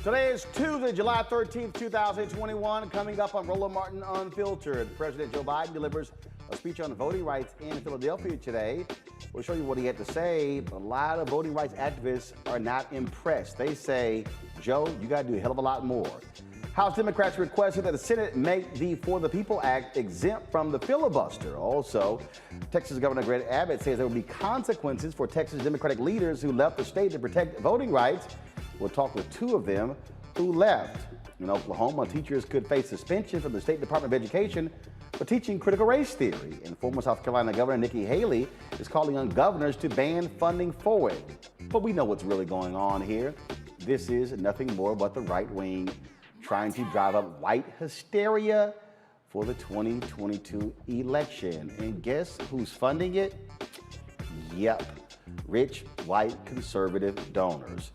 Today is Tuesday, July 13th, 2021. Coming up on Roland Martin Unfiltered, President Joe Biden delivers a speech on voting rights in Philadelphia today. We'll show you what he had to say. A lot of voting rights activists are not impressed. They say, Joe, you got to do a hell of a lot more. House Democrats requested that the Senate make the For the People Act exempt from the filibuster. Also, Texas Governor Greg Abbott says there will be consequences for Texas Democratic leaders who left the state to protect voting rights. We'll talk with two of them who left. In Oklahoma, teachers could face suspension from the State Department of Education for teaching critical race theory. And former South Carolina Governor Nikki Haley is calling on governors to ban funding for it. But we know what's really going on here. This is nothing more but the right wing trying to drive up white hysteria for the 2022 election. And guess who's funding it? Yep, rich, white, conservative donors.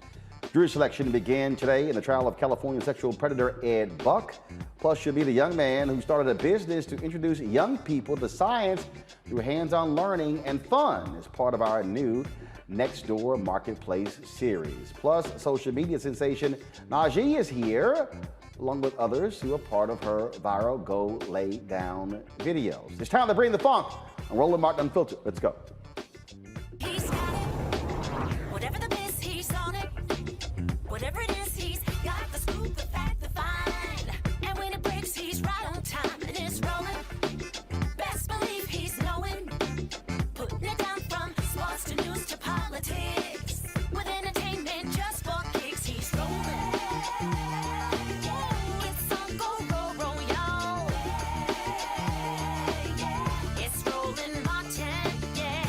Jury selection began today in the trial of California sexual predator Ed Buck. Plus, should be the young man who started a business to introduce young people to science through hands-on learning and fun as part of our new Next Door Marketplace series. Plus, social media sensation NaJe is here, along with others who are part of her viral Go Lay Down videos. It's time to bring the funk on Roland Martin Unfiltered. Let's go. He's got it. Whatever the miss, he's on it. Whatever it is, he's got the scoop, the fact, the find. And when it breaks, he's right on time and it's rolling. Best believe he's knowing. Putting it down from sports to news to politics. With entertainment just for kicks, he's rolling. It's on Go, roll, y'all. It's Roland Martin, yeah.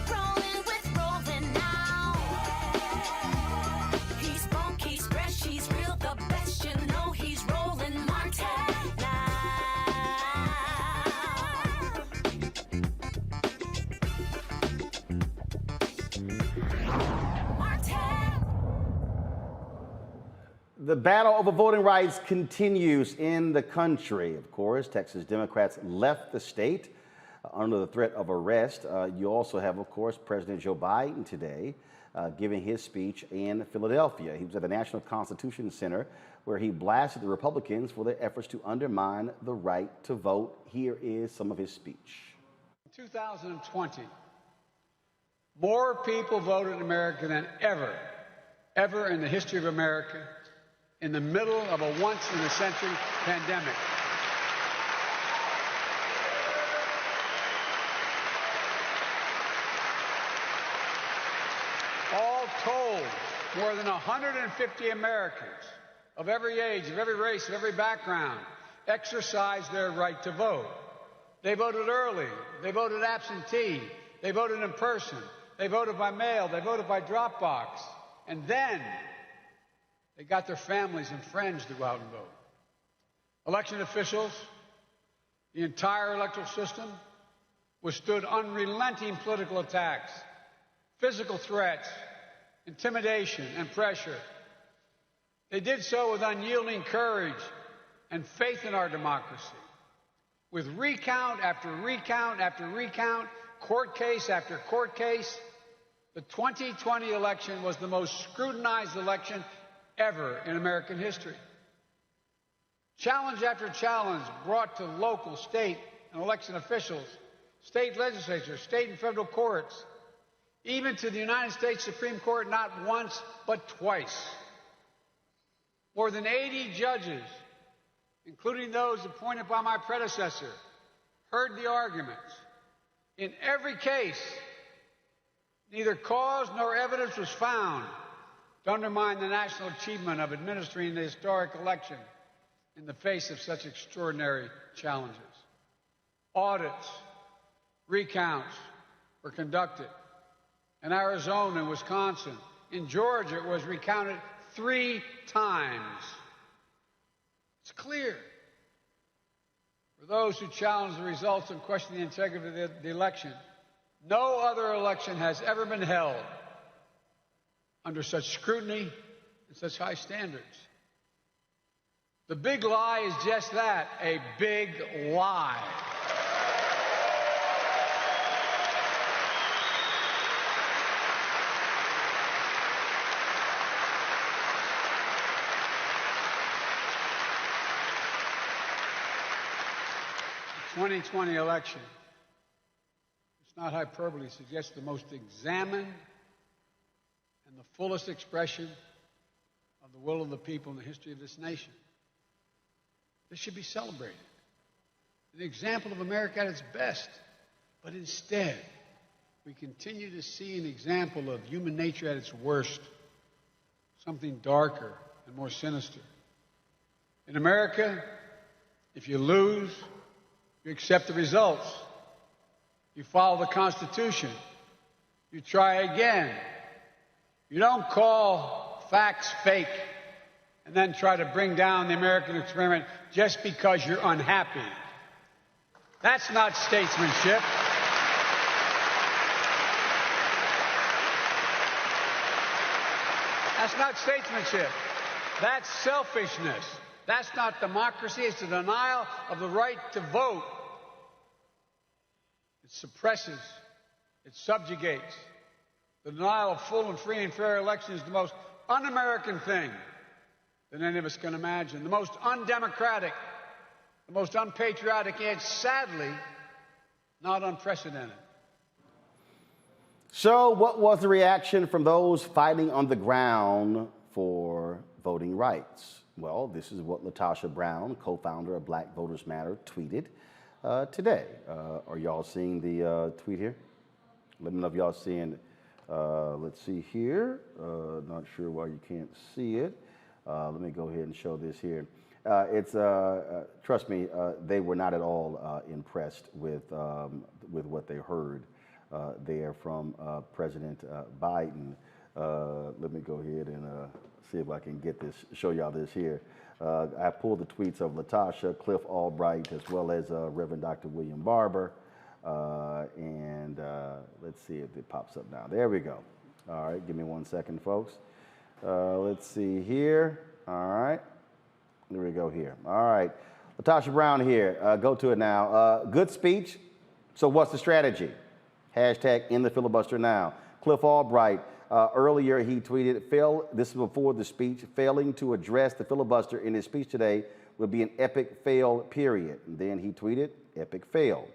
Rolling with Roland now. He's funk, he's fresh, he's real, the best, you know he's Roland Martin now. Martin. The battle over voting rights continues in the country. Of course, Texas Democrats left the state under the threat of arrest. You also have, of course, President Joe Biden today giving his speech in Philadelphia. He was at the National Constitution Center where he blasted the Republicans for their efforts to undermine the right to vote. Here is some of his speech. 2020, more people voted in America than ever in the history of America, in the middle of a once-in-a-century pandemic. All told, more than 150 Americans of every age, of every race, of every background exercised their right to vote. They voted early. They voted absentee. They voted in person. They voted by mail. They voted by drop box. And then they got their families and friends to go out and vote. Election officials, the entire electoral system, withstood unrelenting political attacks, physical threats, intimidation, and pressure. They did so with unyielding courage and faith in our democracy. With recount after recount after recount, court case after court case, the 2020 election was the most scrutinized election ever in American history. Challenge after challenge brought to local, state, and election officials, state legislatures, state and federal courts, even to the United States Supreme Court not once but twice. More than 80 judges, including those appointed by my predecessor, heard the arguments. In every case, neither cause nor evidence was found to undermine the national achievement of administering the historic election in the face of such extraordinary challenges. Audits, recounts were conducted in Arizona and Wisconsin. In Georgia, it was recounted 3 times. It's clear. For those who challenge the results and question the integrity of the election, no other election has ever been held under such scrutiny and such high standards. The big lie is just that, a big lie. 2020 election, it's not hyperbole, to suggest the most examined and the fullest expression of the will of the people in the history of this nation. This should be celebrated. An example of America at its best. But instead, we continue to see an example of human nature at its worst, something darker and more sinister. In America, if you lose, you accept the results. You follow the Constitution. You try again. You don't call facts fake and then try to bring down the American experiment just because you're unhappy. That's not statesmanship. That's not statesmanship. That's selfishness. That's not democracy. It's the denial of the right to vote. It suppresses. It subjugates. The denial of full and free and fair elections is the most un-American thing that any of us can imagine. The most undemocratic, the most unpatriotic, yet sadly not unprecedented. So what was the reaction from those fighting on the ground for voting rights? Well, this is what LaTosha Brown, co-founder of Black Voters Matter, tweeted today. Are y'all seeing the tweet here? Let me know if y'all seeing it. Let's see here. Not sure why you can't see it. Let me go ahead and show this here. Trust me, they were not at all impressed with what they heard there from President Biden. Let me go ahead and see if I can get this, show y'all this here. I pulled the tweets of LaTosha, Cliff Albright, as well as Reverend Dr. William Barber. And let's see if it pops up now. There we go. All right, give me 1 second, folks. Let's see here. All right, there we go here. All right, LaTosha Brown here. Go to it now. Good speech. So what's the strategy? Hashtag end the filibuster now. Cliff Albright, earlier he tweeted, this is before the speech, failing to address the filibuster in his speech today would be an epic fail, period. And then he tweeted, epic fail.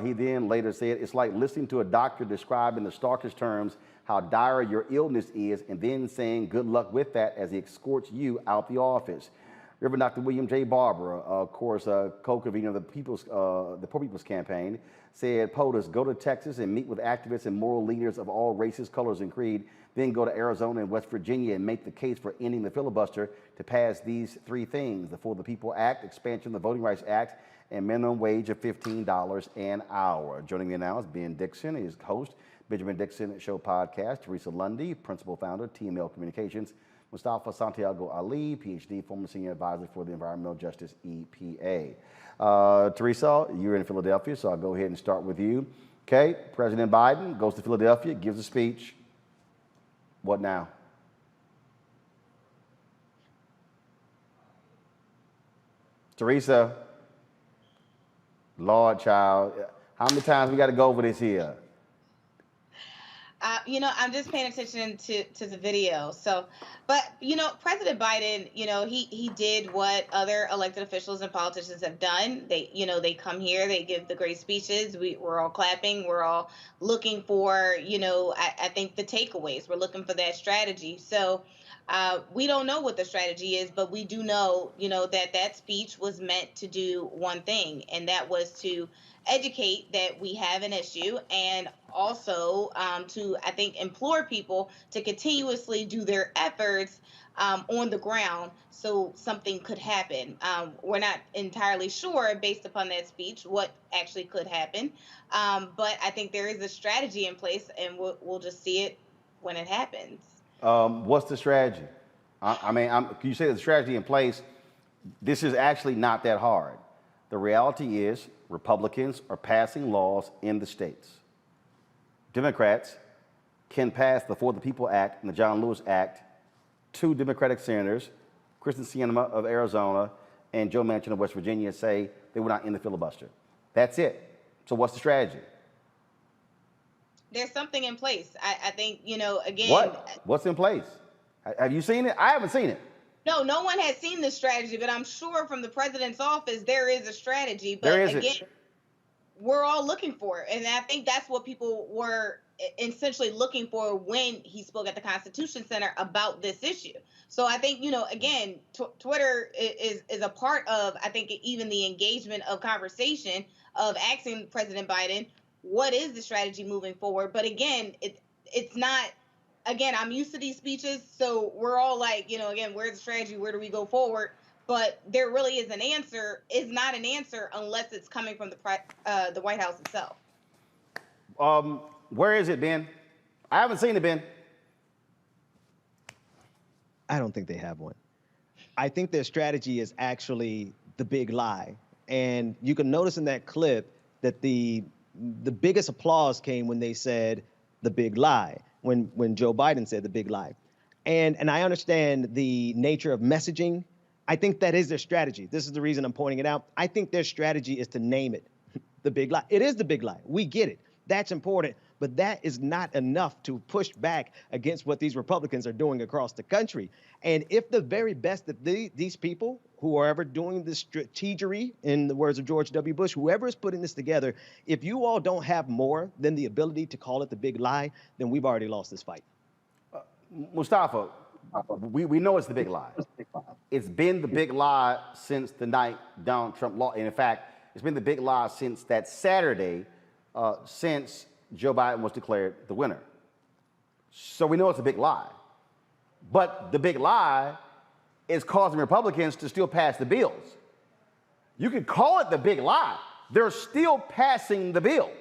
He then later said, it's like listening to a doctor describe in the starkest terms how dire your illness is and then saying good luck with that as he escorts you out the office. Reverend Dr. William J. Barber, of course, co-convener of the Poor People's Campaign, said, POTUS, go to Texas and meet with activists and moral leaders of all races, colors, and creed, then go to Arizona and West Virginia and make the case for ending the filibuster to pass these three things: the For the People Act, expansion of the Voting Rights Act, and minimum wage of $15 an hour. Joining me now is Ben Dixon, his host, Benjamin Dixon Show podcast, Teresa Lundy, principal founder, TML Communications, Mustafa Santiago Ali, PhD, former senior advisor for the Environmental Justice EPA. Teresa, you're in Philadelphia, so I'll go ahead and start with you. Okay, President Biden goes to Philadelphia, gives a speech. What now? Teresa, Lord, child, how many times we got to go over this here? I'm just paying attention to the video. So, but, President Biden, he did what other elected officials and politicians have done. They come here, they give the great speeches. We're all clapping. We're all looking for, I think the takeaways. We're looking for that strategy. So we don't know what the strategy is, but we do know, that speech was meant to do one thing, and that was to educate that we have an issue, and also to, I think, implore people to continuously do their efforts on the ground so something could happen. We're not entirely sure, based upon that speech, what actually could happen, but I think there is a strategy in place, and we'll just see it when it happens. What's the strategy? Can you say the strategy in place? This is actually not that hard. The reality is Republicans are passing laws in the states. Democrats can pass the For the People Act and the John Lewis Act. Two Democratic senators, Kristen Sinema of Arizona and Joe Manchin of West Virginia, say they were not in the filibuster. That's it. So what's the strategy? There's something in place. I think, again. What? What's in place? Have you seen it? I haven't seen it. No, no one has seen the strategy, but I'm sure from the president's office there is a strategy. But There isn't. again, we're all looking for it, and I think that's what people were essentially looking for when he spoke at the Constitution Center about this issue. So I think, again, Twitter is a part of, I think, even the engagement of conversation of asking President Biden, what is the strategy moving forward? But again, it's not. Again, I'm used to these speeches, so we're all like, again, where's the strategy? Where do we go forward? But there really is not an answer unless it's coming from the White House itself. Where is it, Ben? I haven't seen it, Ben. I don't think they have one. I think their strategy is actually the big lie. And you can notice in that clip that the biggest applause came when they said the big lie, when Joe Biden said the big lie. And I understand the nature of messaging. I think that is their strategy. This is the reason I'm pointing it out. I think their strategy is to name it the big lie. It is the big lie. We get it. That's important. But that is not enough to push back against what these Republicans are doing across the country. And if the very best that these people who are ever doing this strategery, in the words of George W. Bush, whoever is putting this together, if you all don't have more than the ability to call it the big lie, then we've already lost this fight. Mustafa, we know it's the big lie. It's been the big lie since the night Donald Trump lost. And in fact, it's been the big lie since that Saturday, since Joe Biden was declared the winner. So we know it's a big lie. But the big lie is causing Republicans to still pass the bills. You can call it the big lie. They're still passing the bills.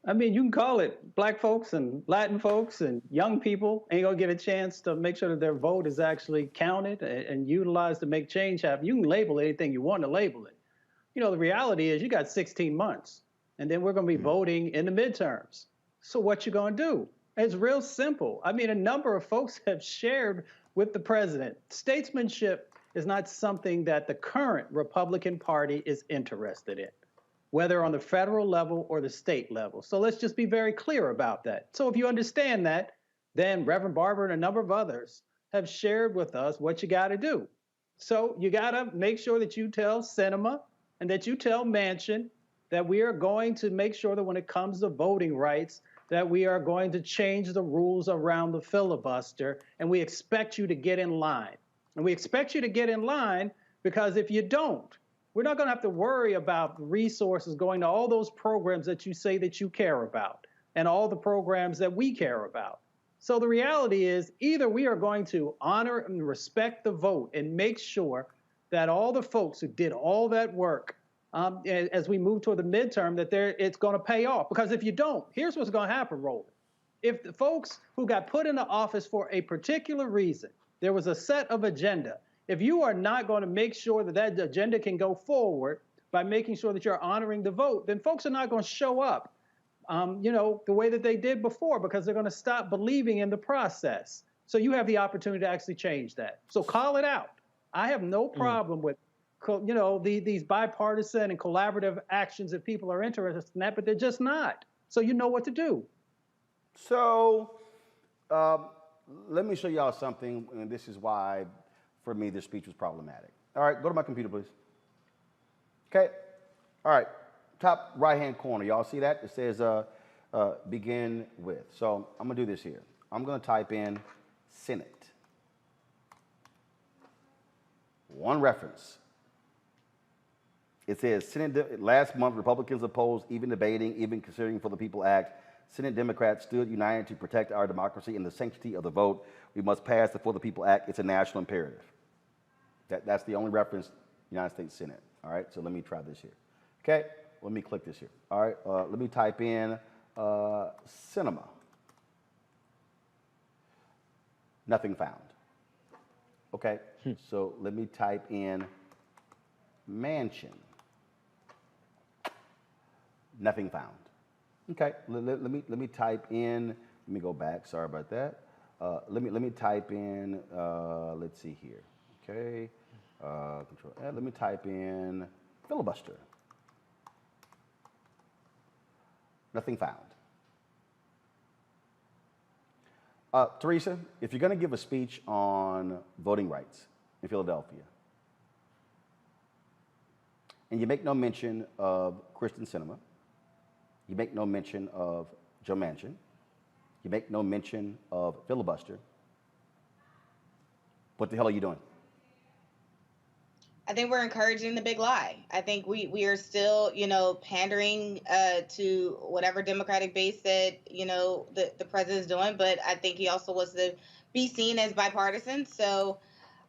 I mean, you can call it black folks and Latin folks and young people ain't gonna get a chance to make sure that their vote is actually counted and utilized to make change happen. You can label anything you want to label it. The reality is you got 16 months, and then we're gonna be voting in the midterms. So what you gonna do? It's real simple. I mean, a number of folks have shared with the president. Statesmanship is not something that the current Republican Party is interested in, whether on the federal level or the state level. So let's just be very clear about that. So if you understand that, then Reverend Barber and a number of others have shared with us what you got to do. So you got to make sure that you tell Sinema and that you tell Manchin that we are going to make sure that when it comes to voting rights, that we are going to change the rules around the filibuster, and we expect you to get in line. And we expect you to get in line because if you don't, we're not going to have to worry about resources going to all those programs that you say that you care about and all the programs that we care about. So the reality is either we are going to honor and respect the vote and make sure that all the folks who did all that work as we move toward the midterm, that it's going to pay off. Because if you don't, here's what's going to happen, Roland. If the folks who got put into office for a particular reason, there was a set of agenda, if you are not going to make sure that that agenda can go forward by making sure that you're honoring the vote, then folks are not going to show up, the way that they did before, because they're going to stop believing in the process. So you have the opportunity to actually change that. So call it out. I have no problem with, these bipartisan and collaborative actions that people are interested in that, but they're just not. So you know what to do. So let me show y'all something, and this is why, for me, this speech was problematic. All right, go to my computer, please. Okay. All right, top right-hand corner. Y'all see that? It says begin with. So I'm going to do this here. I'm going to type in Senate. One reference. It says, Senate, last month, Republicans opposed even debating, even considering for the People Act. Senate Democrats stood united to protect our democracy and the sanctity of the vote. We must pass the For the People Act. It's a national imperative. That's the only reference, United States Senate. All right, so let me try this here. Okay, let me click this here. All right, let me type in cinema. Nothing found. Okay, so let me type in mansion. Nothing found. Okay, let me type in. Let me go back. Sorry about that. Let me type in. Let's see here. Okay, Control. Let me type in filibuster. Nothing found. Teresa, if you're going to give a speech on voting rights in Philadelphia, and you make no mention of Christian cinema, you make no mention of Joe Manchin, you make no mention of filibuster, what the hell are you doing? I think we're encouraging the big lie. I think we are still, pandering to whatever Democratic base that, the president's doing. But I think he also wants to be seen as bipartisan. So,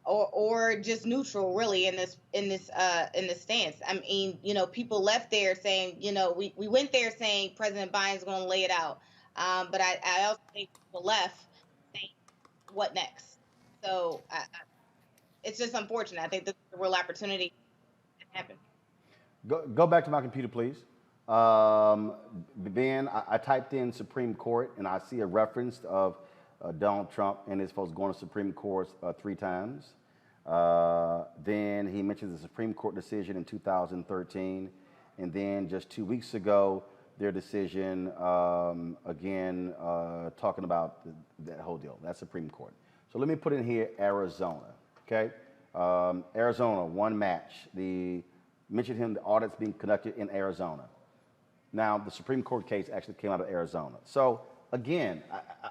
or just neutral, really, in this stance. I mean, people left there saying, we went there saying President Biden's going to lay it out. But I also think people left saying, what next? So it's just unfortunate. I think this is a real opportunity to happen. Go back to my computer, please. Ben, I typed in Supreme Court, and I see a reference of Donald Trump and his folks going to Supreme Court 3 times. Then he mentions the Supreme Court decision in 2013. And then just 2 weeks ago, their decision, again, talking about that whole deal. That's Supreme Court. So let me put in here Arizona. Okay, Arizona, one match. Mentioned him, the audits being conducted in Arizona. Now, the Supreme Court case actually came out of Arizona. So again,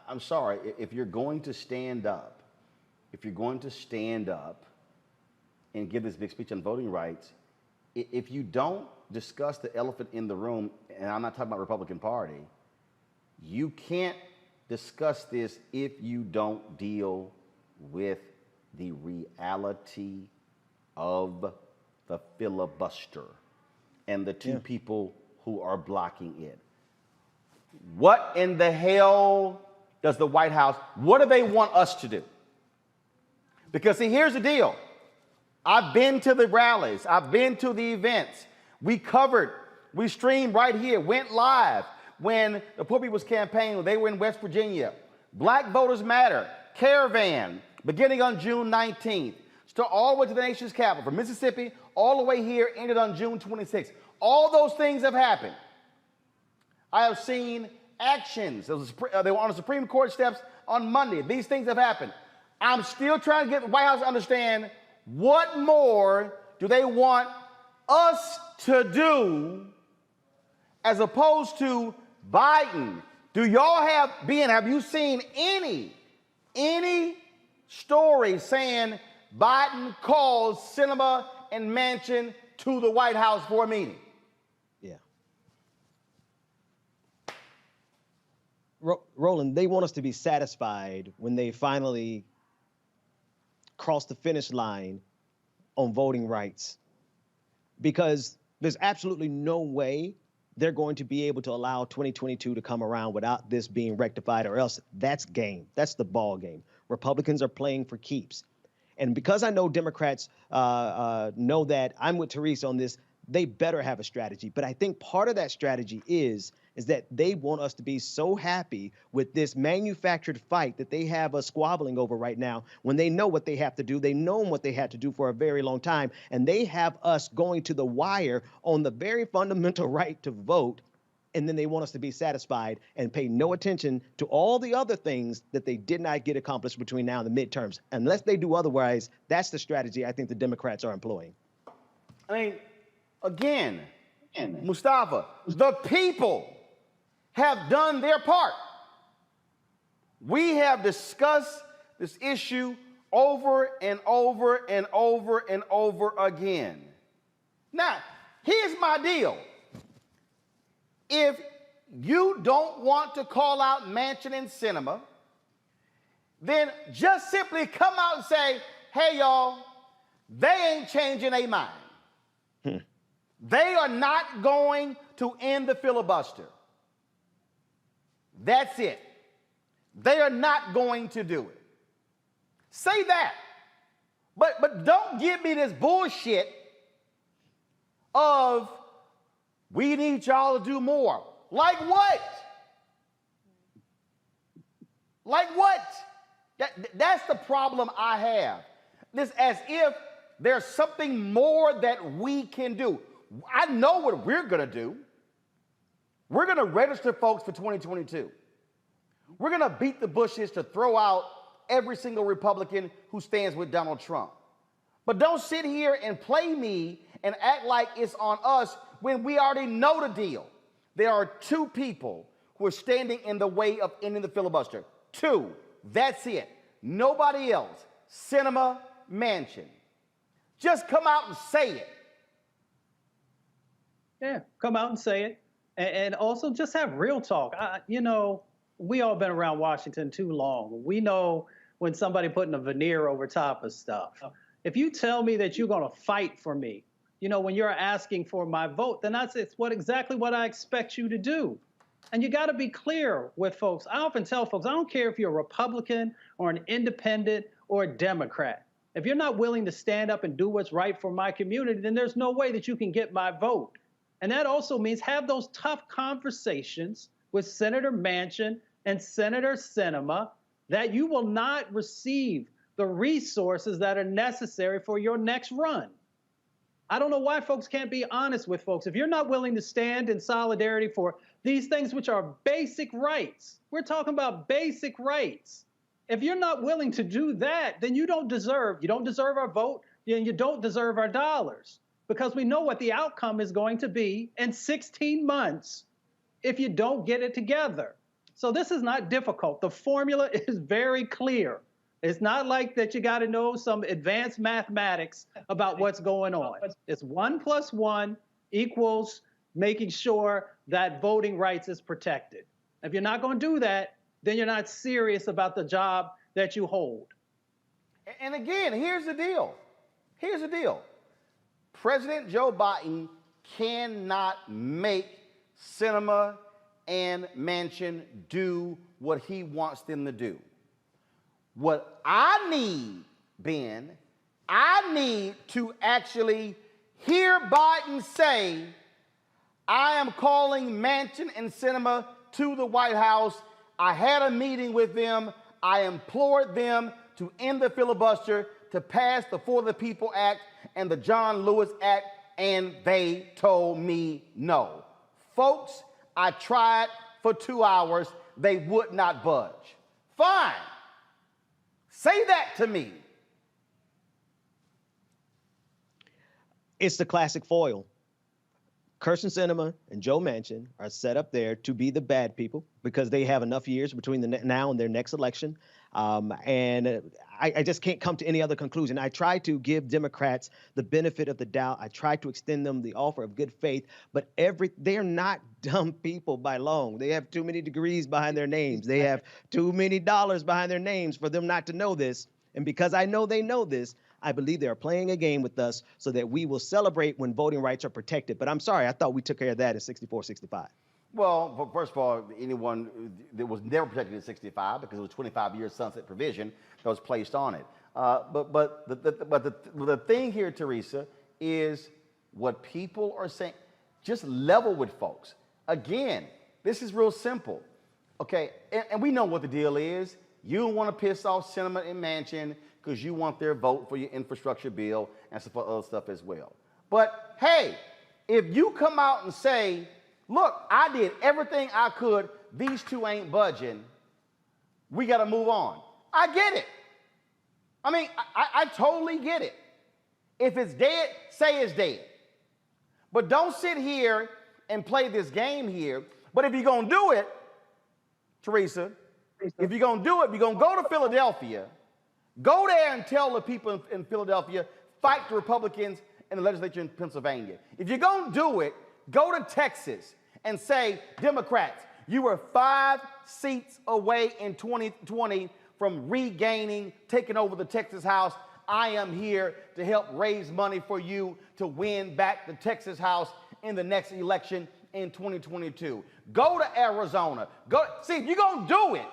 I'm sorry, if you're going to stand up, and give this big speech on voting rights, if you don't discuss the elephant in the room, and I'm not talking about Republican Party, you can't discuss this if you don't deal with the reality of the filibuster and the two people who are blocking it. What in the hell does the White House, what do they want us to do? Because see, here's the deal. I've been to the rallies. I've been to the events. We streamed right here, went live when the Poor People's Campaign, they were in West Virginia. Black Voters Matter, Caravan, beginning on June 19th, start all the way to the nation's capital, from Mississippi all the way here, ended on June 26th. All those things have happened. I have seen actions. They were on the Supreme Court steps on Monday. These things have happened. I'm still trying to get the White House to understand what more do they want us to do as opposed to Biden. Do y'all have you seen any story saying Biden calls Sinema and Manchin to the White House for a meeting? Yeah. Roland, they want us to be satisfied when they finally cross the finish line on voting rights, because there's absolutely no way they're going to be able to allow 2022 to come around without this being rectified, or else that's game. That's the ball game. Republicans are playing for keeps. And because I know Democrats know that I'm with Teresa on this, they better have a strategy. But I think part of that strategy is that they want us to be so happy with this manufactured fight that they have us squabbling over right now, when they know what they have to do. They know what they had to do for a very long time. And they have us going to the wire on the very fundamental right to vote. And then they want us to be satisfied and pay no attention to all the other things that they did not get accomplished between now and the midterms. Unless they do otherwise, that's the strategy I think the Democrats are employing. I mean, again, Mustafa, the people have done their part. We have discussed this issue over and over and over and over again. Now, here's my deal. If you don't want to call out Manchin and Sinema, then just simply come out and say, hey, y'all, they ain't changing their mind. They are not going to end the filibuster. That's it. They are not going to do it. Say that. But don't give me this bullshit of we need y'all to do more. Like what? Like what? That's the problem I have. This as if there's something more that we can do. I know what we're going to do. We're going to register folks for 2022. We're going to beat the bushes to throw out every single Republican who stands with Donald Trump. But don't sit here and play me and act like it's on us when we already know the deal. There are two people who are standing in the way of ending the filibuster. Two. That's it. Nobody else. Sinema, Manchin. Just come out and say it. Yeah, come out and say it. And also just have real talk. You know, we all been around Washington too long. We know when somebody putting a veneer over top of stuff. If you tell me that you're going to fight for me, you know, when you're asking for my vote, then that's exactly what I expect you to do. And you got to be clear with folks. I often tell folks, I don't care if you're a Republican or an independent or a Democrat. If you're not willing to stand up and do what's right for my community, then there's no way that you can get my vote. And that also means have those tough conversations with Senator Manchin and Senator Sinema that you will not receive the resources that are necessary for your next run. I don't know why folks can't be honest with folks. If you're not willing to stand in solidarity for these things which are basic rights, we're talking about basic rights. If you're not willing to do that, then you don't deserve our vote, and you don't deserve our dollars, because we know what the outcome is going to be in 16 months if you don't get it together. So this is not difficult. The formula is very clear. It's not like that you got to know some advanced mathematics about what's going on. It's 1 + 1 = making sure that voting rights is protected. If you're not going to do that, then you're not serious about the job that you hold. And again, here's the deal. Here's the deal. President Joe Biden cannot make Sinema and Manchin do what he wants them to do. What I need, Ben, I need to actually hear Biden say, I am calling Manchin and Sinema to the White House. I had a meeting with them. I implored them to end the filibuster, to pass the For the People Act and the John Lewis Act, and they told me no. Folks, I tried for 2 hours. They would not budge. Fine. Say that to me. It's the classic foil. Kirsten Sinema and Joe Manchin are set up there to be the bad people because they have enough years between now and their next election. And I just can't come to any other conclusion. I try to give Democrats the benefit of the doubt. I try to extend them the offer of good faith, but they're not dumb people by long. They have too many degrees behind their names. They have too many dollars behind their names for them not to know this. And because I know they know this, I believe they are playing a game with us so that we will celebrate when voting rights are protected. But I'm sorry, I thought we took care of that in 64, 65. Well, first of all, anyone that was never protected in 65 because it was 25-year sunset provision that was placed on it. But the thing here, Teresa, is what people are saying. Just level with folks. Again, this is real simple. Okay, and we know what the deal is. You don't want to piss off Sinema and Manchin because you want their vote for your infrastructure bill and some other stuff as well. But hey, if you come out and say, look, I did everything I could, these two ain't budging, we got to move on. I get it. I mean, I totally get it. If it's dead, say it's dead. But don't sit here and play this game here. But if you're going to do it, Teresa, if you're going to do it, you're going to go to Philadelphia, go there and tell the people in Philadelphia, fight the Republicans in the legislature in Pennsylvania. If you're going to do it, go to Texas and say, Democrats, you were 5 seats away in 2020 from taking over the Texas House. I am here to help raise money for you to win back the Texas House in the next election in 2022. Go to Arizona. See, if you're going to do it,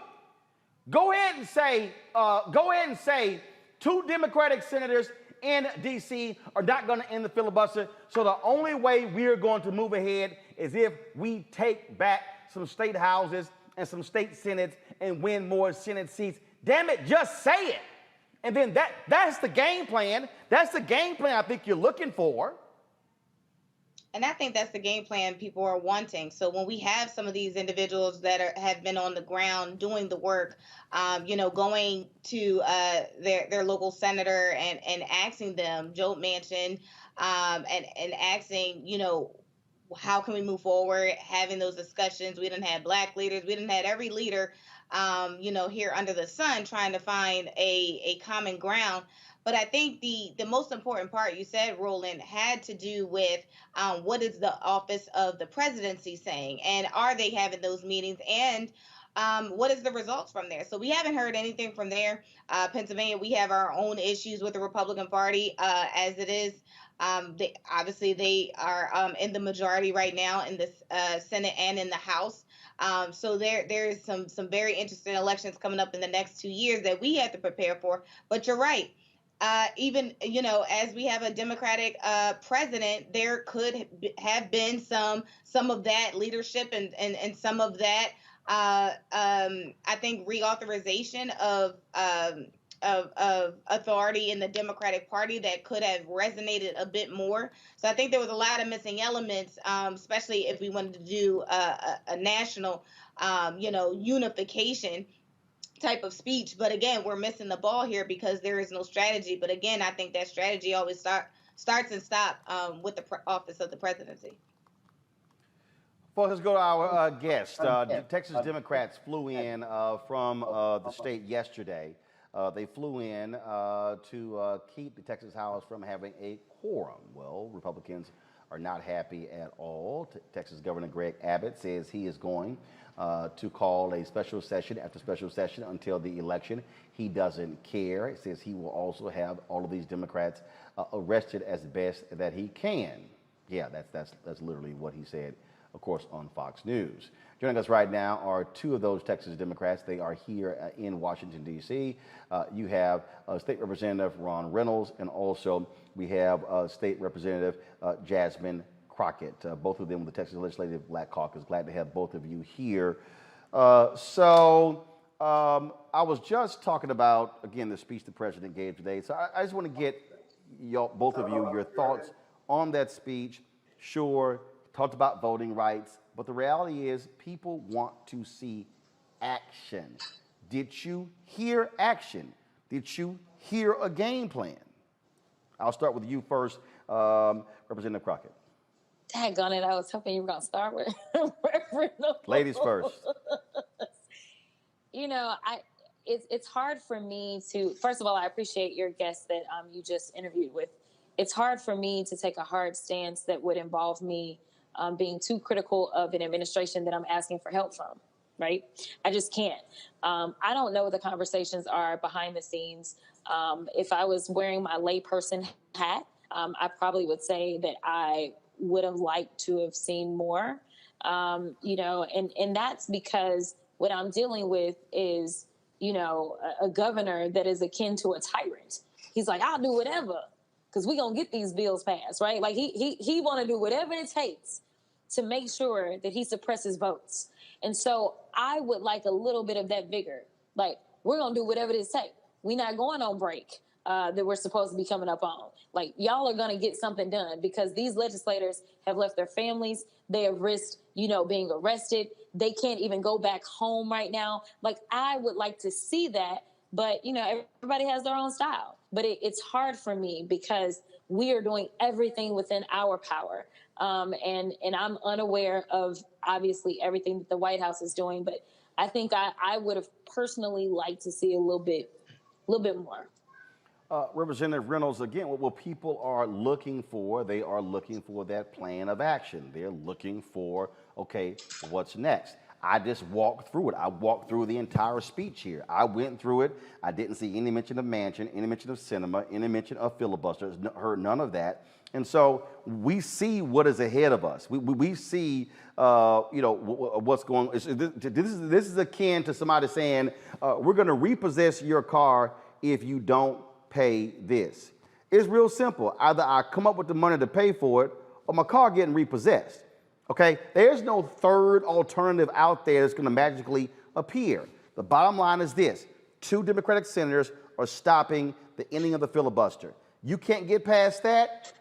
go ahead and say 2 Democratic senators in D.C. are not going to end the filibuster. So the only way we're going to move ahead is if we take back some state houses and some state senates and win more Senate seats. Damn it, just say it. And then that's the game plan. That's the game plan I think you're looking for. And I think that's the game plan people are wanting. So when we have some of these individuals that have been on the ground doing the work, going to their local senator and asking them, Joe Manchin, and asking, how can we move forward, having those discussions. We didn't have Black leaders. We didn't have every leader, here under the sun trying to find a common ground. But I think the most important part you said, Roland, had to do with what is the office of the presidency saying, and are they having those meetings, and what is the results from there? So we haven't heard anything from there. Pennsylvania, we have our own issues with the Republican Party as it is. They are in the majority right now in the Senate and in the House. So there is some very interesting elections coming up in the next 2 years that we have to prepare for. But you're right. Even, as we have a Democratic president, there could have been some of that leadership and some of that, I think, reauthorization of authority in the Democratic Party that could have resonated a bit more. So I think there was a lot of missing elements, especially if we wanted to do a national, unification type of speech. But again, we're missing the ball here because there is no strategy. But again, I think that strategy always starts and stops with the office of the presidency. Folks, let's go to our guest. Texas Democrats flew in from the state yesterday. They flew in to keep the Texas House from having a quorum. Well, Republicans are not happy at all. Texas Governor Greg Abbott says he is going to call a special session after special session until the election. He doesn't care. It says he will also have all of these Democrats arrested as best that he can. Yeah, that's literally what he said, of course, on Fox News. Joining us right now are two of those Texas Democrats. They are here in Washington, D.C. You have State Representative Ron Reynolds, and also we have State Representative JASMINE CROCKETT, both of them with the Texas Legislative Black Caucus. Glad to have both of you here. I was just talking about, again, the speech the president gave today. So I just want to get both of you your thoughts on that speech. Sure, talked about voting rights, but the reality is people want to see action. Did you hear action? Did you hear a game plan? I'll start with you first, Representative Crockett. Daggone it, I was hoping you were going to start with Ladies first. It's hard for me to, first of all, I appreciate your guest that you just interviewed with. It's hard for me to take a hard stance that would involve me being too critical of an administration that I'm asking for help from, right? I just can't. I don't know what the conversations are behind the scenes. If I was wearing my layperson hat, I probably would say that I would have liked to have seen more, and that's because what I'm dealing with is, a governor that is akin to a tyrant. He's like, I'll do whatever, because we're going to get these bills passed, right? Like he want to do whatever it takes to make sure that he suppresses votes. And so I would like a little bit of that vigor. Like, we're going to do whatever it takes. We're not going on break that we're supposed to be coming up on. Like, y'all are going to get something done because these legislators have left their families. They have risked, being arrested. They can't even go back home right now. Like, I would like to see that. But, everybody has their own style. But it's hard for me because we are doing everything within our power. And I'm unaware of, obviously, everything that the White House is doing. But I think I would have personally liked to see a little bit more. Representative Reynolds, again, what people are looking for, they are looking for that plan of action. They're looking for, okay, what's next? I just walked through it. I walked through the entire speech here. I went through it. I didn't see any mention of Manchin, any mention of cinema, any mention of filibusters, heard none of that. And so we see what is ahead of us. We see, what's going on. This is akin to somebody saying, we're going to repossess your car if you don't pay this. It's real simple. Either I come up with the money to pay for it or my car getting repossessed. Okay, there's no third alternative out there that's going to magically appear. The bottom line is this: 2 Democratic senators are stopping the ending of the filibuster. You can't get past that,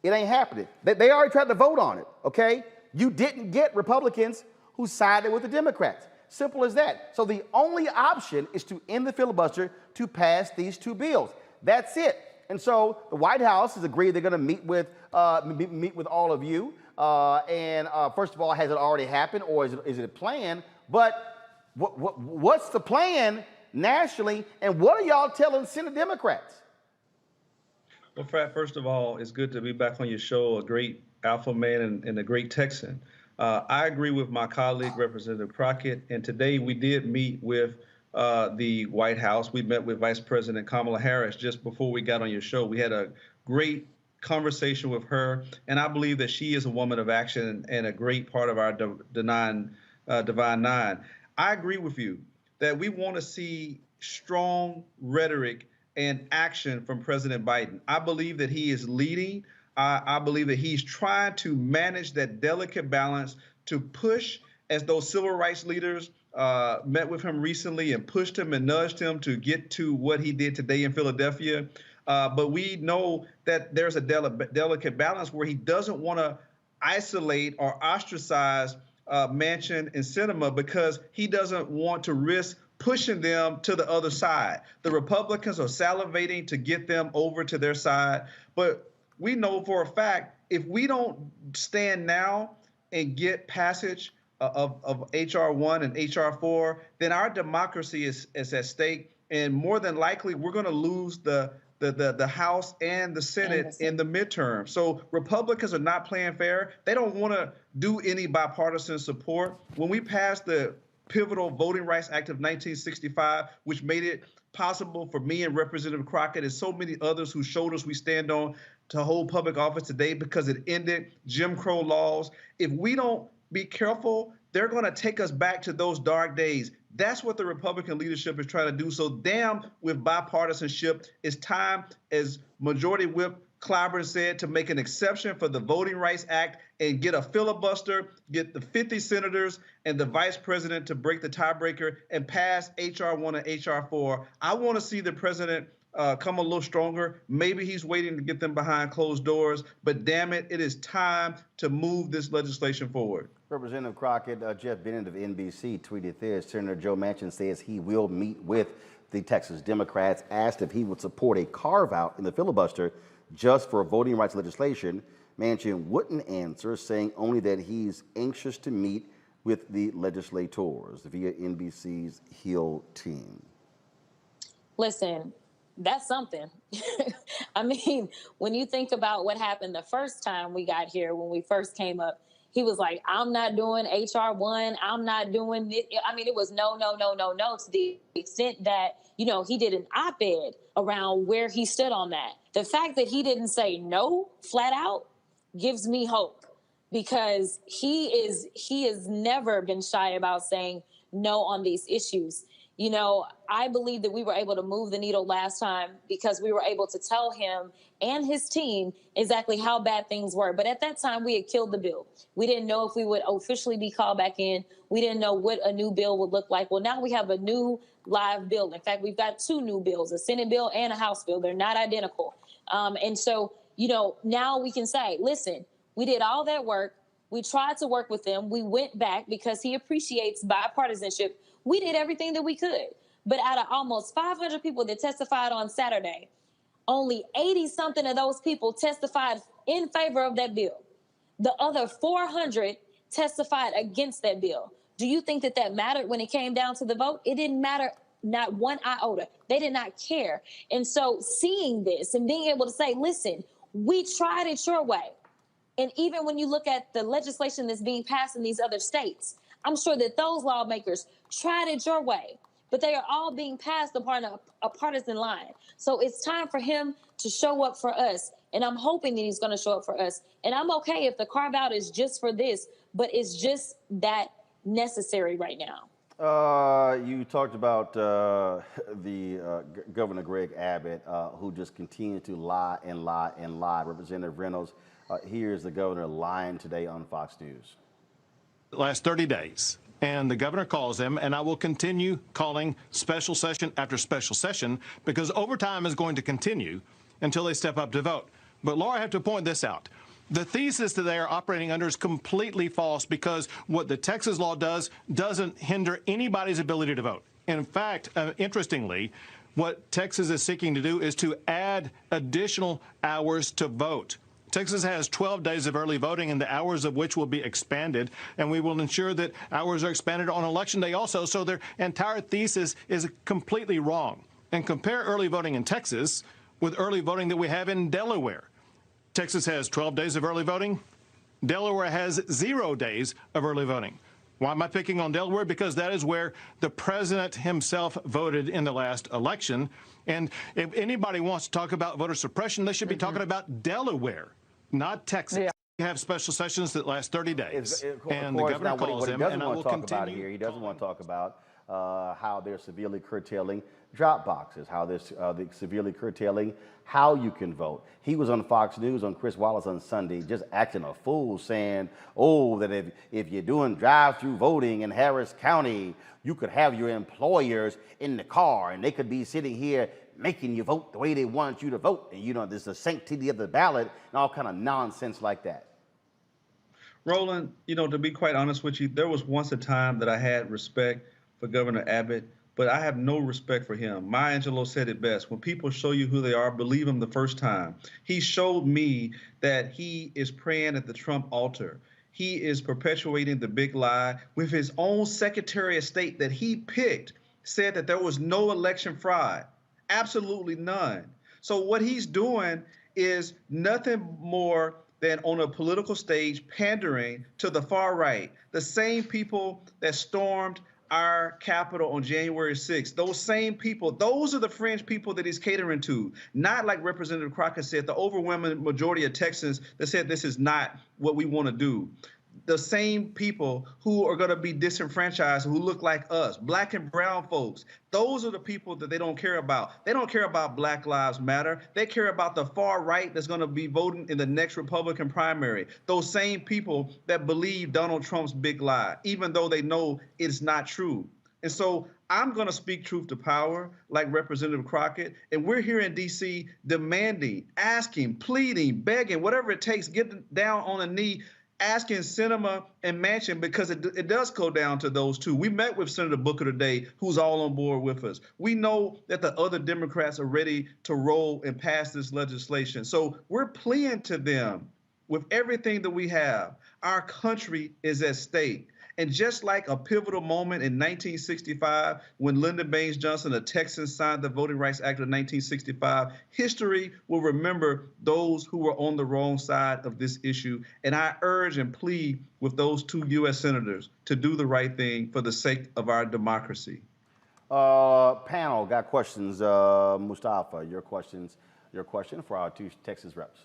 It ain't happening. They already tried to vote on it, okay? You didn't get Republicans who sided with the Democrats. Simple as that. So the only option is to end the filibuster to pass these two bills. That's it. And so the White House has agreed they're going to meet with all of you. First of all, has it already happened, or is it a plan? But what's the plan nationally, and what are y'all telling Senate Democrats? Well, Frat, first of all, it's good to be back on your show, a great alpha man and a great Texan. I agree with my colleague, Representative Crockett, and today we did meet with the White House. We met with Vice President Kamala Harris just before we got on your show. We had a great conversation with her, and I believe that she is a woman of action and a great part of our Divine Nine. I agree with you that we want to see strong rhetoric and action from President Biden. I believe that he is leading. I believe that he's trying to manage that delicate balance to push, as those civil rights leaders met with him recently and pushed him and nudged him to get to what he did today in Philadelphia. But we know that there's a delicate balance where he doesn't want to isolate or ostracize Manchin and Sinema because he doesn't want to risk pushing them to the other side. The Republicans are salivating to get them over to their side. But we know for a fact, if we don't stand now and get passage of H.R. 1 and H.R. 4, then our democracy is at stake. And more than likely, we're going to lose the House and the Senate in the midterm. So Republicans are not playing fair. They don't want to do any bipartisan support. When we passed the pivotal Voting Rights Act of 1965, which made it possible for me and Representative Crockett and so many others whose shoulders we stand on to hold public office today because it ended Jim Crow laws. If we don't be careful, they're going to take us back to those dark days. That's what the Republican leadership is trying to do. So damn with bipartisanship. It's time, as Majority Whip Clyburn said, to make an exception for the Voting Rights Act and get a filibuster, get the 50 senators and the vice president to break the tiebreaker and pass H.R. 1 and H.R. 4. I want to see the president come a little stronger. Maybe he's waiting to get them behind closed doors, but damn it, it is time to move this legislation forward. Representative Crockett, Jeff Bennett of NBC tweeted this. Senator Joe Manchin says he will meet with the Texas Democrats, asked if he would support a carve-out in the filibuster just for voting rights legislation. Manchin wouldn't answer, saying only that he's anxious to meet with the legislators via NBC's Hill team. Listen, that's something. I mean, when you think about what happened the first time we got here, when we first came up, he was like, I'm not doing H.R. 1. I'm not doing it. I mean, it was no, to the extent that, you know, he did an op-ed around where he stood on that. The fact that he didn't say no flat out gives me hope, because he has never been shy about saying no on these issues. You know, I believe that we were able to move the needle last time because we were able to tell him and his team exactly how bad things were. But at that time, we had killed the bill. We didn't know if we would officially be called back in. We didn't know what a new bill would look like. Well, now we have a new live bill. In fact, we've got two new bills, a Senate bill and a House bill. They're not identical. And so, you know, now we can say, listen, we did all that work. We tried to work with him. We went back because he appreciates bipartisanship. We did everything that we could. But out of almost 500 people that testified on Saturday, only 80-something of those people testified in favor of that bill. The other 400 testified against that bill. Do you think that that mattered when it came down to the vote? It didn't matter, not one iota. They did not care. And so seeing this and being able to say, listen, we tried it your way. And even when you look at the legislation that's being passed in these other states, I'm sure that those lawmakers tried it your way, but they are all being passed upon a partisan line. So it's time for him to show up for us. And I'm hoping that he's going to show up for us. And I'm okay if the carve out is just for this, but it's just that necessary right now. You talked about Governor Greg Abbott, who just continued to lie and lie and lie. Representative Reynolds, here's the governor lying today on Fox News. The last 30 days. And the governor calls them, and I will continue calling special session after special session because overtime is going to continue until they step up to vote. But Laura, I have to point this out. The thesis that they are operating under is completely false, because what the Texas law does doesn't hinder anybody's ability to vote. In fact, interestingly, what Texas is seeking to do is to add additional hours to vote. Texas has 12 days of early voting, and the hours of which will be expanded, and we will ensure that hours are expanded on Election Day also. So their entire thesis is completely wrong. And compare early voting in Texas with early voting that we have in Delaware. Texas has 12 days of early voting. Delaware has 0 days of early voting. Why am I picking on Delaware? Because that is where the president himself voted in the last election. And if anybody wants to talk about voter suppression, they should be talking about Delaware, not Texas. Yeah. We have special sessions that last 30 days. And the governor calls them, and I will continue. He doesn't want to talk about how they're severely curtailing drop boxes, how they're severely curtailing how you can vote. He was on Fox News on Chris Wallace on Sunday just acting a fool, saying, oh, that if you're doing drive-through voting in Harris County, you could have your employers in the car and they could be sitting here making you vote the way they want you to vote. And, you know, there's a sanctity of the ballot and all kind of nonsense like that. Roland, you know, to be quite honest with you, there was once a time that I had respect for Governor Abbott, but I have no respect for him. Maya Angelou said it best. When people show you who they are, believe them the first time. He showed me that he is praying at the Trump altar. He is perpetuating the big lie with his own Secretary of State that he picked, said that there was no election fraud, absolutely none. So what he's doing is nothing more than on a political stage pandering to the far right, the same people that stormed our Capitol on January 6th. Those same people, those are the fringe people that he's catering to, not like Representative Crockett said, the overwhelming majority of Texans that said this is not what we want to do. The same people who are going to be disenfranchised, who look like us, black and brown folks. Those are the people that they don't care about. They don't care about Black Lives Matter. They care about the far right that's going to be voting in the next Republican primary. Those same people that believe Donald Trump's big lie, even though they know it's not true. And so I'm going to speak truth to power like Representative Crockett. And we're here in D.C. demanding, asking, pleading, begging, whatever it takes, get down on a knee, asking Sinema and Manchin, because it does go down to those two. We met with Senator Booker today, who's all on board with us. We know that the other Democrats are ready to roll and pass this legislation. So we're pleading to them with everything that we have. Our country is at stake. And just like a pivotal moment in 1965, when Lyndon Baines Johnson, a Texan, signed the Voting Rights Act of 1965, history will remember those who were on the wrong side of this issue. And I urge and plead with those two U.S. senators to do the right thing for the sake of our democracy. Panel got questions. Mustafa, your question for our two Texas reps.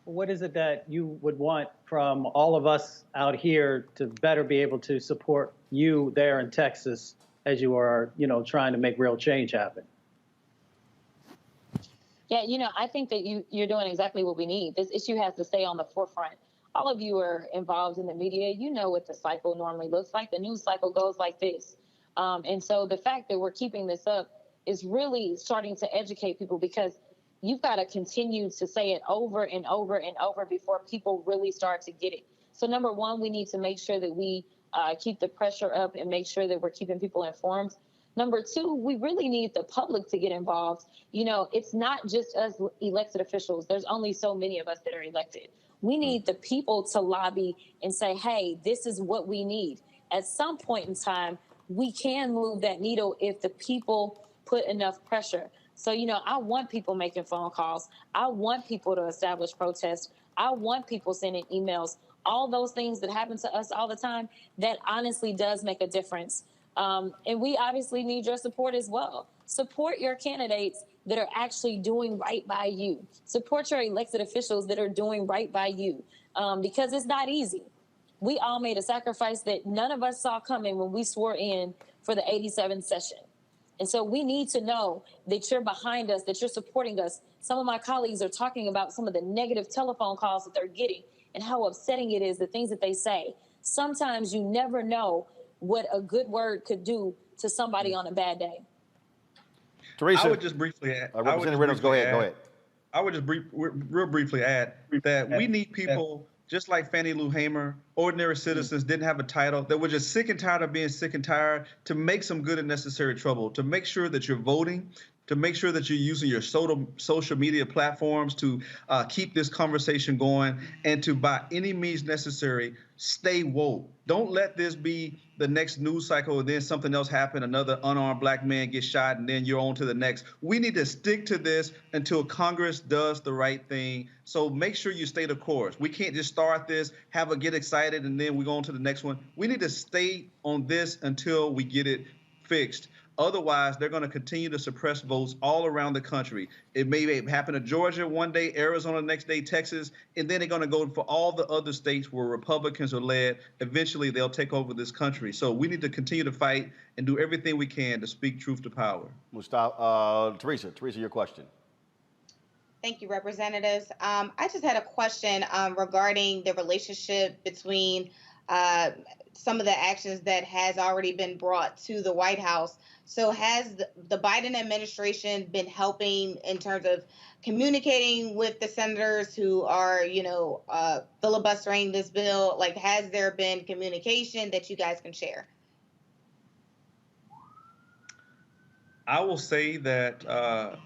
What is it that you would want from all of us out here to better be able to support you there in Texas as you are, you know, trying to make real change happen? Yeah, you know, I think that you're doing exactly what we need. This issue has to stay on the forefront. All of you are involved in the media. You know what the cycle normally looks like. The news cycle goes like this. And so the fact that we're keeping this up is really starting to educate people, because you've got to continue to say it over and over and over before people really start to get it. So number one, we need to make sure that we keep the pressure up and make sure that we're keeping people informed. Number two, we really need the public to get involved. You know, it's not just us elected officials. There's only so many of us that are elected. We need the people to lobby and say, hey, this is what we need. At some point in time, we can move that needle if the people put enough pressure. So, you know, I want people making phone calls. I want people to establish protests. I want people sending emails. All those things that happen to us all the time, that honestly does make a difference. And we obviously need your support as well. Support your candidates that are actually doing right by you. Support your elected officials that are doing right by you, because it's not easy. We all made a sacrifice that none of us saw coming when we swore in for the 87th session. And so we need to know that you're behind us, that you're supporting us. Some of my colleagues are talking about some of the negative telephone calls that they're getting and how upsetting it is, the things that they say. Sometimes you never know what a good word could do to somebody on a bad day. Teresa, I would just briefly add. Representative Reynolds, go ahead. I would just real briefly add that we need people just like Fannie Lou Hamer, ordinary citizens, didn't have a title, that were just sick and tired of being sick and tired, to make some good and necessary trouble, to make sure that you're voting, to make sure that you're using your social media platforms to keep this conversation going, and to, by any means necessary, stay woke. Don't let this be the next news cycle and then something else happen, another unarmed black man gets shot, and then you're on to the next. We need to stick to this until Congress does the right thing. So make sure you stay the course. We can't just start this, get excited, and then we go on to the next one. We need to stay on this until we get it fixed. Otherwise, they're going to continue to suppress votes all around the country. It may happen to Georgia one day, Arizona the next day, Texas, and then they're going to go for all the other states where Republicans are led. Eventually, they'll take over this country. So we need to continue to fight and do everything we can to speak truth to power. Teresa, your question. Thank you, representatives. I just had a question regarding the relationship between some of the actions that has already been brought to the White House. So has the Biden administration been helping in terms of communicating with the senators who are, filibustering this bill? Like, has there been communication that you guys can share? I will say that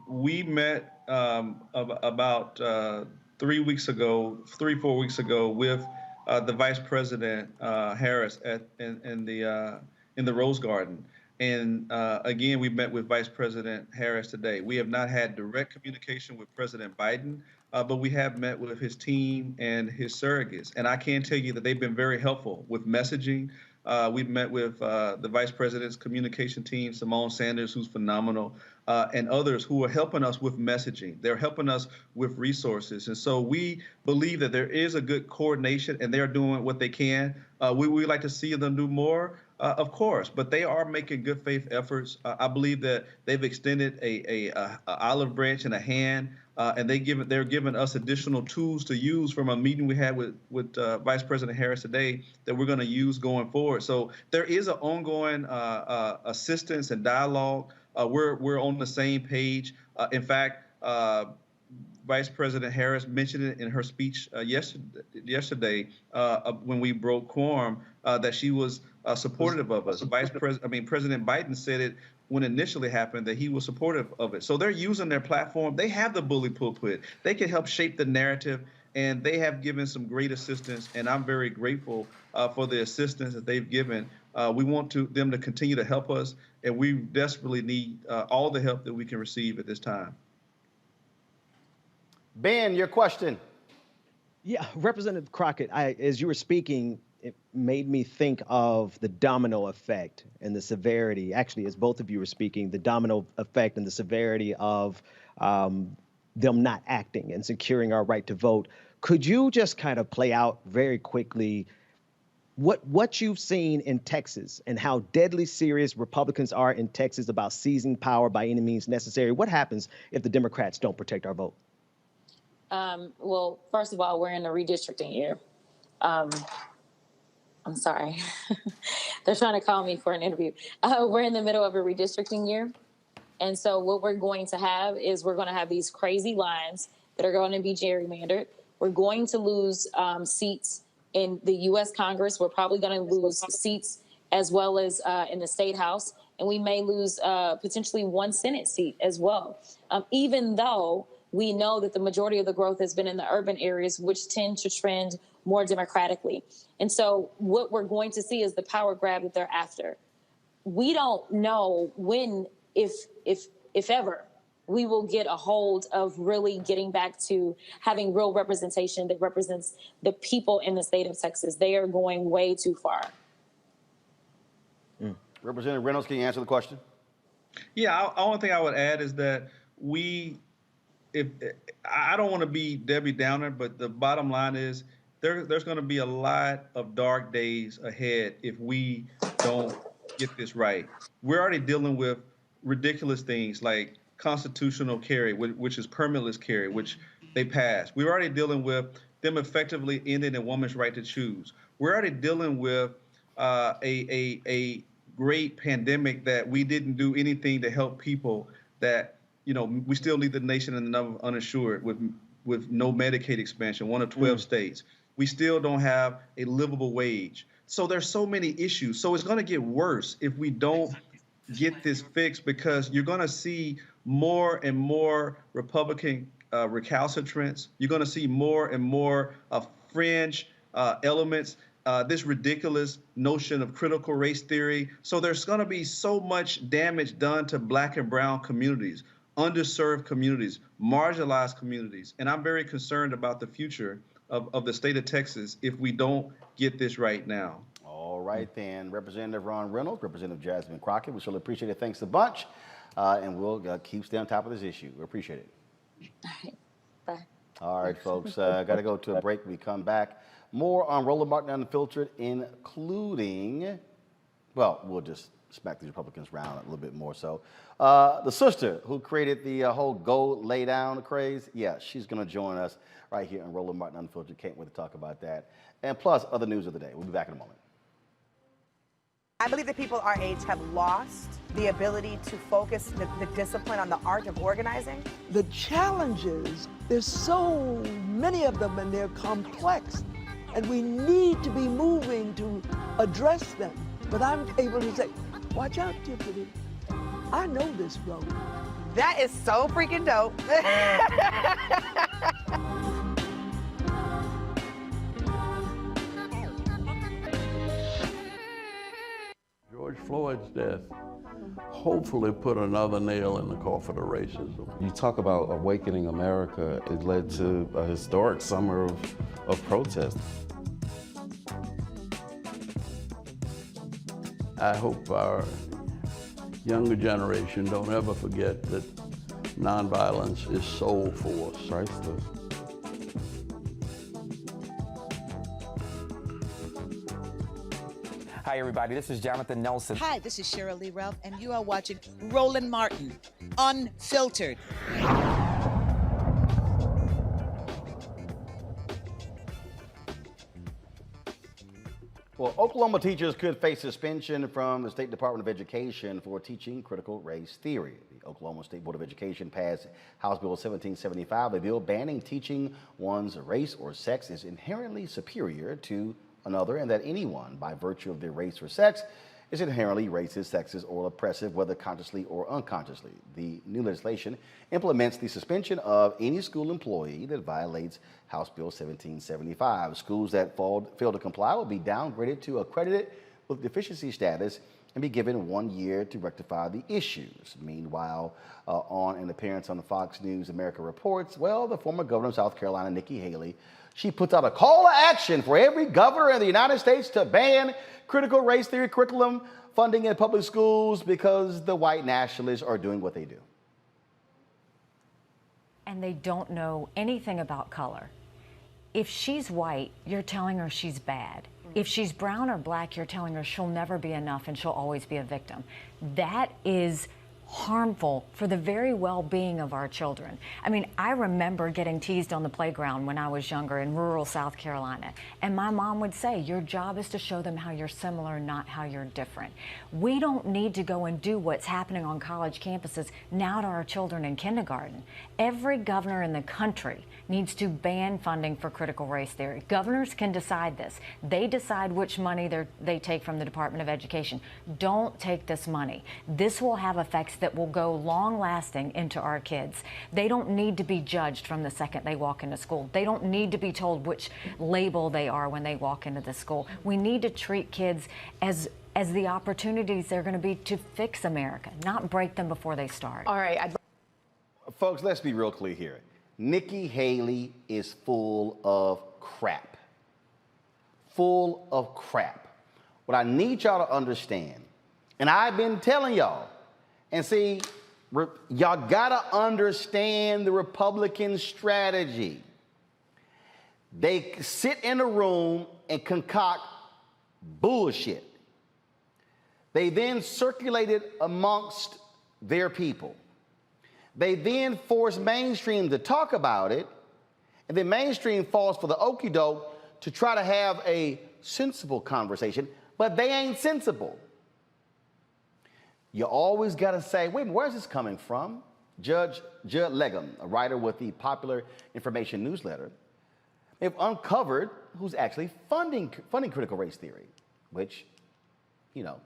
we met about 3 4 weeks ago with the Vice President Harris in the Rose Garden. And again, we met with Vice President Harris today. We have not had direct communication with President Biden, but we have met with his team and his surrogates. And I can tell you that they've been very helpful with messaging. We've met with the Vice President's communication team, Simone Sanders, who's phenomenal, and others who are helping us with messaging. They're helping us with resources. And so we believe that there is a good coordination, and they're doing what they can. We like to see them do more, of course, but they are making good faith efforts. I believe that they've extended a olive branch and a hand, and they're giving us additional tools to use from a meeting we had with Vice President Harris today that we're going to use going forward. So there is an ongoing assistance and dialogue. We're on the same page. In fact, Vice President Harris mentioned it in her speech yesterday when we broke quorum that she was supportive of us. President Biden said it when it initially happened that he was supportive of it. So they're using their platform. They have the bully pulpit. They can help shape the narrative, and they have given some great assistance, and I'm very grateful for the assistance that they've given. We want them to continue to help us, and we desperately need all the help that we can receive at this time. Ben, your question. Yeah, Representative Crockett, as you were speaking, it made me think of the domino effect and the severity. Actually, as both of you were speaking, the domino effect and the severity of them not acting and securing our right to vote. Could you just kind of play out very quickly what you've seen in Texas and how deadly serious Republicans are in Texas about seizing power by any means necessary? What happens if the Democrats don't protect our vote? Well, first of all, we're in a redistricting year. I'm sorry. They're trying to call me for an interview. We're in the middle of a redistricting year. And so what we're going to have is we're going to have these crazy lines that are going to be gerrymandered. We're going to lose seats in the U.S. Congress. We're probably going to lose seats as well as in the State House. And we may lose potentially one Senate seat as well, even though we know that the majority of the growth has been in the urban areas, which tend to trend more democratically. And so what we're going to see is the power grab that they're after. We don't know when, if ever, we will get a hold of really getting back to having real representation that represents the people in the state of Texas. They are going way too far. Representative Reynolds, can you answer the question? Yeah, the only thing I would add is that I don't want to be Debbie Downer, but the bottom line is there's going to be a lot of dark days ahead if we don't get this right. We're already dealing with ridiculous things like constitutional carry, which is permitless carry, which they passed. We're already dealing with them effectively ending a woman's right to choose. We're already dealing with a great pandemic that we didn't do anything to help people, that you know, we still lead the nation in the number of uninsured with no Medicaid expansion, one of 12 states. We still don't have a livable wage. So there's so many issues. So it's going to get worse if we don't get this fixed, because you're going to see more and more Republican recalcitrants. You're going to see more and more fringe elements, this ridiculous notion of critical race theory. So there's going to be so much damage done to Black and brown communities, underserved communities, marginalized communities. And I'm very concerned about the future of the state of Texas if we don't get this right now. All right, then. Representative Ron Reynolds, Representative Jasmine Crockett, we surely appreciate it. Thanks a bunch. And we'll keep staying on top of this issue. We appreciate it. All right. Bye. All right, folks. Got to go to a break. When we come back, more on Roland Martin Unfiltered, including, well, we'll just smack these Republicans around a little bit more. So the sister who created the whole go lay down craze, yeah, she's going to join us right here on Roland Martin Unfiltered. Can't wait to talk about that. And plus other news of the day. We'll be back in a moment. I believe that people our age have lost the ability to focus the discipline on the art of organizing. The challenges, there's so many of them and they're complex, and we need to be moving to address them. But I'm able to say, watch out, Tiffany, I know this road. That is so freaking dope. George Floyd's death hopefully put another nail in the coffin of racism. You talk about awakening America, it led to a historic summer of protest. I hope our younger generation don't ever forget that nonviolence is soul force. Priceless. Hi, everybody. This is Jonathan Nelson. Hi, this is Cheryl Lee Ralph, and you are watching Roland Martin Unfiltered. Well, Oklahoma teachers could face suspension from the State Department of Education for teaching critical race theory. The Oklahoma State Board of Education passed House Bill 1775, a bill banning teaching one's race or sex is inherently superior to another, and that anyone, by virtue of their race or sex, is inherently racist, sexist, or oppressive, whether consciously or unconsciously. The new legislation implements the suspension of any school employee that violates House Bill 1775. Schools that fail to comply will be downgraded to accredited with deficiency status and be given 1 year to rectify the issues. Meanwhile, on an appearance on the Fox News America Reports, well, the former governor of South Carolina, Nikki Haley, she puts out a call to action for every governor in the United States to ban critical race theory curriculum funding in public schools because the white nationalists are doing what they do. And they don't know anything about color. If she's white, you're telling her she's bad. If she's brown or black, you're telling her she'll never be enough and she'll always be a victim. That is harmful for the very well-being of our children. I mean, I remember getting teased on the playground when I was younger in rural South Carolina, and my mom would say, your job is to show them how you're similar, not how you're different. We don't need to go and do what's happening on college campuses now to our children in kindergarten. Every governor in the country needs to ban funding for critical race theory. Governors can decide this. They decide which money they take from the Department of Education. Don't take this money. This will have effects that will go long-lasting into our kids. They don't need to be judged from the second they walk into school. They don't need to be told which label they are when they walk into the school. We need to treat kids as the opportunities they're going to be to fix America, not break them before they start. All right. Folks, let's be real clear here. Nikki Haley is full of crap. Full of crap. What I need y'all to understand, and I've been telling y'all, and see, y'all gotta understand the Republican strategy. They sit in a room and concoct bullshit. They then circulate it amongst their people. They then force mainstream to talk about it, and then mainstream falls for the okie doke to try to have a sensible conversation, but they ain't sensible. You always got to say, wait, where's this coming from? Judd Legum, a writer with the Popular Information newsletter, have uncovered who's actually funding critical race theory, which, you know,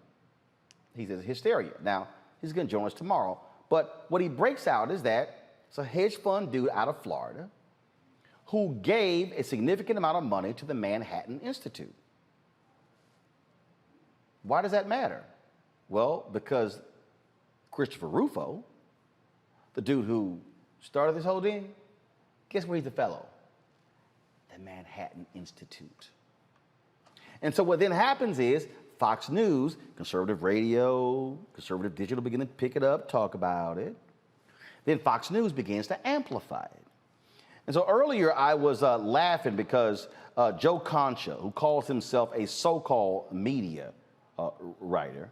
he says hysteria. Now, he's going to join us tomorrow. But what he breaks out is that it's a hedge fund dude out of Florida who gave a significant amount of money to the Manhattan Institute. Why does that matter? Well, because Christopher Rufo, the dude who started this whole thing, guess where he's a fellow? The Manhattan Institute. And so what then happens is Fox News, conservative radio, conservative digital begin to pick it up, talk about it. Then Fox News begins to amplify it. And so earlier I was laughing because Joe Concha, who calls himself a so-called media writer.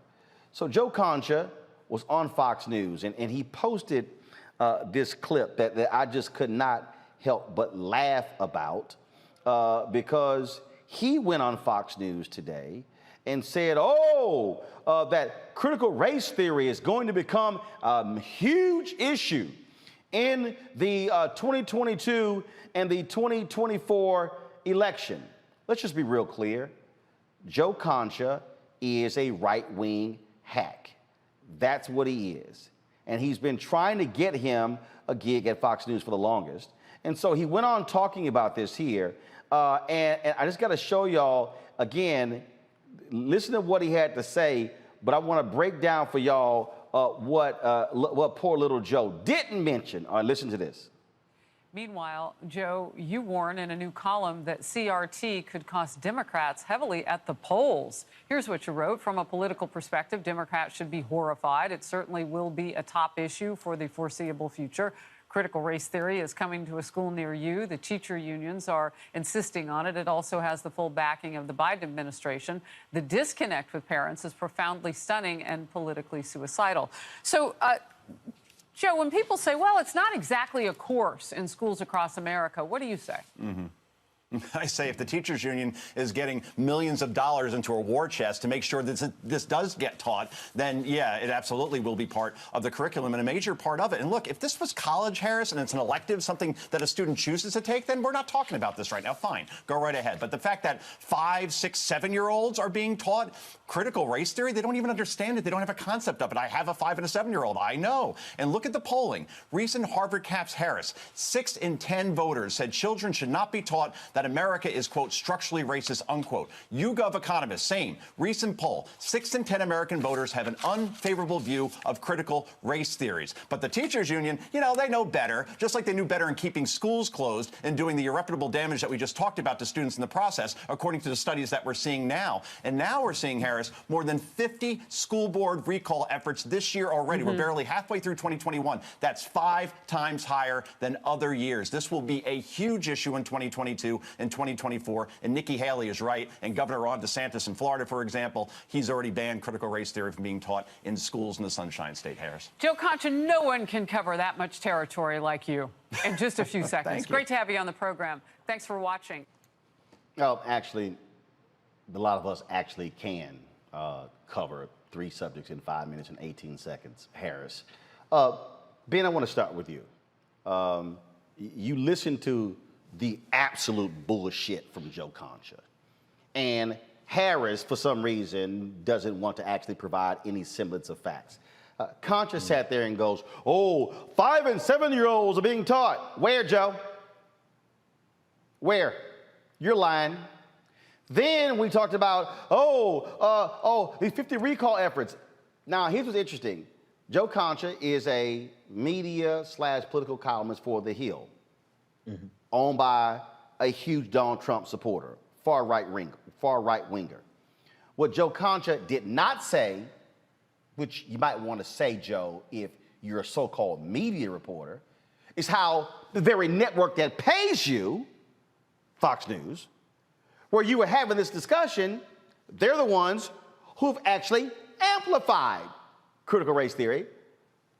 So Joe Concha was on Fox News and he posted this clip that I just could not help but laugh about because he went on Fox News today and said, that critical race theory is going to become a huge issue in the 2022 and the 2024 election. Let's just be real clear. Joe Concha is a right-wing hack. That's what he is. And he's been trying to get him a gig at Fox News for the longest. And so he went on talking about this here. And I just got to show y'all, again, listen to what he had to say, but I want to break down for y'all what poor little Joe didn't mention. All right, listen to this. Meanwhile, Joe, you warn in a new column that CRT could cost Democrats heavily at the polls. Here's what you wrote. From a political perspective, Democrats should be horrified. It certainly will be a top issue for the foreseeable future. Critical race theory is coming to a school near you. The teacher unions are insisting on it. It also has the full backing of the Biden administration. The disconnect with parents is profoundly stunning and politically suicidal. So, Joe, when people say, well, it's not exactly a course in schools across America, what do you say? I say if the teachers union is getting millions of dollars into a war chest to make sure that this does get taught, then yeah, it absolutely will be part of the curriculum and a major part of it. And look, if this was college, Harris, and it's an elective, something that a student chooses to take, then we're not talking about this right now. Fine, go right ahead. But the fact that 5-, 6-, 7-year-olds are being taught critical race theory, they don't even understand it. They don't have a concept of it. I have a 5- and a 7-year-old. I know. And look at the polling. Recent Harvard Caps Harris, 6 in 10 voters said children should not be taught that America is, quote, structurally racist, unquote. YouGov economist, same. Recent poll, 6 in 10 American voters have an unfavorable view of critical race theories. But the teachers union, you know, they know better, just like they knew better in keeping schools closed and doing the irreparable damage that we just talked about to students in the process, according to the studies that we're seeing now. And now we're seeing, Harris, more than 50 school board recall efforts this year already. We're barely halfway through 2021. That's 5 times higher than other years. This will be a huge issue in 2022 and 2024. And Nikki Haley is right. And Governor Ron DeSantis in Florida, for example, he's already banned critical race theory from being taught in schools in the Sunshine State, Harris. Joe Concha, no one can cover that much territory like you in just a few seconds. Great to have you on the program. Thanks for watching. Well, actually, a lot of us actually can cover 3 subjects in 5 minutes and 18 seconds, Harris. Ben, I want to start with you. You listen to the absolute bullshit from Joe Concha. And Harris, for some reason, doesn't want to actually provide any semblance of facts. Concha sat there and goes, 5- and 7-year-olds are being taught. Where, Joe? Where? You're lying. Then we talked about, these 50 recall efforts. Now, here's what's interesting. Joe Concha is a media/political columnist for The Hill, owned by a huge Donald Trump supporter, far right winger. What Joe Concha did not say, which you might want to say, Joe, if you're a so-called media reporter, is how the very network that pays you, Fox News, where you were having this discussion, they're the ones who've actually amplified critical race theory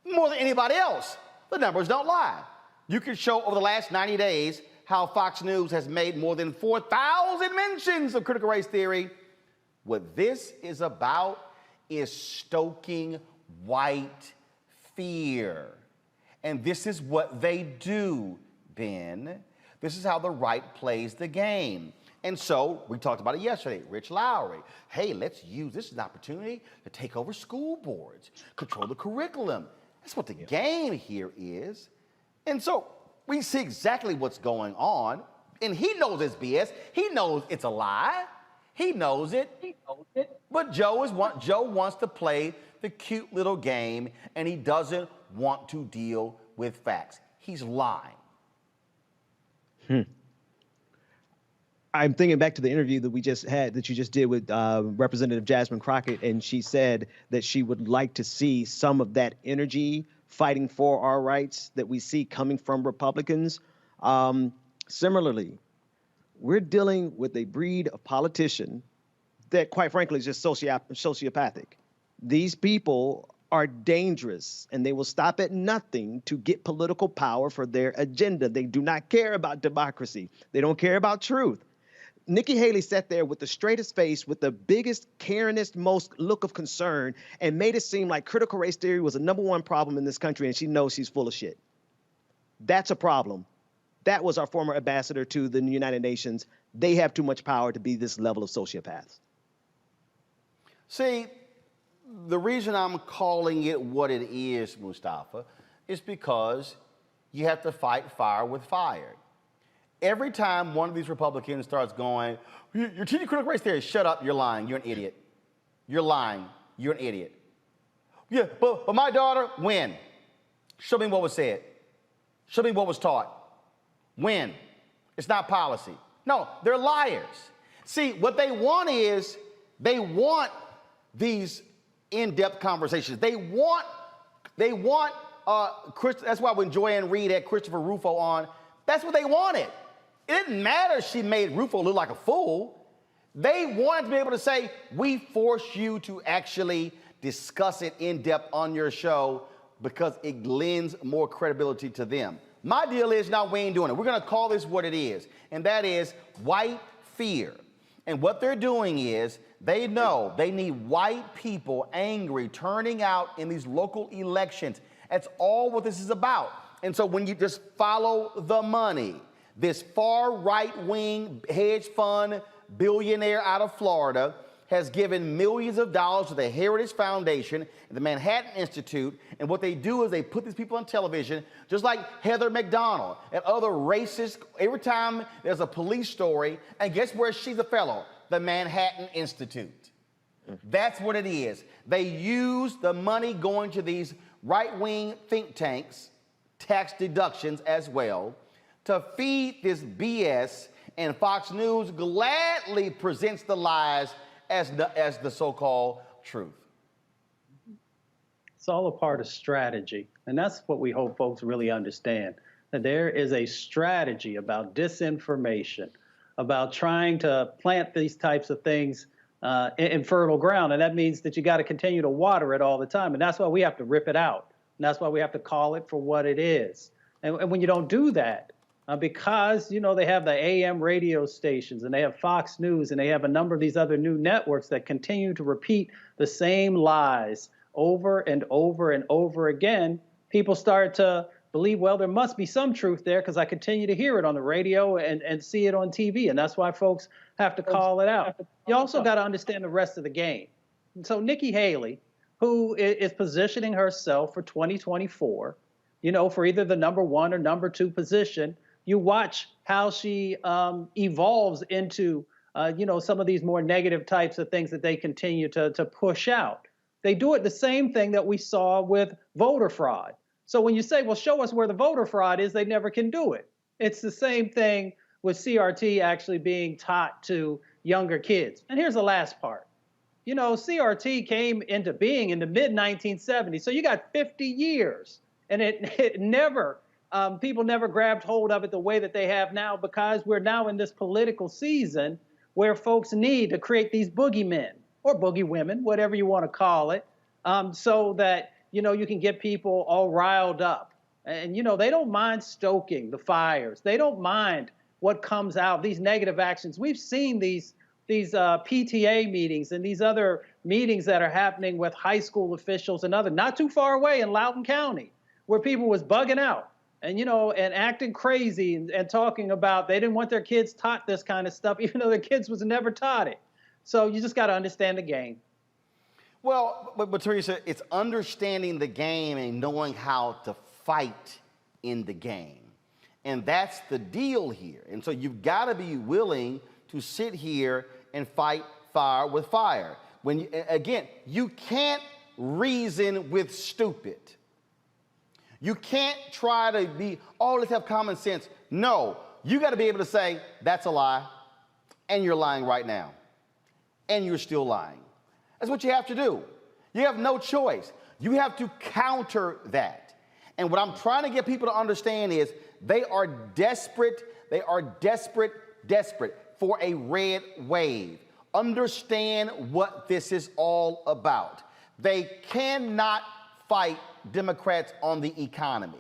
more than anybody else. The numbers don't lie. You can show over the last 90 days how Fox News has made more than 4,000 mentions of critical race theory. What this is about is stoking white fear. And this is what they do, Ben. This is how the right plays the game. And so we talked about it yesterday, Rich Lowry. Hey, let's use this as an opportunity to take over school boards, control the curriculum. That's what the game here is. And so we see exactly what's going on. And he knows it's BS. He knows it's a lie. He knows it. But Joe wants to play the cute little game, and he doesn't want to deal with facts. He's lying. I'm thinking back to the interview that we just had, that you just did with Representative Jasmine Crockett, and she said that she would like to see some of that energy fighting for our rights that we see coming from Republicans. Similarly, we're dealing with a breed of politician that, quite frankly, is just sociopathic. These people are dangerous, and they will stop at nothing to get political power for their agenda. They do not care about democracy. They don't care about truth. Nikki Haley sat there with the straightest face, with the biggest, caringest, most look of concern, and made it seem like critical race theory was the #1 problem in this country, and she knows she's full of shit. That's a problem. That was our former ambassador to the United Nations. They have too much power to be this level of sociopaths. See, the reason I'm calling it what it is, Mustafa, is because you have to fight fire with fire. Every time one of these Republicans starts going, you're teaching critical race theory, shut up, you're lying, you're an idiot. You're lying, you're an idiot. Yeah, but my daughter, when? Show me what was said. Show me what was taught. When? It's not policy. No, they're liars. See, what they want is, they want these in-depth conversations. They want, that's why when Joanne Reed had Christopher Rufo on, that's what they wanted. It didn't matter she made Rufo look like a fool. They wanted to be able to say, we force you to actually discuss it in depth on your show because it lends more credibility to them. My deal is, now we ain't doing it. We're gonna call this what it is, and that is white fear. And what they're doing is, they know they need white people angry, turning out in these local elections. That's all what this is about. And so when you just follow the money, this far right-wing hedge fund billionaire out of Florida has given millions of dollars to the Heritage Foundation and the Manhattan Institute. And what they do is they put these people on television, just like Heather McDonald and other racists. Every time there's a police story, and guess where she's a fellow? The Manhattan Institute. That's what it is. They use the money going to these right-wing think tanks, tax deductions as well, to feed this BS, and Fox News gladly presents the lies as the so-called truth. It's all a part of strategy, and that's what we hope folks really understand, that there is a strategy about disinformation, about trying to plant these types of things in fertile ground, and that means that you got to continue to water it all the time, and that's why we have to rip it out, and that's why we have to call it for what it is. And when you don't do that, because, you know, they have the AM radio stations and they have Fox News and they have a number of these other new networks that continue to repeat the same lies over and over and over again, people start to believe, well, there must be some truth there because I continue to hear it on the radio and see it on TV. And that's why folks have to call it out. You also got to understand the rest of the game. And so Nikki Haley, who is positioning herself for 2024, you know, for either the #1 or #2 position, you watch how she evolves into, you know, some of these more negative types of things that they continue to push out. They do it the same thing that we saw with voter fraud. So when you say, well, show us where the voter fraud is, they never can do it. It's the same thing with CRT actually being taught to younger kids. And here's the last part. You know, CRT came into being in the mid-1970s, so you got 50 years. And it never, people never grabbed hold of it the way that they have now, because we're now in this political season where folks need to create these boogeymen or boogie women, whatever you want to call it, so that, you know, you can get people all riled up. And, you know, they don't mind stoking the fires. They don't mind what comes out, these negative actions. We've seen these PTA meetings and these other meetings that are happening with high school officials and other, not too far away in Loudoun County, where people was bugging out and, you know, and acting crazy and talking about they didn't want their kids taught this kind of stuff, even though their kids was never taught it. So you just got to understand the game. Well, but Teresa, it's understanding the game and knowing how to fight in the game. And that's the deal here. And so you've got to be willing to sit here and fight fire with fire. When again, you can't reason with stupid. You can't try to be, oh, let's have common sense. No, you got to be able to say, that's a lie, and you're lying right now, and you're still lying. That's what you have to do. You have no choice. You have to counter that. And what I'm trying to get people to understand is they are desperate for a red wave. Understand what this is all about. They cannot fight Democrats on the economy.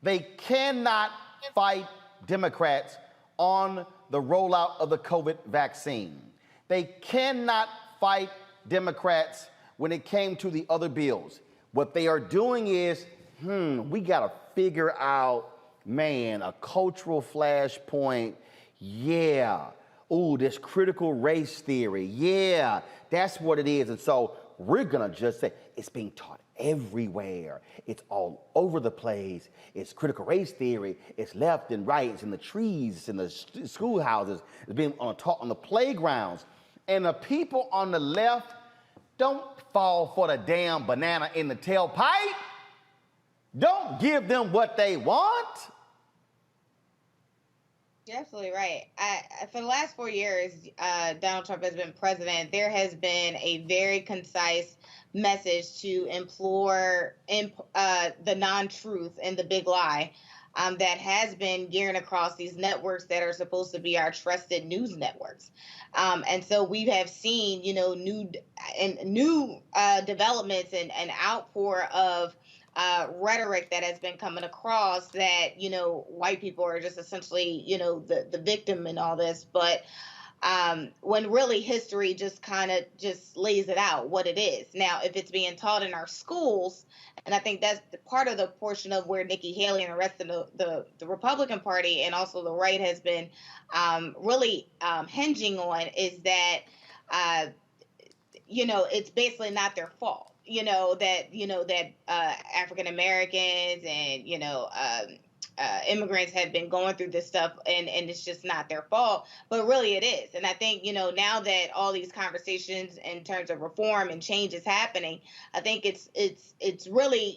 They cannot fight Democrats on the rollout of the COVID vaccine. They cannot fight Democrats when it came to the other bills. What they are doing is, we got to figure out, man, a cultural flashpoint. Yeah. Ooh, this critical race theory. Yeah, that's what it is. And so we're going to just say it's being taught everywhere. It's all over the place. It's critical race theory. It's left and right. It's in the trees. It's in the schoolhouses. It's being taught on the playgrounds. And the people on the left don't fall for the damn banana in the tailpipe. Don't give them what they want. You're absolutely right. For the last 4 years, Donald Trump has been president. There has been a very concise message to implore the non-truth and the big lie that has been gearing across these networks that are supposed to be our trusted news networks. And so we have seen, you know, new developments and outpour of rhetoric that has been coming across that, you know, white people are just essentially, you know, the victim in all this. But when really history just kind of just lays it out what it is. Now, if it's being taught in our schools, and I think that's part of the portion of where Nikki Haley and the rest of the Republican Party and also the right has been really hinging on is that, you know, it's basically not their fault. that African Americans and, immigrants have been going through this stuff and it's just not their fault, but really it is. And I think, now that all these conversations in terms of reform and change is happening, I think it's really,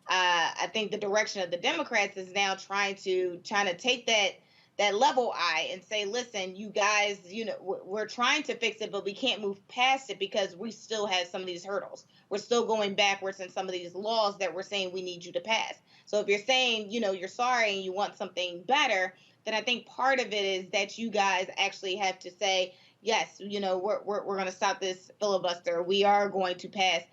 I think the direction of the Democrats is now trying to take that level eye and say, listen, you guys, we're trying to fix it, but we can't move past it because we still have some of these hurdles. We're still going backwards in some of these laws that we're saying we need you to pass. So if you're saying, you're sorry and you want something better, then I think part of it is that you guys actually have to say, yes, we're going to stop this filibuster. We are going to pass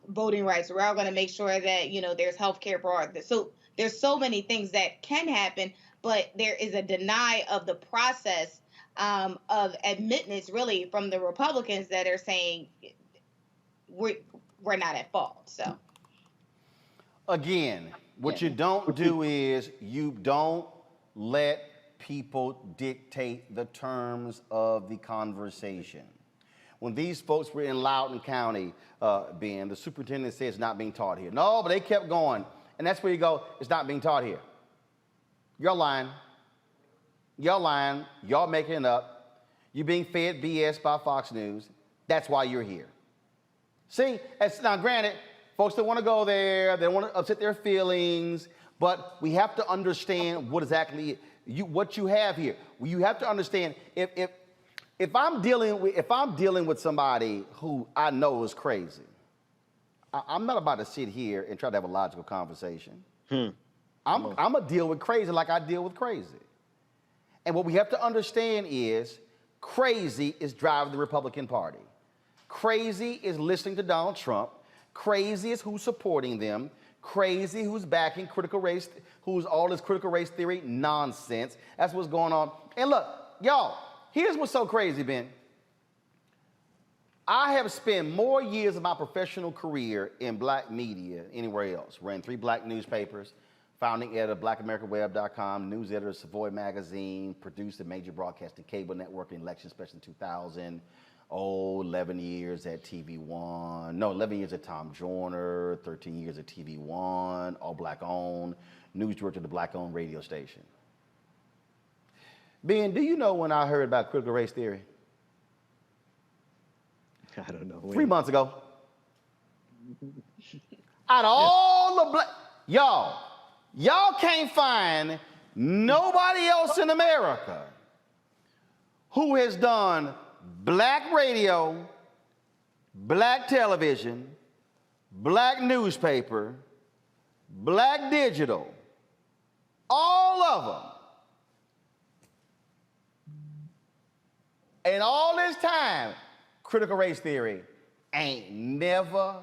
voting rights. We're all going to make sure that, there's health care for all. So there's so many things that can happen, but there is a deny of the process of admittance, really, from the Republicans that are saying we're not at fault. So again, what you don't do is you don't let people dictate the terms of the conversation. When these folks were in Loudoun County, Ben, the superintendent said it's not being taught here. No, but they kept going. And that's where you go, it's not being taught here. You're lying. You're lying. Y'all making it up. You're being fed BS by Fox News. That's why you're here. See, now granted, folks don't want to go there. They don't want to upset their feelings. But we have to understand what exactly what you have here. You have to understand if I'm dealing with somebody who I know is crazy, I'm not about to sit here and try to have a logical conversation. I'm going to deal with crazy like I deal with crazy. And what we have to understand is crazy is driving the Republican Party. Crazy is listening to Donald Trump. Crazy is who's supporting them. Crazy who's backing critical race, who's all this critical race theory nonsense. That's what's going on. And look, y'all, here's what's so crazy, Ben. I have spent more years of my professional career in black media anywhere else. Ran 3 black newspapers, founding editor of BlackAmericanWeb.com, news editor of Savoy Magazine, produced a major broadcasting cable network and election special in 2000. 11 years at TV1. No, 11 years at Tom Joyner, 13 years at TV1, all black owned, news director of the black owned radio station. Ben, do you know when I heard about critical race theory? I don't know. 3 months ago. Out of all the black, y'all can't find nobody else in America who has done black radio, black television, black newspaper, black digital, all of them. And all this time, critical race theory ain't never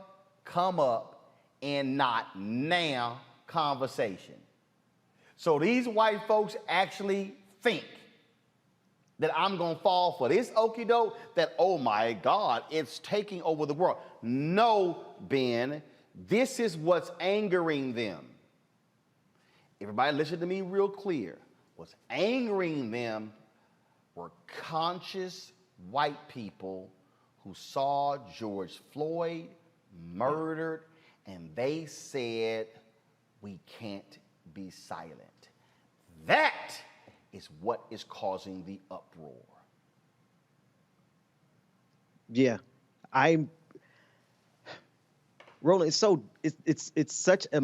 come up in not now conversation. So these white folks actually think that I'm gonna fall for this okie doke, that, oh my God, it's taking over the world. No, Ben, this is what's angering them. Everybody listen to me real clear. What's angering them were conscious white people who saw George Floyd murdered, and they said, we can't be silent. That is what is causing the uproar. Yeah, Roland, it's such a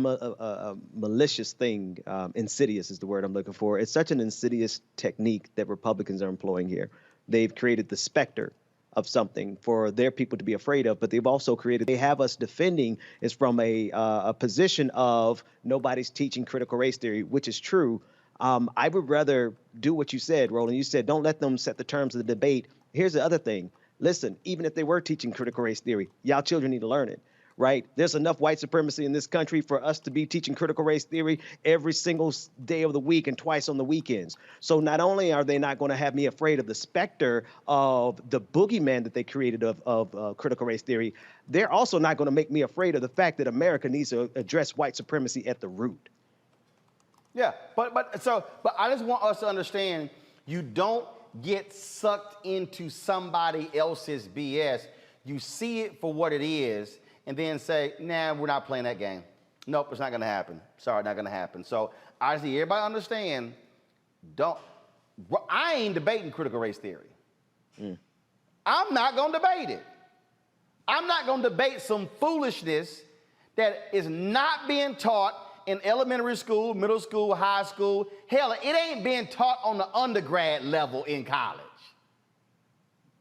malicious thing. Insidious is the word I'm looking for. It's such an insidious technique that Republicans are employing here. They've created the specter of something for their people to be afraid of, but they've also created, they have us defending is from a position of nobody's teaching critical race theory, which is true. I would rather do what you said, Roland. You said, don't let them set the terms of the debate. Here's the other thing. Listen, even if they were teaching critical race theory, y'all children need to learn it, right? There's enough white supremacy in this country for us to be teaching critical race theory every single day of the week and twice on the weekends. So not only are they not going to have me afraid of the specter of the boogeyman that they created of critical race theory, they're also not going to make me afraid of the fact that America needs to address white supremacy at the root. Yeah, but I just want us to understand, you don't get sucked into somebody else's BS. You see it for what it is, and then say, nah, we're not playing that game. Nope, it's not going to happen. Sorry, not going to happen. So I see everybody understand, I ain't debating critical race theory. I'm not going to debate it. I'm not going to debate some foolishness that is not being taught in elementary school, middle school, high school. Hell, it ain't being taught on the undergrad level in college.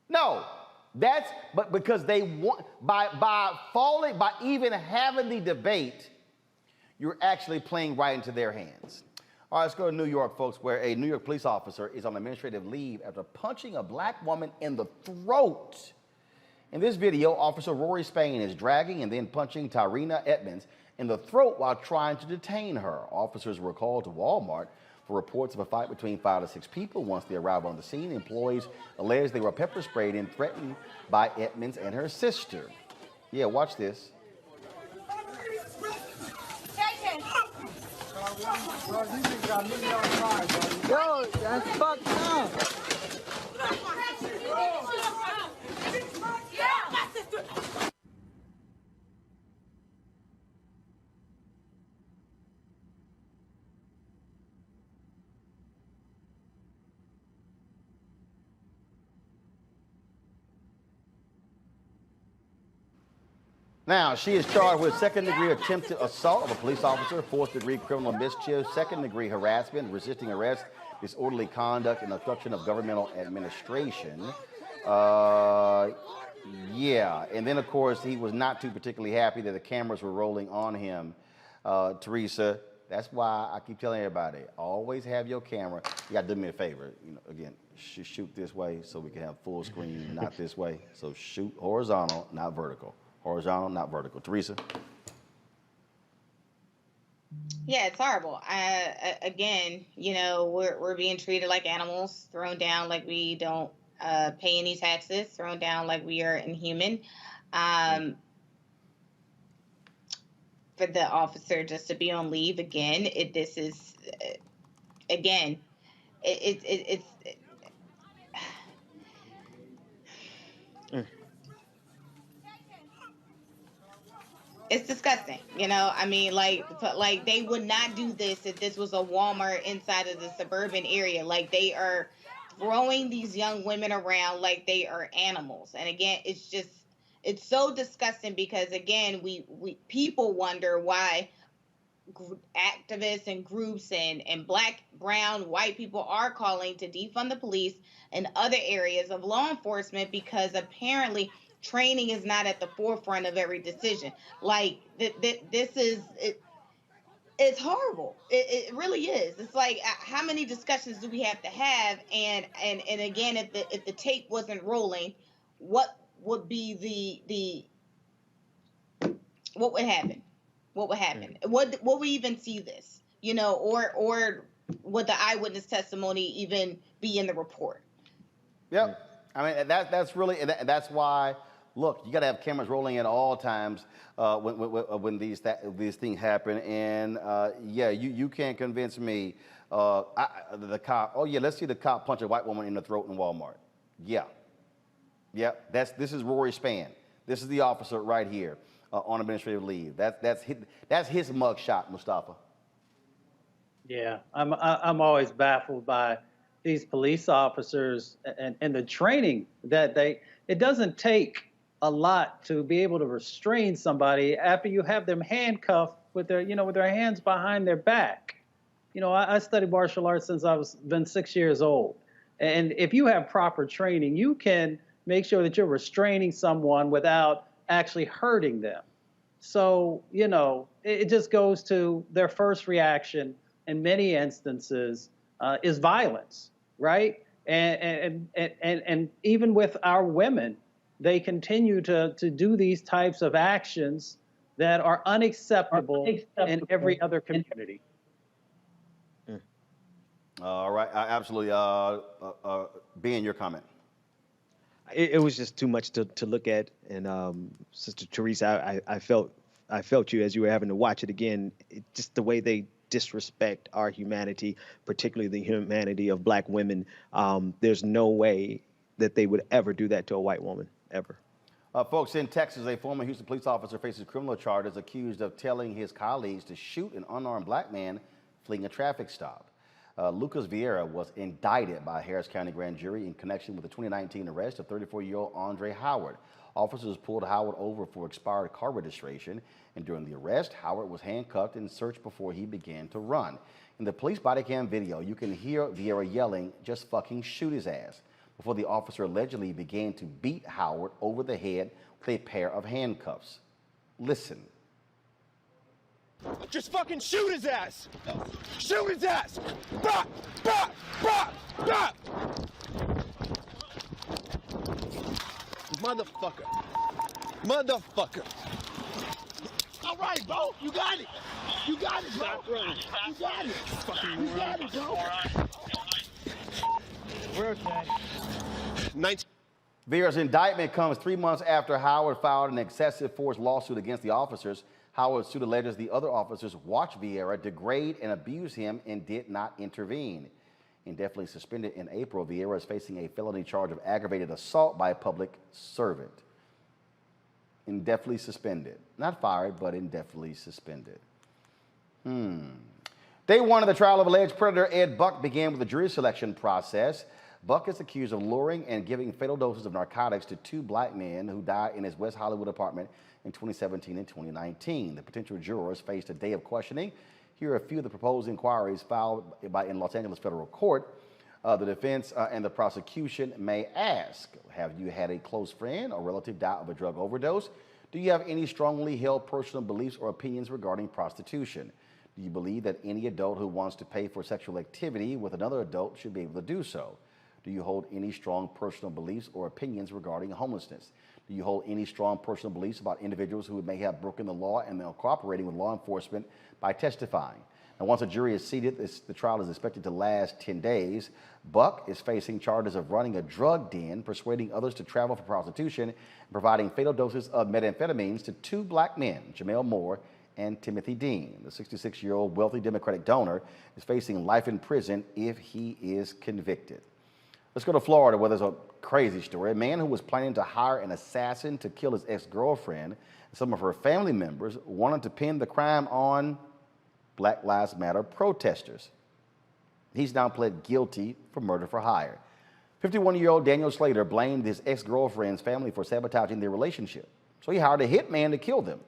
No, but because they want, by even having the debate, you're actually playing right into their hands. All right, let's go to New York, folks, where a New York police officer is on administrative leave after punching a black woman in the throat. In this video, Officer Rory Spain is dragging and then punching Tyrena Edmonds in the throat while trying to detain her. Officers were called to Walmart for reports of a fight between 5 to 6 people. Once they arrived on the scene, employees alleged they were pepper sprayed and threatened by Edmonds and her sister. Yeah, watch this. Yo, that's fucked up. Now, she is charged with second-degree attempted assault of a police officer, fourth-degree criminal mischief, second-degree harassment, resisting arrest, disorderly conduct, and obstruction of governmental administration. Yeah, and then, of course, he was not too particularly happy that the cameras were rolling on him. Teresa, that's why I keep telling everybody, always have your camera. You got to do me a favor. You know, again, shoot this way so we can have full screen, not this way. So shoot horizontal, not vertical. Horizontal, not vertical. Teresa? Yeah, it's horrible. Again, you know, we're being treated like animals, thrown down like we don't pay any taxes, thrown down like we are inhuman. For the officer just to be on leave again, it's it's disgusting, you know. I mean, like they would not do this if this was a Walmart inside of the suburban area. Like, they are throwing these young women around like they are animals. And again, it's so disgusting because again, we people wonder why activists and groups and black, brown, white people are calling to defund the police and other areas of law enforcement because apparently training is not at the forefront of every decision. Like, this is it's horrible. It really is. It's like, how many discussions do we have to have? And again, if the tape wasn't rolling, what would be what would happen? What would happen? Would we even see this? You know, or would the eyewitness testimony even be in the report? Yep. I mean, that's really, and that's why. Look, you got to have cameras rolling at all times when these things happen. And yeah, you can't convince me. The cop. Oh yeah, let's see the cop punch a white woman in the throat in Walmart. Yeah. This is Rory Spann. This is the officer right here on administrative leave. That's his mug shot, Mustafa. Yeah, I'm always baffled by these police officers and the training that it doesn't take a lot to be able to restrain somebody after you have them handcuffed with their hands behind their back. You know, I studied martial arts since been 6 years old. And if you have proper training, you can make sure that you're restraining someone without actually hurting them. So, you know, it just goes to their first reaction in many instances is violence, right? And even with our women, they continue to do these types of actions that are unacceptable in every other community. All right, absolutely. Ben, your comment. It was just too much to look at, and Sister Teresa, I felt you as you were having to watch it again. Just the way they disrespect our humanity, particularly the humanity of black women. There's no way that they would ever do that to a white woman, ever. Folks, in Texas, a former Houston police officer faces criminal charges accused of telling his colleagues to shoot an unarmed black man fleeing a traffic stop. Lucas Vieira was indicted by a Harris County grand jury in connection with the 2019 arrest of 34-year-old Andre Howard. Officers pulled Howard over for expired car registration, and during the arrest, Howard was handcuffed and searched before he began to run. In the police body cam video, you can hear Vieira yelling, "Just fucking shoot his ass," before the officer allegedly began to beat Howard over the head with a pair of handcuffs. Listen. Just fucking shoot his ass! Shoot his ass! Bah! Bah! Bah! Bah! Motherfucker. Motherfucker. All right, bro. You got it. You got it, bro. You got it. You got it, bro. We're okay. Vieira's indictment comes 3 months after Howard filed an excessive force lawsuit against the officers. Howard's suit alleges the other officers watched Vieira degrade and abuse him and did not intervene. Indefinitely suspended in April, Vieira is facing a felony charge of aggravated assault by a public servant. Indefinitely suspended. Not fired, but indefinitely suspended. Day one of the trial of alleged predator Ed Buck began with the jury selection process. Buck is accused of luring and giving fatal doses of narcotics to 2 black men who died in his West Hollywood apartment in 2017 and 2019. The potential jurors faced a day of questioning. Here are a few of the proposed inquiries filed in Los Angeles federal court. The defense and the prosecution may ask, have you had a close friend or relative die of a drug overdose? Do you have any strongly held personal beliefs or opinions regarding prostitution? Do you believe that any adult who wants to pay for sexual activity with another adult should be able to do so? Do you hold any strong personal beliefs or opinions regarding homelessness? Do you hold any strong personal beliefs about individuals who may have broken the law and are cooperating with law enforcement by testifying? And once a jury is seated, the trial is expected to last 10 days. Buck is facing charges of running a drug den, persuading others to travel for prostitution, and providing fatal doses of methamphetamines to 2 black men, Jamel Moore and Timothy Dean. The 66-year-old wealthy Democratic donor is facing life in prison if he is convicted. Let's go to Florida, where there's a crazy story. A man who was planning to hire an assassin to kill his ex-girlfriend and some of her family members wanted to pin the crime on Black Lives Matter protesters. He's now pled guilty for murder for hire. 51-year-old Daniel Slater blamed his ex-girlfriend's family for sabotaging their relationship, so he hired a hitman to kill them.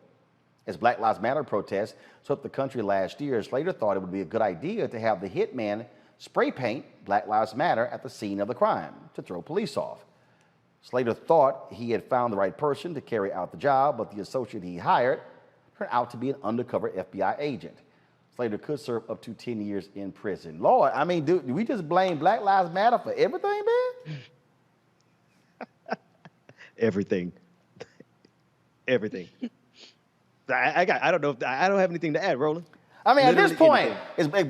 As Black Lives Matter protests swept the country last year, Slater thought it would be a good idea to have the hitman spray paint Black Lives Matter at the scene of the crime to throw police off. Slater thought he had found the right person to carry out the job, but the associate he hired turned out to be an undercover FBI agent. Slater could serve up to 10 years in prison. Lord, I mean, do we just blame Black Lives Matter for everything, man? Everything. Everything. I don't have anything to add, Roland. I mean, Literally at this point,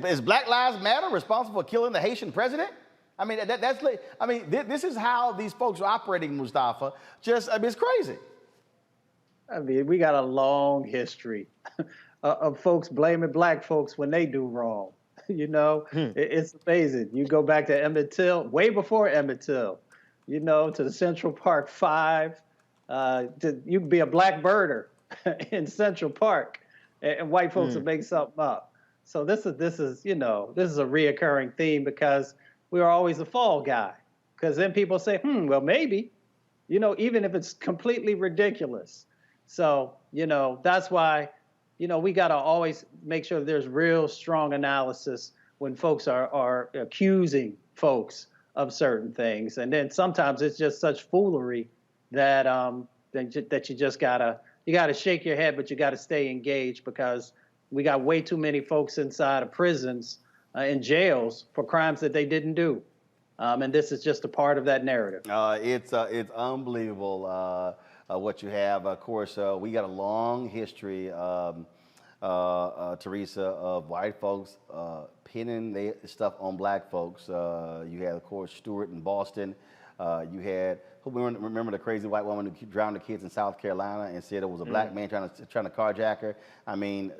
is Black Lives Matter responsible for killing the Haitian president? I mean, this is how these folks are operating, Mustafa. It's crazy. I mean, we got a long history of folks blaming black folks when they do wrong. You know, it's amazing. You go back to Emmett Till, way before Emmett Till, you know, to the Central Park 5. You could be a black birder in Central Park, and white folks would make something up. So this is a reoccurring theme because we are always the fall guy. Because then people say, well, maybe, you know, even if it's completely ridiculous. So, you know, that's why, you know, we got to always make sure there's real strong analysis when folks are accusing folks of certain things. And then sometimes it's just such foolery that that you just gotta shake your head, but you gotta stay engaged because we got way too many folks inside of prisons and jails for crimes that they didn't do. And this is just a part of that narrative. It's unbelievable what you have. Of course, we got a long history, Teresa, of white folks pinning their stuff on black folks. You had, of course, Stewart in Boston. You had, remember the crazy white woman who drowned the kids in South Carolina and said it was a black man trying to carjack her? I mean,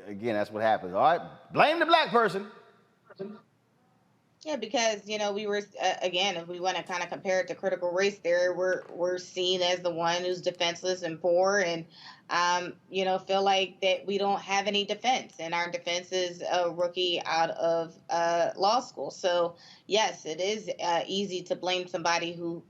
again, that's what happens. All right, blame the black person. Yeah, because, you know, we were, again, if we want to kind of compare it to critical race theory, we're seen as the one who's defenseless and poor and, you know, feel like that we don't have any defense. And our defense is a rookie out of law school. So, yes, it is easy to blame somebody who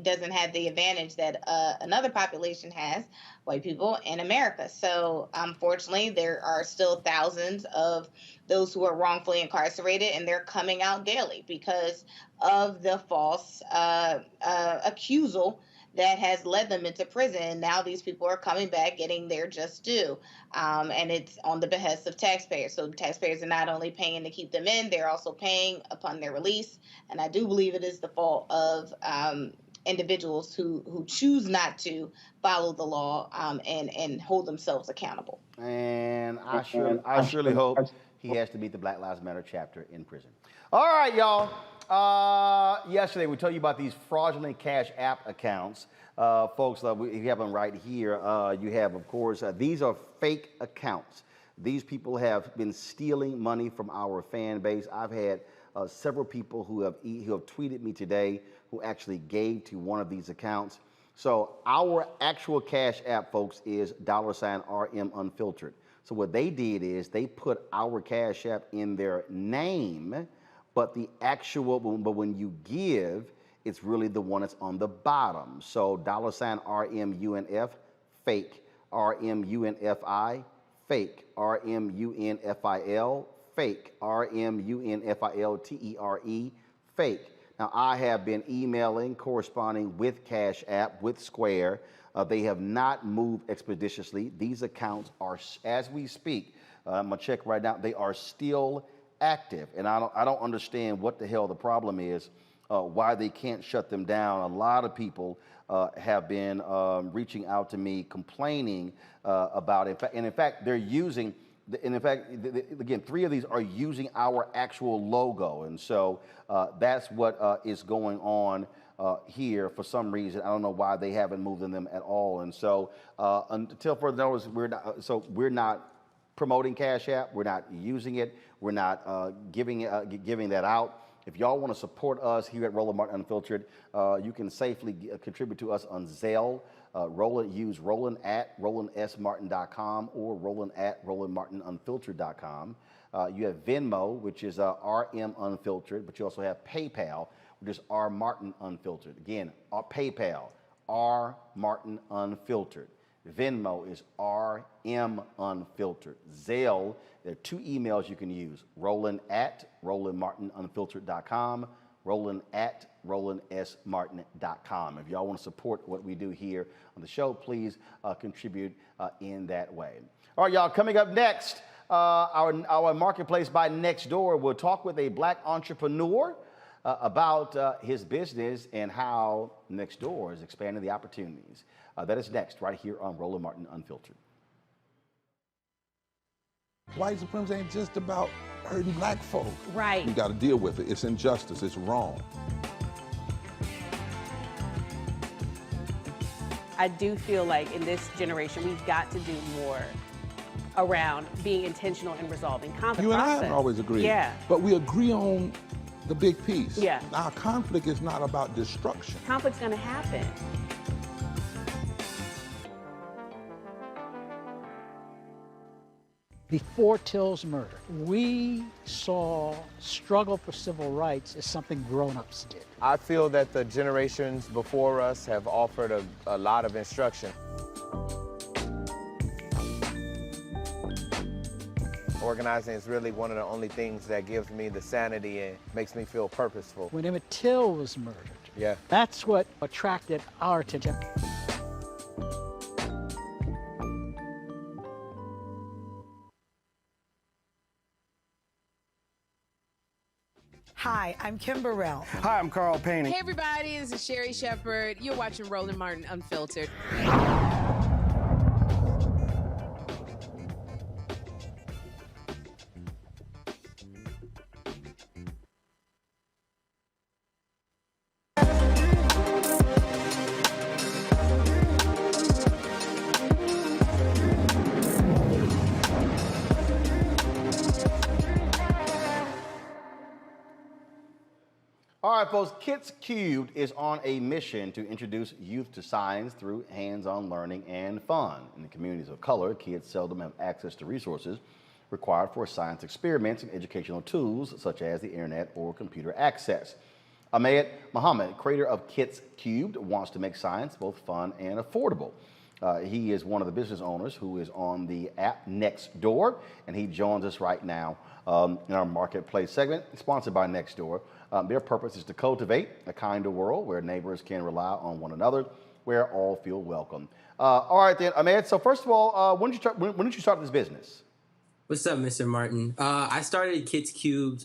doesn't have the advantage that another population has, white people in America. So unfortunately, there are still thousands of those who are wrongfully incarcerated, and they're coming out daily because of the false accusal that has led them into prison. And now these people are coming back getting their just due. And it's on the behest of taxpayers. So taxpayers are not only paying to keep them in, they're also paying upon their release. And I do believe it is the fault of individuals who choose not to follow the law and hold themselves accountable. And I surely hope he has to meet the Black Lives Matter chapter in prison. All right, y'all. Yesterday, we told you about these fraudulent Cash App accounts. Folks, we have them right here. You have, of course, these are fake accounts. These people have been stealing money from our fan base. I've had several people who have tweeted me today who actually gave to one of these accounts. So our actual Cash App, folks, is $RM Unfiltered. So what they did is they put our Cash App in their name, but when you give, it's really the one that's on the bottom. So $RMUNF, fake. RMUNFI, fake. RMUNFIL, fake. RMUNFILTERE, fake. Now, I have been emailing, corresponding with Cash App, with Square. They have not moved expeditiously. These accounts are, as we speak, I'm gonna check right now, they are still active. And I don't understand what the hell the problem is, why they can't shut them down. A lot of people have been reaching out to me, complaining about it. And in fact, they're using And in fact, again, 3 of these are using our actual logo. And so that's what is going on here for some reason. I don't know why they haven't moved them at all. And so until further notice, we're not promoting Cash App. We're not using it. We're not giving that out. If y'all want to support us here at Roland Martin Unfiltered, you can safely contribute to us on Zelle. Use Roland at RolandSMartin.com or Roland at RolandMartinUnfiltered.com. You have Venmo, which is RM Unfiltered, but you also have PayPal, which is R Martin Unfiltered. Again, PayPal, R Martin Unfiltered. Venmo is RM Unfiltered. Zelle, there are 2 emails you can use, Roland at RolandMartinUnfiltered.com, Roland at RolandSMartin.com. If y'all want to support what we do here on the show, please contribute in that way. All right, y'all, coming up next, our Marketplace by Nextdoor. We'll talk with a Black entrepreneur about his business and how Nextdoor is expanding the opportunities. That is next, right here on Roland Martin Unfiltered. White supremacy ain't just about hurting black folk. Right. We got to deal with it. It's injustice. It's wrong. I do feel like in this generation, we've got to do more around being intentional and resolving conflict. You and I haven't always agreed. Yeah. But we agree on the big piece. Yeah. Our conflict is not about destruction. Conflict's going to happen. Before Till's murder, we saw struggle for civil rights as something grown-ups did. I feel that the generations before us have offered a lot of instruction. Organizing is really one of the only things that gives me the sanity and makes me feel purposeful. When Emmett Till was murdered, yeah, that's what attracted our attention. Hi, I'm Kim Burrell. Hi, I'm Carl Payne. Hey everybody, this is Sherry Shepard. You're watching Roland Martin Unfiltered. All right, folks, Kids Cubed is on a mission to introduce youth to science through hands-on learning and fun. In the communities of color, kids seldom have access to resources required for science experiments and educational tools such as the internet or computer access. Ahmed Muhammad, creator of Kids Cubed, wants to make science both fun and affordable. He is one of the business owners who is on the app Nextdoor, and he joins us right now in our Marketplace segment, sponsored by Nextdoor. Their purpose is to cultivate a kinder world where neighbors can rely on one another, where all feel welcome. All right then, Ahmed, so first of all, when did you start this business? What's up, Mr. Martin? I started Kids Cubed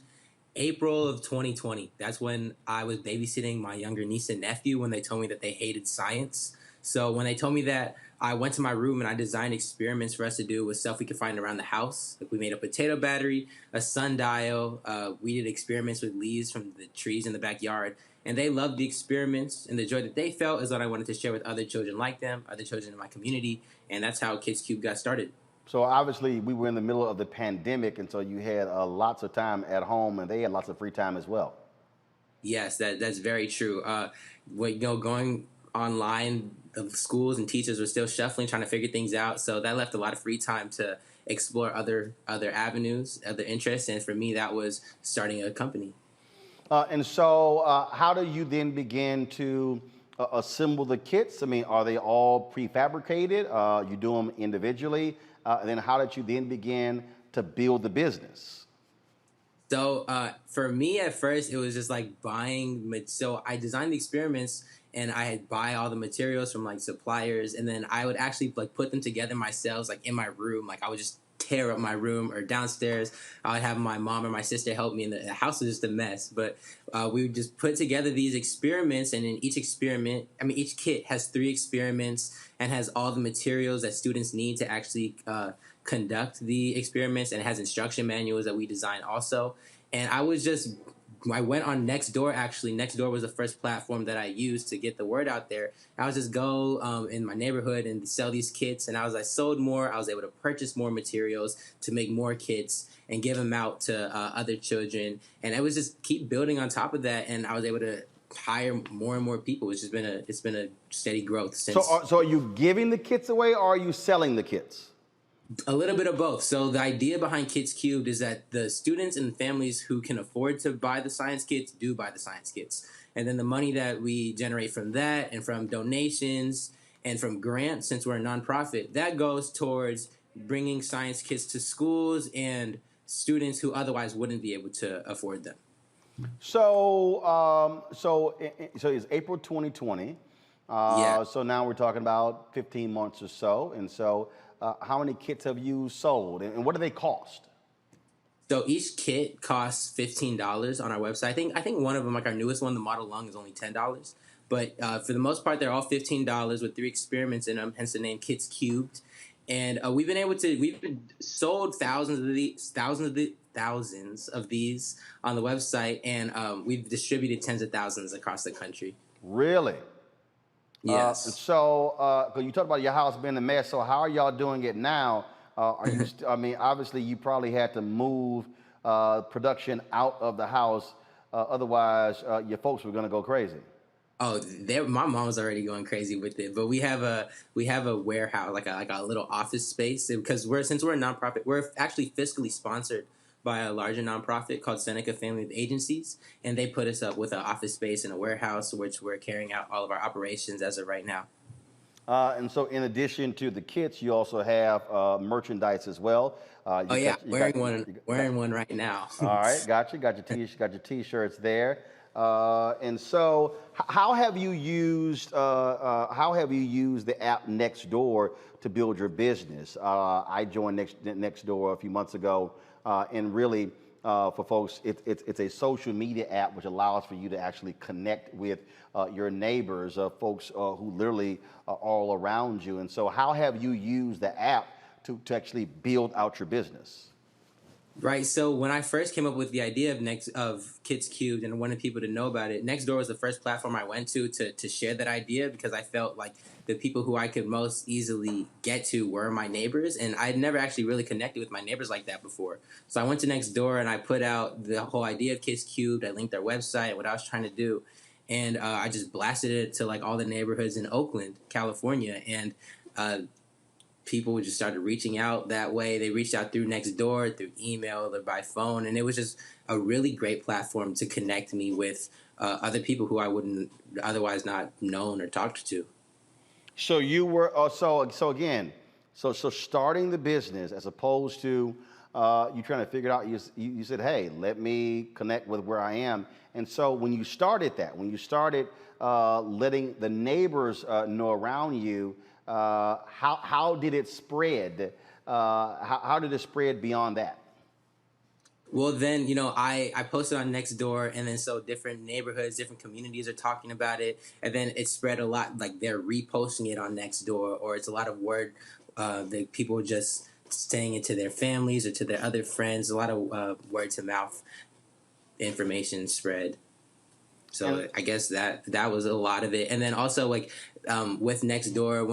April of 2020. That's when I was babysitting my younger niece and nephew when they told me that they hated science. So when they told me that, I went to my room and I designed experiments for us to do with stuff we could find around the house. Like we made a potato battery, a sundial. We did experiments with leaves from the trees in the backyard. And they loved the experiments, and the joy that they felt is what I wanted to share with other children like them, other children in my community. And that's how Kids Cube got started. So obviously we were in the middle of the pandemic, and so you had lots of time at home, and they had lots of free time as well. Yes, that's very true. Going online, the schools and teachers were still shuffling, trying to figure things out. So that left a lot of free time to explore other avenues, other interests. And for me, that was starting a company. And so how do you then begin to assemble the kits? I mean, are they all prefabricated? You do them individually? And then how did you then begin to build the business? So for me at first, it was just like buying. So I designed the experiments and I'd buy all the materials from like suppliers, and then I would actually like put them together myself, like in my room. Like I would just tear up my room, or downstairs I would have my mom or my sister help me, and the house was just a mess. But we would just put together these experiments, and in each experiment, each kit has 3 experiments and has all the materials that students need to actually conduct the experiments, and it has instruction manuals that we design also. And I went on Nextdoor. Actually, Nextdoor was the first platform that I used to get the word out there. I would just go in my neighborhood and sell these kits, and I sold more. I was able to purchase more materials to make more kits and give them out to other children. And it was just keep building on top of that, and I was able to hire more and more people. It's been a steady growth since. So are you giving the kits away, or are you selling the kits? A little bit of both. So the idea behind Kits Cubed is that the students and families who can afford to buy the science kits do buy the science kits. And then the money that we generate from that and from donations and from grants, since we're a nonprofit, that goes towards bringing science kits to schools and students who otherwise wouldn't be able to afford them. So it's April 2020. Yeah. So now we're talking about 15 months or so. And so how many kits have you sold, and what do they cost? So each kit costs $15 on our website. I think one of them, like our newest one, the model lung, is only $10. But for the most part, they're all $15 with 3 experiments in them, hence the name Kits Cubed. And we've sold thousands of these on the website, and we've distributed tens of thousands across the country. Really? Yes. So you talked about your house being a mess. So how are y'all doing it now? Are you? Obviously, you probably had to move production out of the house. Otherwise, your folks were going to go crazy. Oh, my mom's already going crazy with it. But we have a warehouse, like a little office space, because since we're a nonprofit, we're actually fiscally sponsored by a larger nonprofit called Seneca Family of Agencies, and they put us up with an office space and a warehouse, which we're carrying out all of our operations as of right now. And so, in addition to the kits, you also have merchandise as well. Wearing one right now. All right, got you. Got your T-shirts there. And so, how have you used the app Nextdoor to build your business? I joined Nextdoor a few months ago, and really, for folks, it's a social media app which allows for you to actually connect with your neighbors, folks who literally are all around you. And so, how have you used the app to actually build out your business? Right. So when I first came up with the idea of Kits Cubed and wanted people to know about it, Nextdoor was the first platform I went to share that idea, because I felt like the people who I could most easily get to were my neighbors, and I'd never actually really connected with my neighbors like that before. So I went to Nextdoor and I put out the whole idea of Kits Cubed. I linked their website, what I was trying to do, and I just blasted it to like all the neighborhoods in Oakland, California, and people just started reaching out that way. They reached out through Nextdoor, through email, or by phone, and it was just a really great platform to connect me with other people who I wouldn't otherwise not known or talked to. So you were so starting the business as opposed to you trying to figure it out. You said, hey, let me connect with where I am. And so when you started letting the neighbors know around you, how did it spread? How did it spread beyond that? Well, then, I posted on Nextdoor, and then so different neighborhoods, different communities are talking about it, and then it spread a lot, like they're reposting it on Nextdoor, or it's a lot of word that people just saying it to their families or to their other friends, a lot of word-to-mouth information spread. So I guess that was a lot of it. And then also with Nextdoor,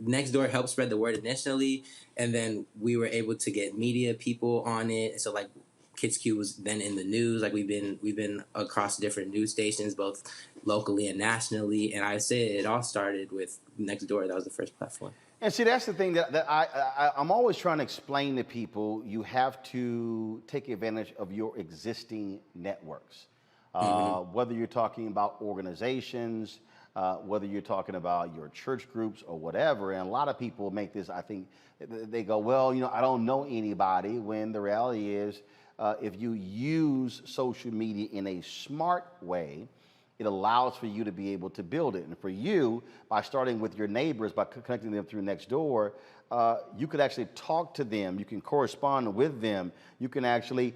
Nextdoor helped spread the word initially, and then we were able to get media people on it. So like Kits Cubed was then in the news. Like we've been across different news stations, both locally and nationally. And I say it all started with Nextdoor. That was the first platform. And see, that's the thing that I'm always trying to explain to people. You have to take advantage of your existing networks. Whether you're talking about organizations, whether you're talking about your church groups or whatever. And a lot of people make this, I think, they go, well, I don't know anybody, when the reality is if you use social media in a smart way, it allows for you to be able to build it. And for you, by starting with your neighbors, by connecting them through Nextdoor, you could actually talk to them. You can correspond with them. You can actually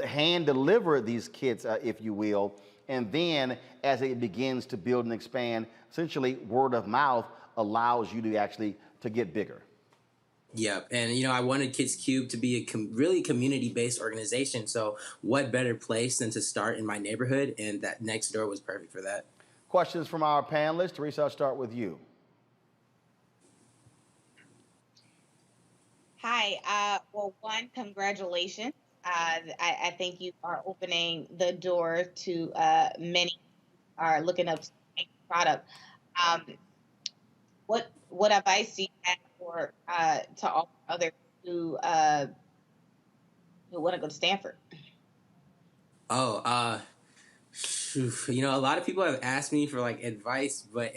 hand deliver these kits, if you will. And then as it begins to build and expand, essentially word of mouth allows you to actually to get bigger. Yep, and I wanted Kids Cube to be a really community-based organization. So what better place than to start in my neighborhood? And that next door was perfect for that. Questions from our panelists. Teresa, I'll start with you. Hi. Well, one, congratulations. I think you are opening the door to many are looking up to the product. What advice do you have for to all others who want to go to Stanford? A lot of people have asked me for like advice, but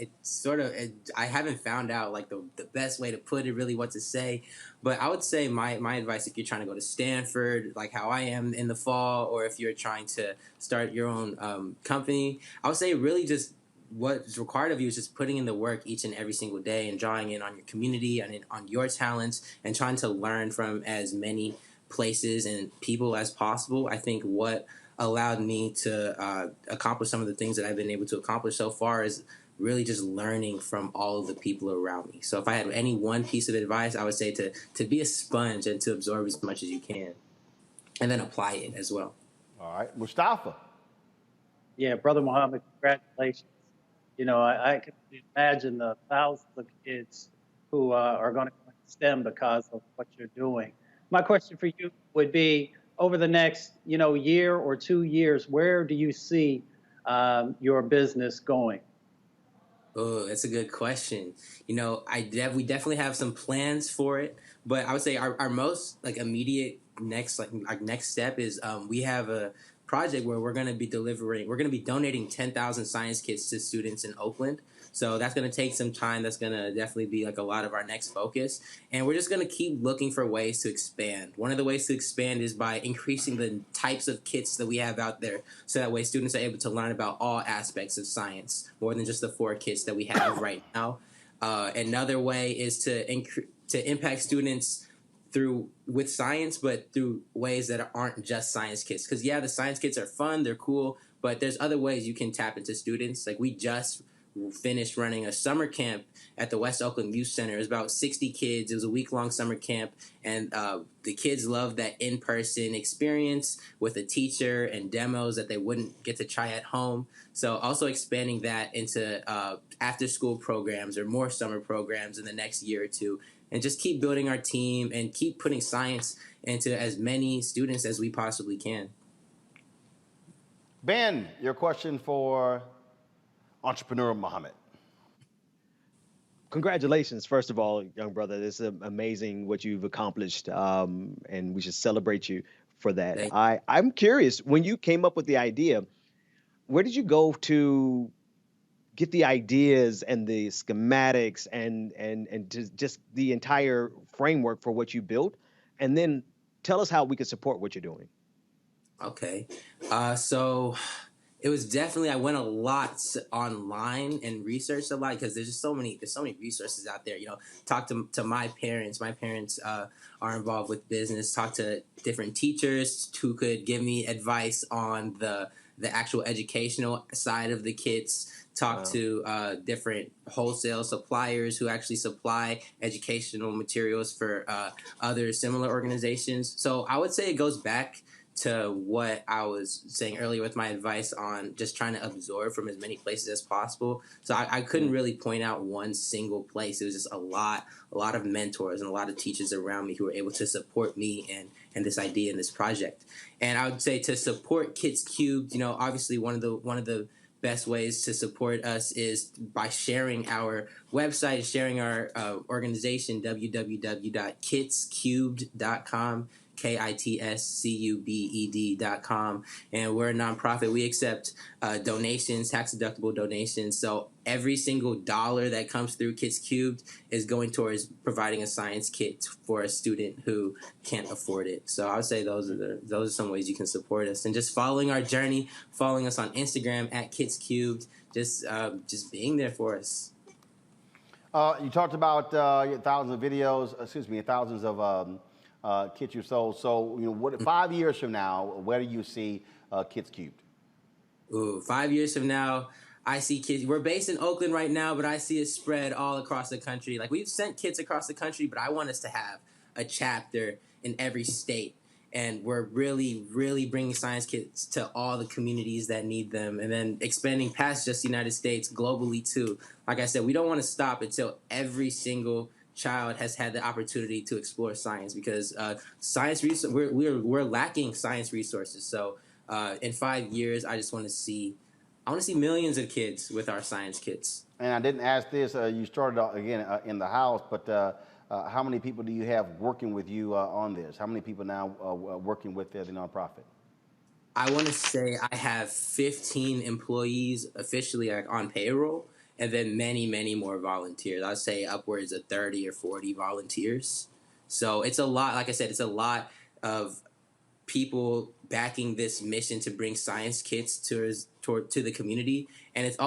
I haven't found out like the best way to put it, really what to say. But I would say my advice, if you're trying to go to Stanford, like how I am in the fall, or if you're trying to start your own company, I would say really just what's required of you is just putting in the work each and every single day and drawing in on your community and on your talents and trying to learn from as many places and people as possible. I think what allowed me to accomplish some of the things that I've been able to accomplish so far is really just learning from all of the people around me. So if I had any one piece of advice, I would say to be a sponge and to absorb as much as you can and then apply it as well. All right, Mustafa. Yeah, Brother Muhammad, congratulations. I can imagine the thousands of kids who are going to go into STEM because of what you're doing. My question for you would be, over the next, year or 2 years, where do you see your business going? Oh, that's a good question. We definitely have some plans for it, but I would say our most immediate next step is we have a project where we're going to be donating 10,000 science kits to students in Oakland. So that's going to take some time. That's going to definitely be a lot of our next focus. And we're just going to keep looking for ways to expand. One of the ways to expand is by increasing the types of kits that we have out there. So that way students are able to learn about all aspects of science, more than just the 4 kits that we have right now. Another way is to impact students with science, but through ways that aren't just science kits. Because the science kits are fun, they're cool, but there's other ways you can tap into students. Like we just finished running a summer camp at the West Oakland Youth Center. It was about 60 kids. It was a week-long summer camp, and the kids loved that in-person experience with a teacher and demos that they wouldn't get to try at home. So also expanding that into after-school programs or more summer programs in the next year or two, and just keep building our team and keep putting science into as many students as we possibly can. Ben, your question for Entrepreneur Muhammad. Congratulations, first of all, young brother. This is amazing what you've accomplished, and we should celebrate you for that. I'm curious, when you came up with the idea, where did you go to get the ideas and the schematics and just the entire framework for what you built? And then tell us how we can support what you're doing. Okay. So it was definitely, I went a lot online and researched a lot because there's so many resources out there. Talk to my parents. My parents are involved with business. Talk to different teachers who could give me advice on the actual educational side of the kits. Talk to different wholesale suppliers who actually supply educational materials for other similar organizations. So I would say it goes back to what I was saying earlier with my advice on just trying to absorb from as many places as possible. So I couldn't really point out one single place. It was just a lot of mentors and a lot of teachers around me who were able to support me and this idea and this project. And I would say to support Kids Cubed, obviously one of the best ways to support us is by sharing our website, sharing our organization, www.kidscubed.com. KITSCUBED.com, and we're a nonprofit. We accept donations, tax-deductible donations. So every single dollar that comes through Kids Cubed is going towards providing a science kit for a student who can't afford it. So I would say those are some ways you can support us, and just following our journey, following us on Instagram at Kids Cubed, just being there for us. You talked about thousands of videos, thousands of kits you sold. So, you know, what 5 years from now, where do you see Kits Cubed? Ooh, 5 years from now, I see kids. We're based in Oakland right now, but I see it spread all across the country. Like, we've sent kits across the country, but I want us to have a chapter in every state. And we're really, really bringing science kits to all the communities that need them, and then expanding past just the United States, globally too. Like I said, we don't want to stop until every single child has had the opportunity to explore science, because we're lacking science resources. So in 5 years, I want to see millions of kids with our science kits. And I didn't ask this. You started again in the house, but how many people do you have working with you on this? How many people now working with the nonprofit? I want to say I have 15 employees officially on payroll, and then many, many more volunteers. I'd say upwards of 30 or 40 volunteers. So it's a lot. Like I said, it's a lot of people backing this mission to bring science kits to the community. And it's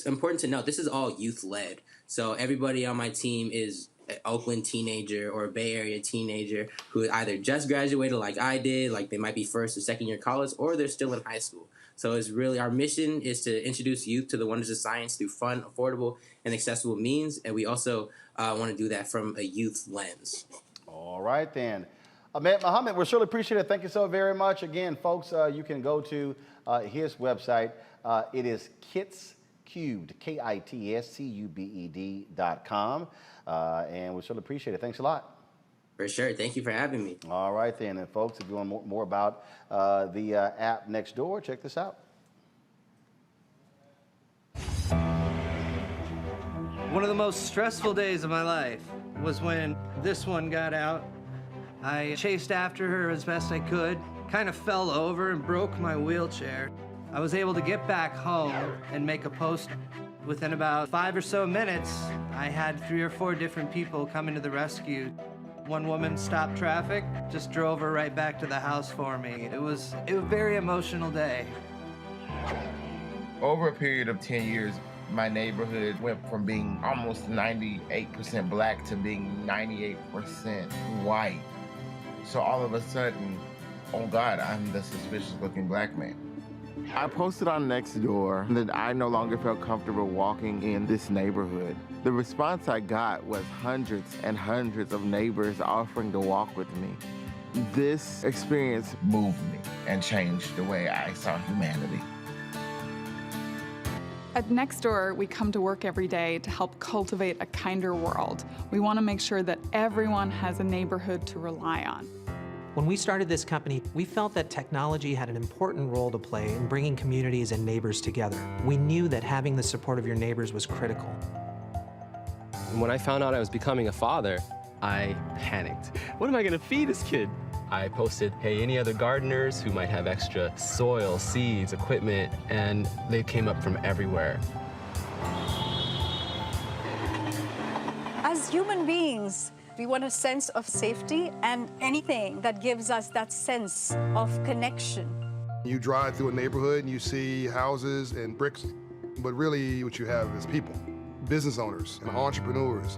important to note, this is all youth-led. So everybody on my team is an Oakland teenager or a Bay Area teenager who either just graduated like I did, like they might be first or second year college, or they're still in high school. So it's really, our mission is to introduce youth to the wonders of science through fun, affordable, and accessible means. And we also want to do that from a youth lens. All right, then. Mohammed, we surely appreciate it. Thank you so very much. Again, folks, you can go to his website. It is KitsCubed, KITSCUBED.com. And we surely appreciate it. Thanks a lot. For sure. Thank you for having me. All right, then. And folks, if you want more about the app Nextdoor, check this out. One of the most stressful days of my life was when this one got out. I chased after her as best I could, kind of fell over and broke my wheelchair. I was able to get back home and make a post. Within about 5 or so minutes, I had 3 or 4 different people coming to the rescue. One woman stopped traffic, just drove her right back to the house for me. It was a very emotional day. Over a period of 10 years, my neighborhood went from being almost 98% black to being 98% white. So all of a sudden, oh God, I'm the suspicious looking black man. I posted on Nextdoor that I no longer felt comfortable walking in this neighborhood. The response I got was hundreds and hundreds of neighbors offering to walk with me. This experience moved me and changed the way I saw humanity. At Nextdoor, we come to work every day to help cultivate a kinder world. We want to make sure that everyone has a neighborhood to rely on. When we started this company, we felt that technology had an important role to play in bringing communities and neighbors together. We knew that having the support of your neighbors was critical. When I found out I was becoming a father, I panicked. What am I gonna feed this kid? I posted, hey, any other gardeners who might have extra soil, seeds, equipment, and they came up from everywhere. As human beings, we want a sense of safety and anything that gives us that sense of connection. You drive through a neighborhood and you see houses and bricks, but really what you have is people, business owners and entrepreneurs.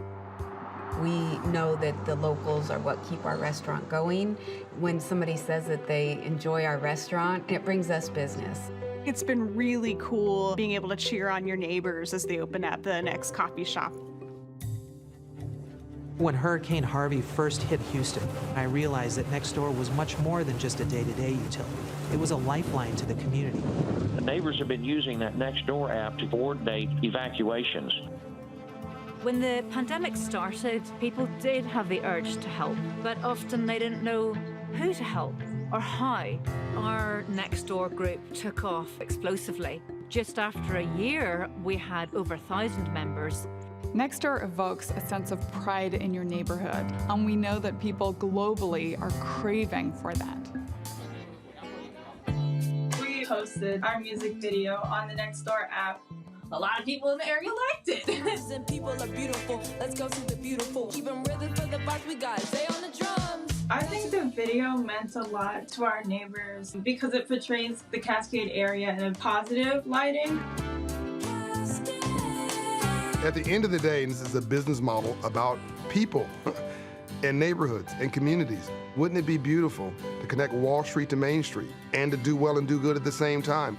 We know that the locals are what keep our restaurant going. When somebody says that they enjoy our restaurant, it brings us business. It's been really cool being able to cheer on your neighbors as they open up the next coffee shop. When Hurricane Harvey first hit Houston, I realized that Nextdoor was much more than just a day-to-day utility. It was a lifeline to the community. The neighbors have been using that Nextdoor app to coordinate evacuations. When the pandemic started, people did have the urge to help, but often they didn't know who to help or how. Our Nextdoor group took off explosively. Just after a year, we had over 1,000 members. Nextdoor evokes a sense of pride in your neighborhood, and we know that people globally are craving for that. We posted our music video on the Nextdoor app. A lot of people in the area liked it. And people are beautiful. Let's go see the beautiful. Keep them rhythm for the vibes we got. Stay on the drums. I think the video meant a lot to our neighbors because it portrays the Cascade area in a positive lighting. Cascade. At the end of the day, this is a business model about people and neighborhoods and communities. Wouldn't it be beautiful to connect Wall Street to Main Street and to do well and do good at the same time?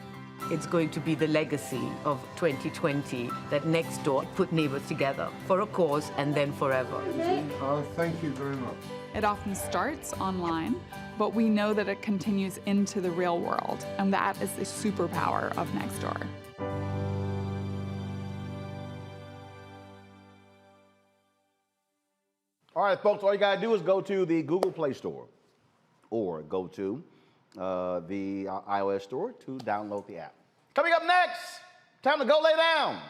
It's going to be the legacy of 2020 that Nextdoor put neighbors together for a cause and then forever. Thank you very much. It often starts online, but we know that it continues into the real world, and that is the superpower of Nextdoor. All right, folks, all you got to do is go to the Google Play Store or go to the iOS Store to download the app. Coming up next, time to go lay down.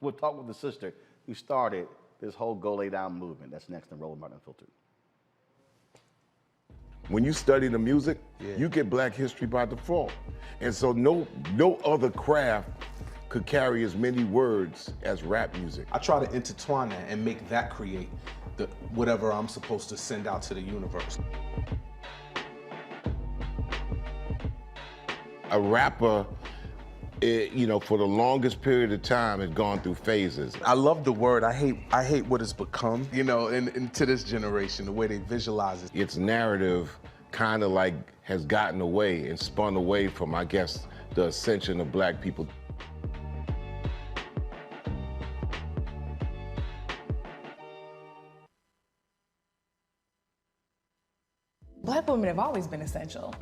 We'll talk with the sister who started this whole Go Lay Down movement. That's next in Roland Martin Unfiltered. When you study the music, you get Black history by default. And so no other craft could carry as many words as rap music. I try to intertwine that and make that create whatever I'm supposed to send out to the universe. A rapper, for the longest period of time has gone through phases. I love the word. I hate what it's become, and to this generation, the way they visualize it. Its narrative kind of like has gotten away and spun away from, I guess, the ascension of Black people. Black women have always been essential.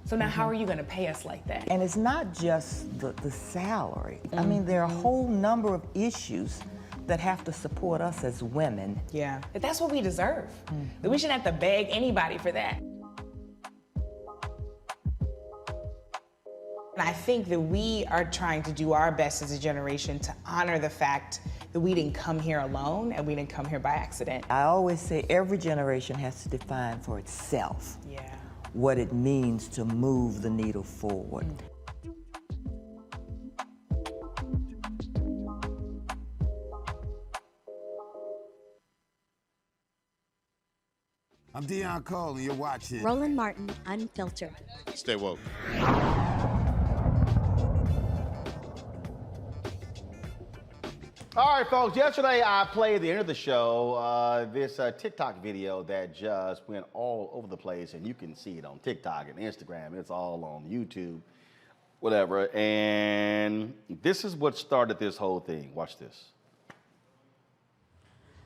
So now how are you going to pay us like that? And it's not just the salary. I mean, there are a whole number of issues that have to support us as women. Yeah, but that's what we deserve. That we shouldn't have to beg anybody for that. And I think that we are trying to do our best as a generation to honor the fact that we didn't come here alone and we didn't come here by accident. I always say every generation has to define for itself what it means to move the needle forward. I'm Dion Cole, and you're watching Roland Martin Unfiltered. Stay woke. All right, folks, yesterday I played at the end of the show this TikTok video that just went all over the place, and you can see it on TikTok and Instagram. It's all on YouTube, whatever. And this is what started this whole thing. Watch this.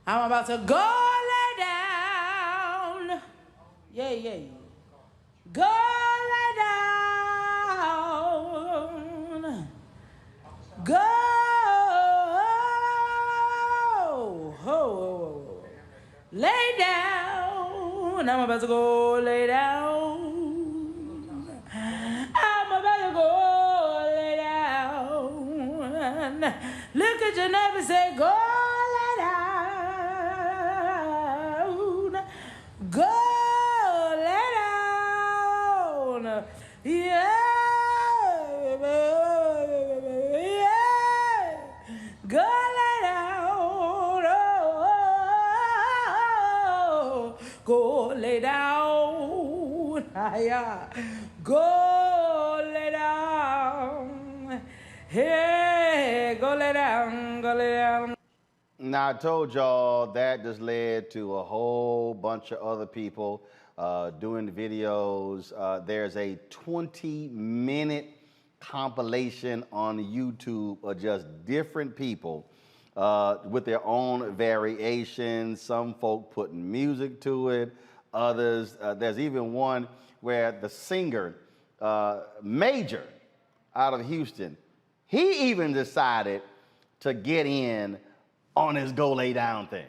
I'm about to go lay down. Yeah. Go lay down. Go. Lay down. I'm about to go lay down. I'm about to go lay down. Look at your neighbor and say, go lay down. Go lay down. Yeah. Go lay down. Go lay down. Go lay down. Hey, go lay down. Go lay down. Now, I told y'all that just led to a whole bunch of other people doing the videos. There's a 20-minute compilation on YouTube of just different people with their own variations. Some folk putting music to it, others. There's even one where the singer, Major, out of Houston, he even decided to get in on his Go Lay Down thing.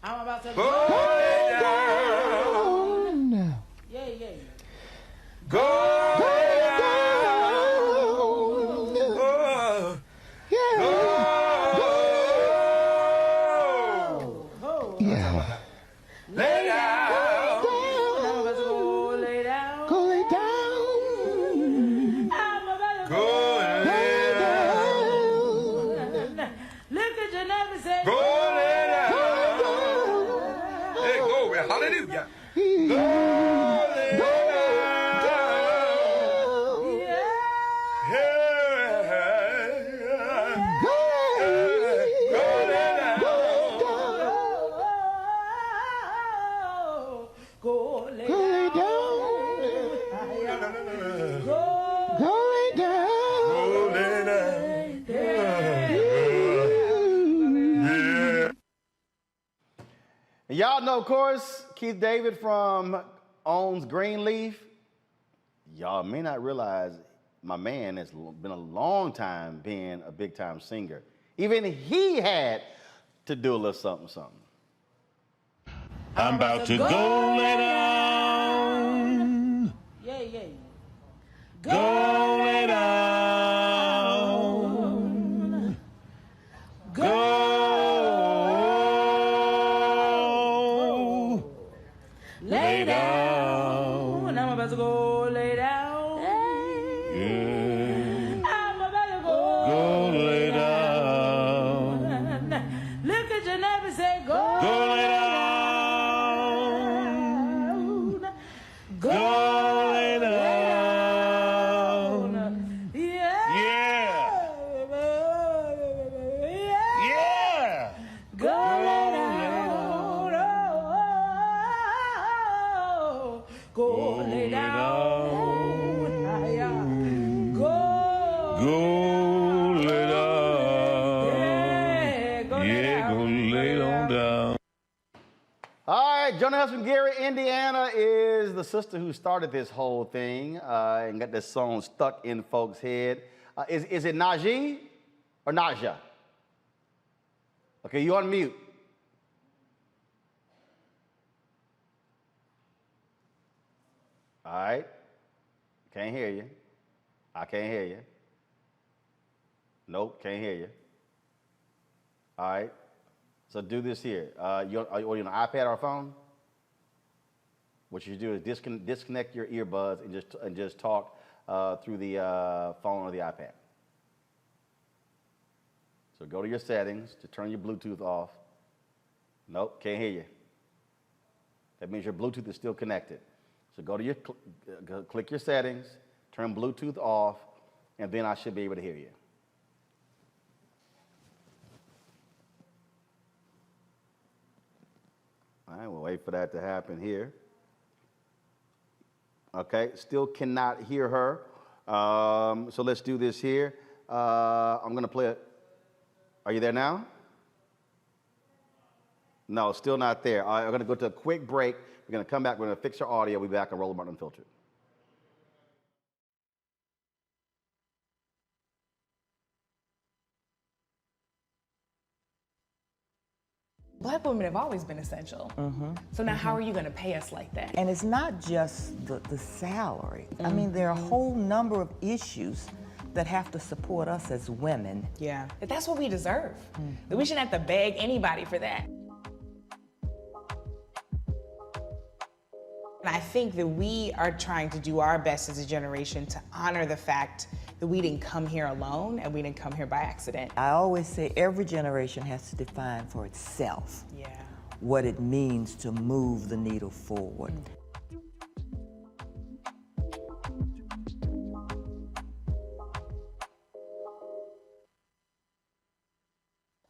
I'm about to go lay down. Yeah. Go lay down. Lay down. I'm about to go lay down. Go lay down. I'm about to Go lay down. Look at your neighbor and say, Go lay down. Hey, glory, hallelujah. Go lay down. And y'all know, of course, Keith David owns Greenleaf. Y'all may not realize my man has been a long time being a big-time singer. Even he had to do a little something, something. I'm about to go lay down. Yeah, yeah. Go lay down. Go lay down. I'm about to go lay down. Yeah. I'm about to Go lay down. Look at your neighbor, say go. Go lay down. Go lay down. Yeah. Yeah. Go lay down. Go lay down. Go. Go lay down. Yeah, go lay on down. All right, joining us from Gary, Indiana is the sister who started this whole thing and got this song stuck in folks' head. Is it NaJe or NaJe? Okay, you on mute. All right. Can't hear you. I can't hear you. Nope, can't hear you. All right. So do this here. Are you on an iPad or a phone? What you should do is disconnect your earbuds and just talk through the phone or the iPad. So go to your settings to turn your Bluetooth off. Nope, can't hear you. That means your Bluetooth is still connected. So go to your click your settings, turn Bluetooth off, and then I should be able to hear you. All right, we'll wait for that to happen here. Okay, still cannot hear her. So let's do this here. I'm gonna play it. Are you there now? No, still not there. All right, we're gonna go to a quick break. We're gonna come back, we're gonna fix our audio. We'll be back on Roland Martin Unfiltered. Black women have always been essential. So now how are you gonna pay us like that? And it's not just the salary. I mean, there are a whole number of issues that have to support us as women. Yeah, but that's what we deserve. That we shouldn't have to beg anybody for that. And I think that we are trying to do our best as a generation to honor the fact that we didn't come here alone and we didn't come here by accident. I always say every generation has to define for itself what it means to move the needle forward.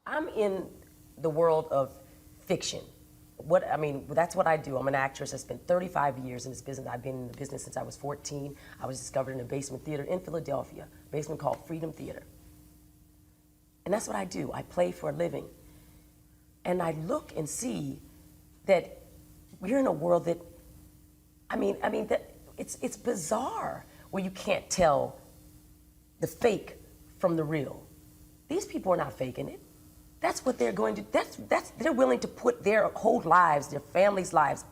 I'm in the world of fiction. That's what I do. I'm an actress. I spent 35 years in this business. I've been in the business since I was 14. I was discovered in a basement theater in Philadelphia, a basement called Freedom Theater. And that's what I do. I play for a living. And I look and see that we're in a world that, that it's bizarre where you can't tell the fake from the real. These people are not faking it. That's what they're going to, they're willing to put their whole lives, their families' lives,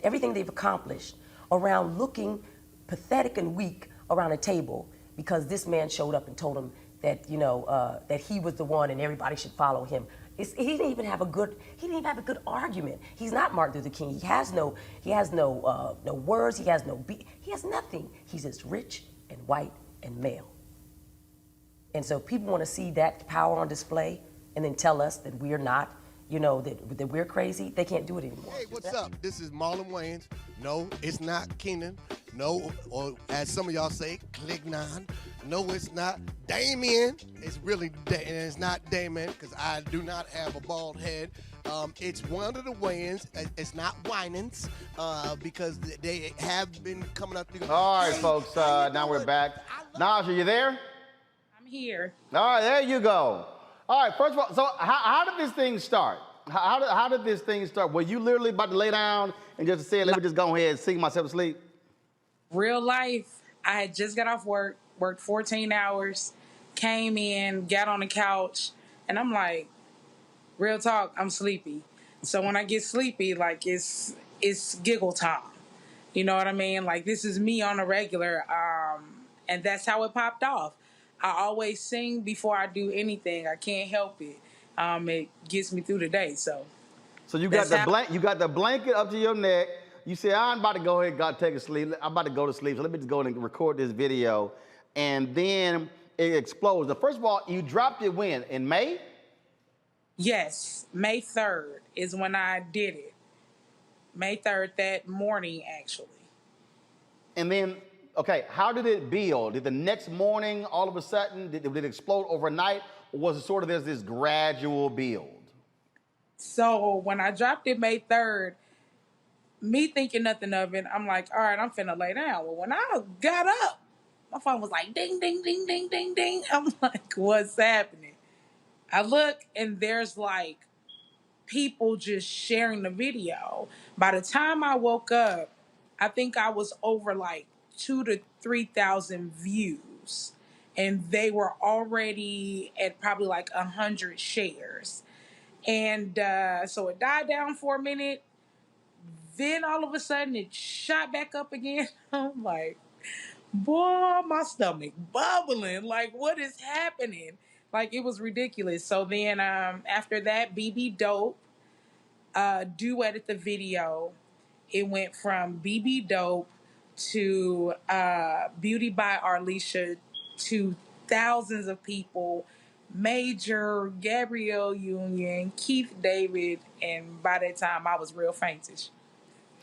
everything they've accomplished around looking pathetic and weak around a table because this man showed up and told them that, that he was the one and everybody should follow him. He didn't even have a good argument. He's not Martin Luther King. He has no words, he has nothing. He's just rich and white and male. And so people want to see that power on display and then tell us that we're not, that we're crazy. They can't do it anymore. Hey, what's up? This is Marlon Wayans. No, it's not Keenan. No, or as some of y'all say, Clignon. No, it's not Damien. It's really, it's not Damon, because I do not have a bald head. It's one of the Wayans. It's not Winans, because they have been coming up. All right, folks, now we're back. NaJe, are you there? I'm here. All right, there you go. All right, first of all, so how did this thing start? How did this thing start? Were you literally about to lay down and just say, let me just go ahead and sing myself to sleep? Real life, I had just got off work, worked 14 hours, came in, got on the couch, and I'm like, real talk, I'm sleepy. So when I get sleepy, like it's giggle time. You know what I mean? Like this is me on a regular, and that's how it popped off. I always sing before I do anything. I can't help it. It gets me through the day. So you got the blanket up to your neck. You say, I'm about to go ahead and take a sleep. I'm about to go to sleep. So let me just go and record this video. And then it explodes. Now, first of all, you dropped it when? In May? Yes, May 3rd is when I did it. May 3rd, that morning, actually. And then, okay, how did it build? Did the next morning, all of a sudden, did it explode overnight? Or was it sort of there's this gradual build? So when I dropped it May 3rd, me thinking nothing of it, I'm like, all right, I'm finna lay down. Well, when I got up, my phone was like, ding, ding, ding, ding, ding, ding. I'm like, what's happening? I look, and there's like people just sharing the video. By the time I woke up, I think I was over like 2,000 to 3,000 views. And they were already at probably like 100 shares. And so it died down for a minute. Then all of a sudden it shot back up again. I'm like, boy, my stomach bubbling. Like, what is happening? Like, it was ridiculous. So then after that, BB Dope duetted the video. It went from BB Dope to Beauty by Arlisha to thousands of people. Major, Gabrielle Union, Keith David, and by that time I was real faintish.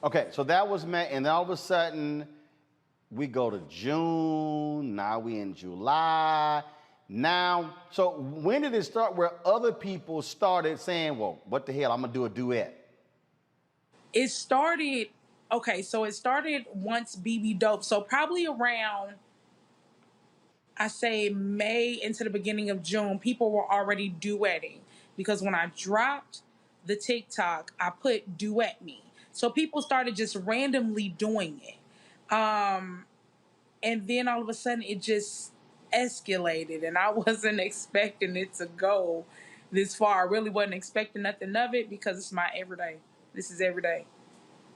Okay, so that was May, and then all of a sudden we go to June, now we in July. Now, so when did it start where other people started saying, well, what the hell, I'm gonna do a duet? It started once BB Dope, so probably around, I say May into the beginning of June, people were already duetting. Because when I dropped the TikTok, I put duet me. So people started just randomly doing it. And then all of a sudden it just escalated, and I wasn't expecting it to go this far. I really wasn't expecting nothing of it because it's my everyday. This is every day.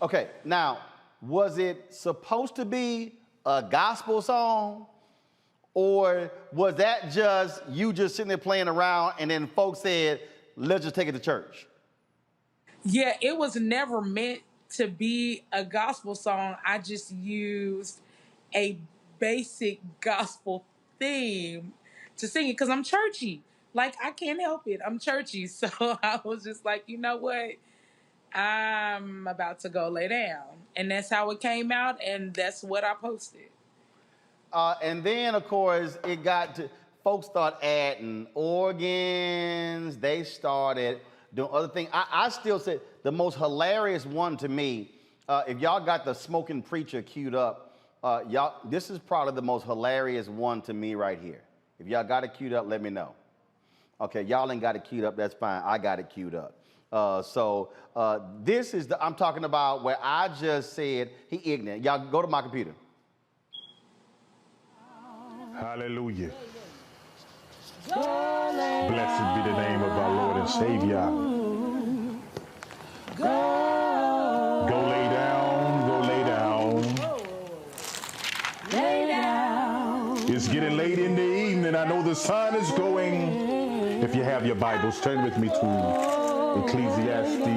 Okay, now, was it supposed to be a gospel song? Or was that just you just sitting there playing around and then folks said, let's just take it to church? Yeah, it was never meant to be a gospel song. I just used a basic gospel theme to sing it because I'm churchy. Like, I can't help it. I'm churchy. So I was just like, you know what? I'm about to go lay down. And that's how it came out, and that's what I posted. And then, of course, it got to, folks started adding organs. They started doing other things. I still say the most hilarious one to me, if y'all got the smoking preacher queued up, y'all, this is probably the most hilarious one to me right here. If y'all got it queued up, let me know. Okay, y'all ain't got it queued up, that's fine. I got it queued up. This is I'm talking about where I just said he ignorant. Y'all go to my computer. Hallelujah. Blessed be the name of our Lord and Savior. Go lay down, go lay down. Lay down. It's getting late in the evening. I know the sun is going. If you have your Bibles, turn with me to Ecclesiastes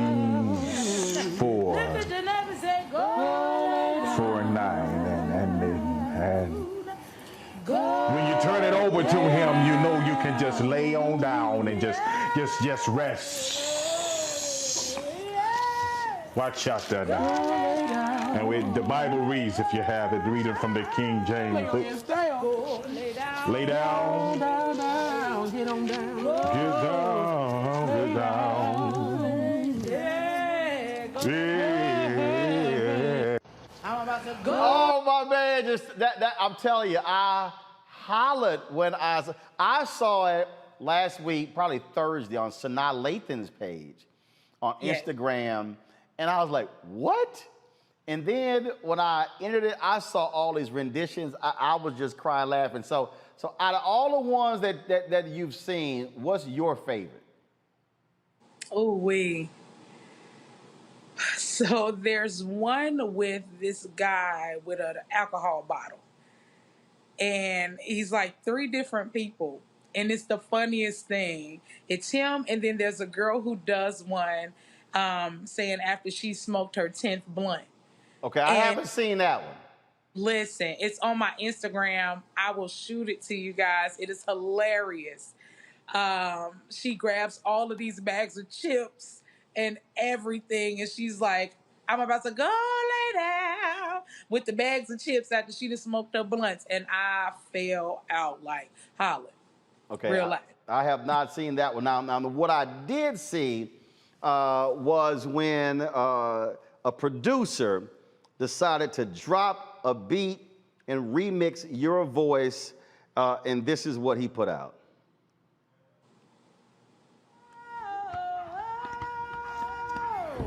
4:9 and when you turn it over to him, you know you can just lay on down and just rest. Watch out there now. And the Bible reads, if you have it, read it from the King James. Lay down. Get on down. Get down. I'm about to go. Oh my man, just that I'm telling you, I hollered when I saw it last week, probably Thursday, on Sanaa Lathan's page. on Yes. Instagram, and I was like, what? And then when I entered it, I saw all these renditions. I was just crying laughing. So out of all the ones that you've seen, what's your favorite? Oh, So there's one with this guy with an alcohol bottle. And he's like 3 different people. And it's the funniest thing. It's him, and then there's a girl who does one saying after she smoked her 10th blunt. Okay, I haven't seen that one. Listen, it's on my Instagram. I will shoot it to you guys. It is hilarious. She grabs all of these bags of chips and everything, and she's like, I'm about to go lay down with the bags of chips after she just smoked her blunts, and I fell out like hollering. Okay, Real life. I have not seen that one. Now what I did see was when a producer decided to drop a beat and remix your voice, and this is what he put out.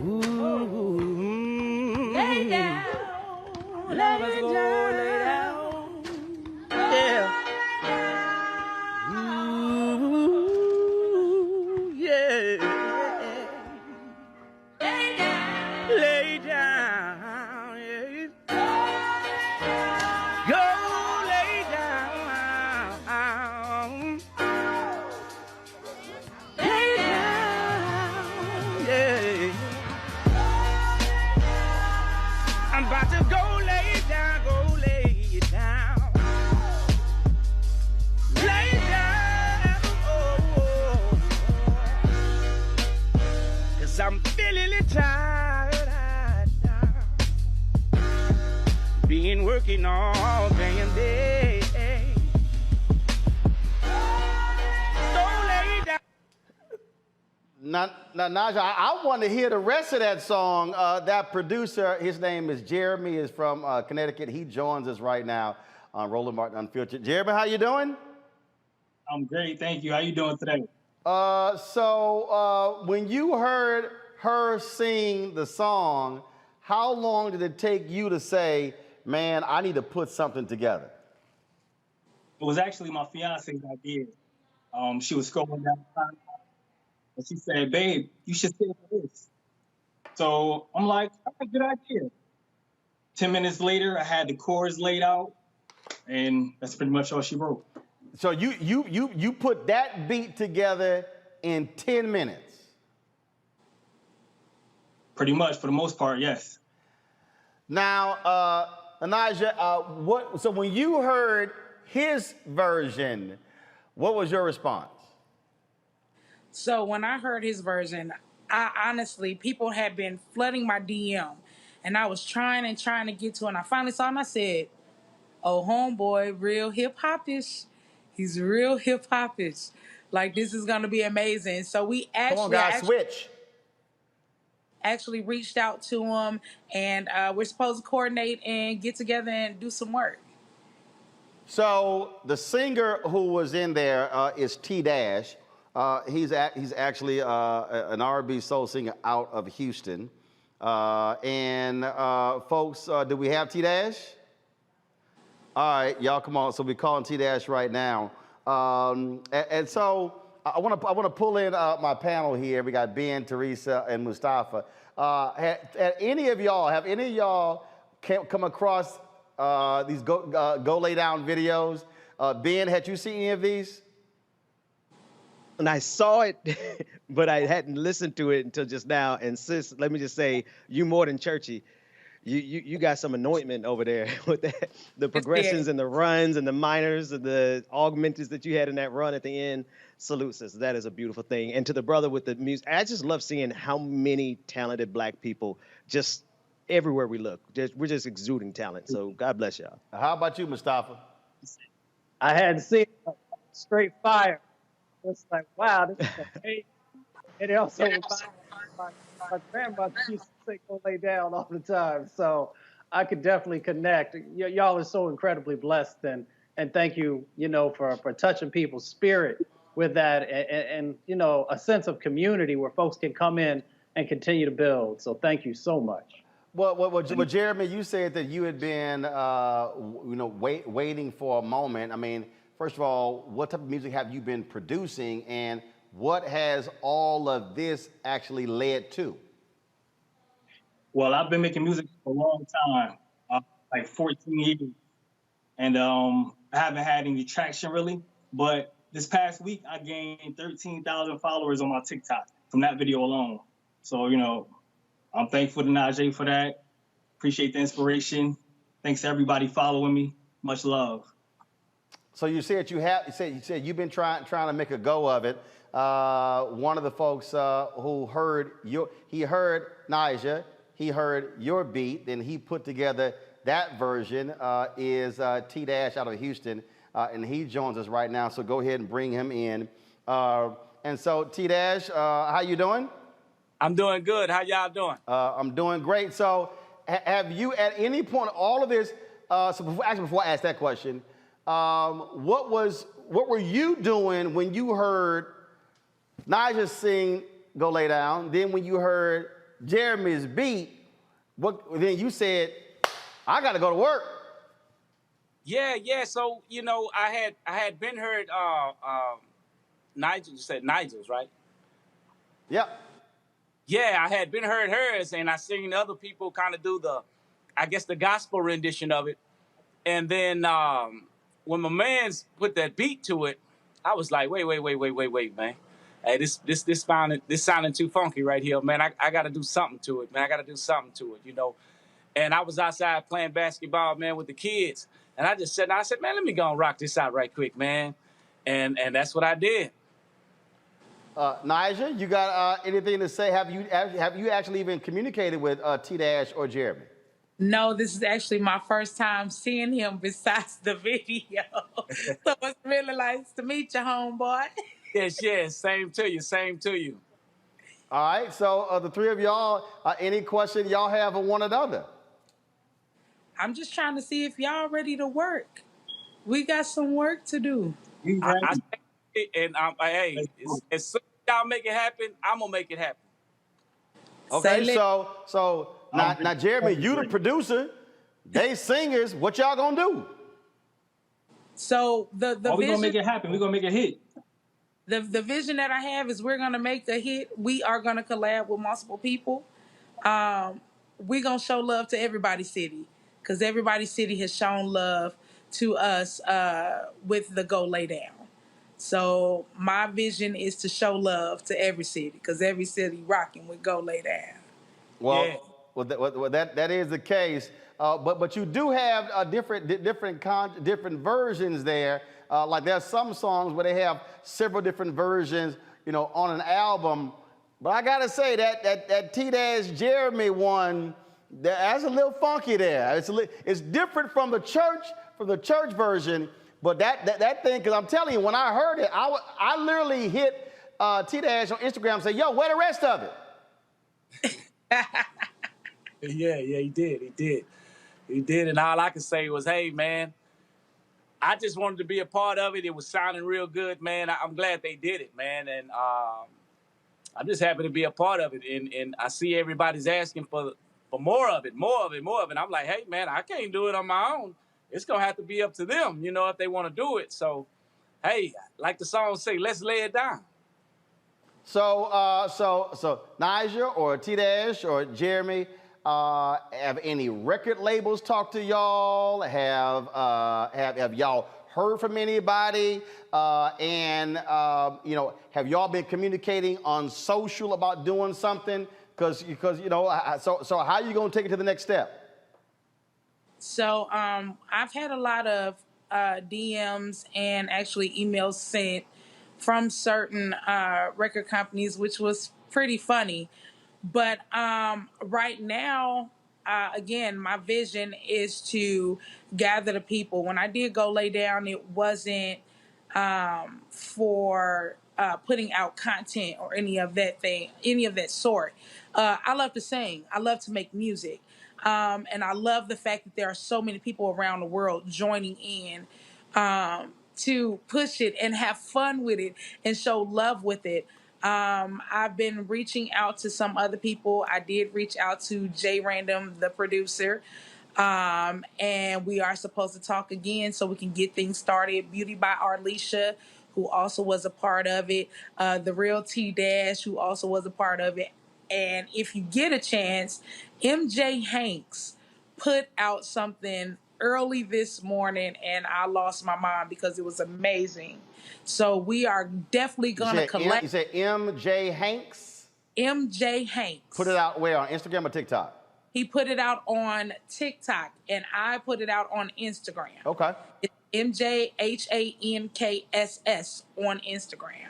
Ooh, lay down, lay down. Yeah. Ooh, yeah. Lay down, lay down. Yeah. Go lay down. Lay down, yeah. I'm about to go lay down, go lay down. Lay down, oh. 'Cause I'm feeling tired. Been working all day and day. Go lay down. Now, NaJe, I want to hear the rest of that song. That producer, his name is Jeremy, is from Connecticut. He joins us right now on Roland Martin Unfiltered. Jeremy, how you doing? I'm great, thank you. How you doing today? When you heard her sing the song, how long did it take you to say, man, I need to put something together? It was actually my fiance's idea. She was scrolling down the timeline, and she said, babe, you should sing for this. So I'm like, that's a good idea. 10 minutes later, I had the chorus laid out, and that's pretty much all she wrote. So you put that beat together in 10 minutes? Pretty much, for the most part, yes. Now, NaJe, so when you heard his version, what was your response? So when I heard his version, I honestly, people had been flooding my DM, and I was trying to get to it, and I finally saw him, I said, oh, homeboy, real hip-hop-ish. He's real hip-hop-ish. Like, this is going to be amazing. So we actually... Come on, guys, switch. Actually reached out to him, and we're supposed to coordinate and get together and do some work. So the singer who was in there is T-Dash. He's actually an R&B soul singer out of Houston. Folks, do we have T-Dash? All right, y'all, come on. So we're calling T-Dash right now. So I want to pull in my panel here. We got Ben, Teresa, and Mustafa. Have any of y'all come across these go lay down videos? Ben, had you seen any of these? And I saw it, but I hadn't listened to it until just now. And sis, let me just say, you more than churchy. You got some anointment over there with that, the progressions and the runs and the minors and the augmenteds that you had in that run at the end. Salute, sis. That is a beautiful thing. And to the brother with the music, I just love seeing how many talented Black people just everywhere we look. We're just exuding talent. So God bless y'all. How about you, Mustafa? I hadn't seen straight fire. It's like, wow, this is amazing. And it also reminds me my grandmother used to say, go lay down all the time. So I could definitely connect. Y'all are so incredibly blessed, and thank you, for touching people's spirit with that, and a sense of community where folks can come in and continue to build. So thank you so much. Well, Jeremy, you said that you had been, waiting for a moment. I mean, first of all, what type of music have you been producing, and what has all of this actually led to? Well, I've been making music for a long time, like 14 years, and I haven't had any traction really. But this past week, I gained 13,000 followers on my TikTok from that video alone. So, I'm thankful to NaJe for that. Appreciate the inspiration. Thanks to everybody following me. Much love. So you said you said you've been trying to make a go of it. One of the folks who heard he heard NaJe, he heard your beat, then he put together that version is T-Dash out of Houston, and he joins us right now. So go ahead and bring him in. And so T-Dash, how you doing? I'm doing good. How y'all doing? I'm doing great. So have you at any point all of this? So before I ask that question, what were you doing when you heard NaJe sing "Go Lay Down"? Then when you heard Jeremy's beat, then you said, "I got to go to work." Yeah. So I had been heard NaJe. You said NaJe's, right? Yep. Yeah, I had been heard hers, and I seen other people kind of do the gospel rendition of it. And then when my man's put that beat to it, I was like, wait, man. Hey, this sounding too funky right here, man. I got to do something to it, man. I got to do something to it, And I was outside playing basketball, man, with the kids. And I just said, man, let me go and rock this out right quick, man. And that's what I did. NaJe, you got anything to say? Have you actually even communicated with T-Dash or Jeremy? No, this is actually my first time seeing him besides the video. So it's really nice to meet you, homeboy. Yes. Same to you. All right. So the three of y'all, any question y'all have of one another? I'm just trying to see if y'all ready to work. We got some work to do. Hey, as soon as y'all make it happen, I'm gonna make it happen. Okay, so now Jeremy, you the producer, they singers. What y'all gonna do? So the we're vision, gonna make it happen. We're gonna make a hit. The vision that I have is we're gonna make a hit. We are gonna collab with multiple people. We're gonna show love to everybody's city because everybody's city has shown love to us with the Go Lay Down. So my vision is to show love to every city because every city rocking with Go Lay Down. Well, that is the case. But you do have different versions there. Like there's some songs where they have several different versions, on an album. But I gotta say that T-Dash Jeremy one, that's a little funky there. It's different from the church version. But that thing, because I'm telling you, when I heard it, I literally hit T-Dash on Instagram and said, "Yo, where the rest of it?" Yeah, he did. And all I could say was, hey, man, I just wanted to be a part of it. It was sounding real good, man. I'm glad they did it, man. And I'm just happy to be a part of it. And I see everybody's asking for more of it. I'm like, hey, man, I can't do it on my own. It's going to have to be up to them, if they want to do it. So, hey, like the song say, let's lay it down. So NaJe or T-Dash or Jeremy, have any record labels talked to y'all? Have y'all heard from anybody? And have y'all been communicating on social about doing something? Because so how are you going to take it to the next step? So I've had a lot of DMs and actually emails sent from certain record companies, which was pretty funny. But right now, again, my vision is to gather the people. When I did Go Lay Down, it wasn't for putting out content or any of that sort. I love to sing. I love to make music. And I love the fact that there are so many people around the world joining in to push it and have fun with it and show love with it. I've been reaching out to some other people. I did reach out to J Random, the producer. And we are supposed to talk again so we can get things started. Beauty by Arlisha, who also was a part of it. The Real T-Dash, who also was a part of it. And if you get a chance, MJ Hanks put out something early this morning, and I lost my mind because it was amazing. So we are definitely going to collect. You said MJ Hanks? MJ Hanks. Put it out where? On Instagram or TikTok? He put it out on TikTok, and I put it out on Instagram. Okay. It's MJHANKSS on Instagram.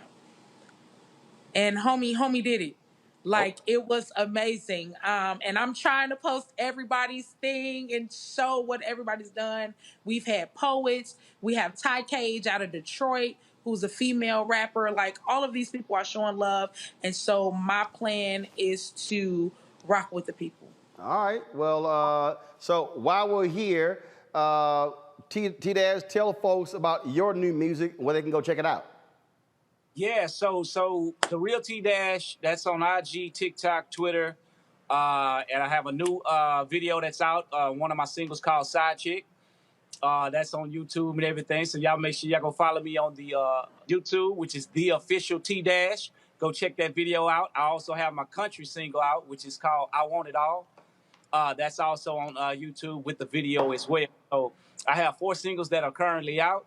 And homie did it. Like, it was amazing. And I'm trying to post everybody's thing and show what everybody's done. We've had poets. We have Ty Cage out of Detroit, who's a female rapper. Like, all of these people are showing love. And so my plan is to rock with the people. All right. Well, so while we're here, T-Dash, tell folks about your new music, where they can go check it out. Yeah, so The Real T-Dash, that's on IG, TikTok, Twitter. And I have a new video that's out, one of my singles called Side Chick. That's on YouTube and everything. So y'all make sure y'all go follow me on the YouTube, which is The Official T-Dash. Go check that video out. I also have my country single out, which is called I Want It All. That's also on YouTube with the video as well. So I have 4 singles that are currently out.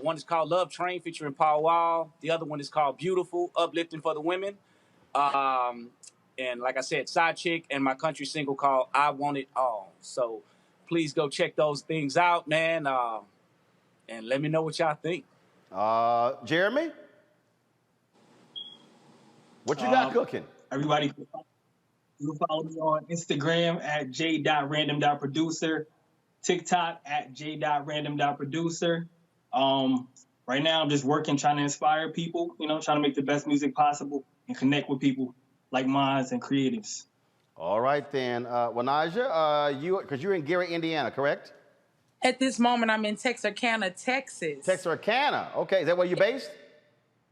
One is called Love Train featuring Paul Wall. The other one is called Beautiful, Uplifting for the Women. And like I said, Side Chick, and my country single called I Want It All. So please go check those things out, man. And let me know what y'all think. Jeremy? What you got cooking? Everybody, you can follow me on Instagram at j.random.producer, TikTok at j.random.producer. Right now, I'm just working, trying to inspire people, trying to make the best music possible and connect with people like minds and creatives. All right, then. NaJe, because you're in Gary, Indiana, correct? At this moment, I'm in Texarkana, Texas. Texarkana. Okay. Is that where you're based?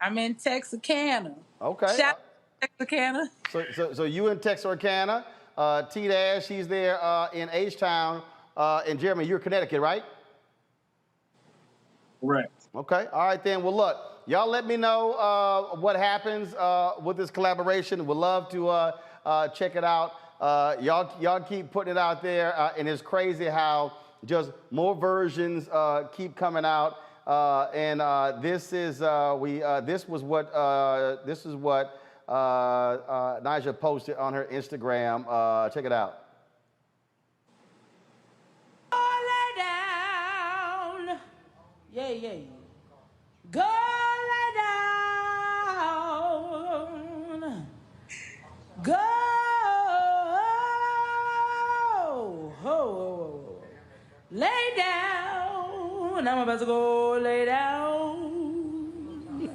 I'm in Texarkana. Okay. Shout out to Texarkana. So you in Texarkana. T-Dash, he's there in H-Town. And Jeremy, you're Connecticut, right? Correct. Okay. All right, then. Well, look, y'all let me know what happens with this collaboration. We'd love to check it out. Y'all keep putting it out there, and it's crazy how just more versions keep coming out. And this is what NaJe posted on her Instagram. Check it out. Yeah. Go lay down. Go. Lay down. I'm about to go lay down.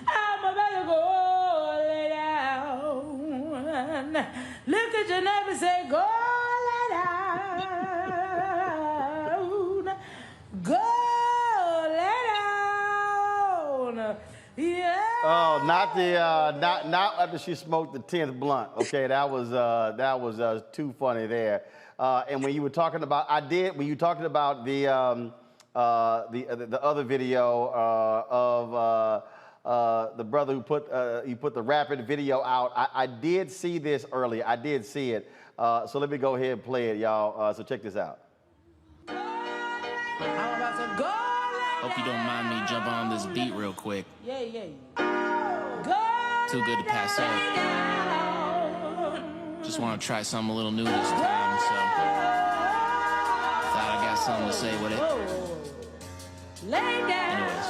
I'm about to go lay down. Look at your neighbor and say, go lay down. Go. Yeah. Oh, not after she smoked the 10th blunt. Okay, that was too funny there. And when you were talking about, when you talking about the other video of the brother who put the rapid video out, I did see this earlier. I did see it. So let me go ahead and play it, y'all. So check this out. Hope you don't mind me jumping on this beat real quick. Yeah. Too good to pass up. Just want to try something a little new this time, so thought I got something to say with it. Anyways,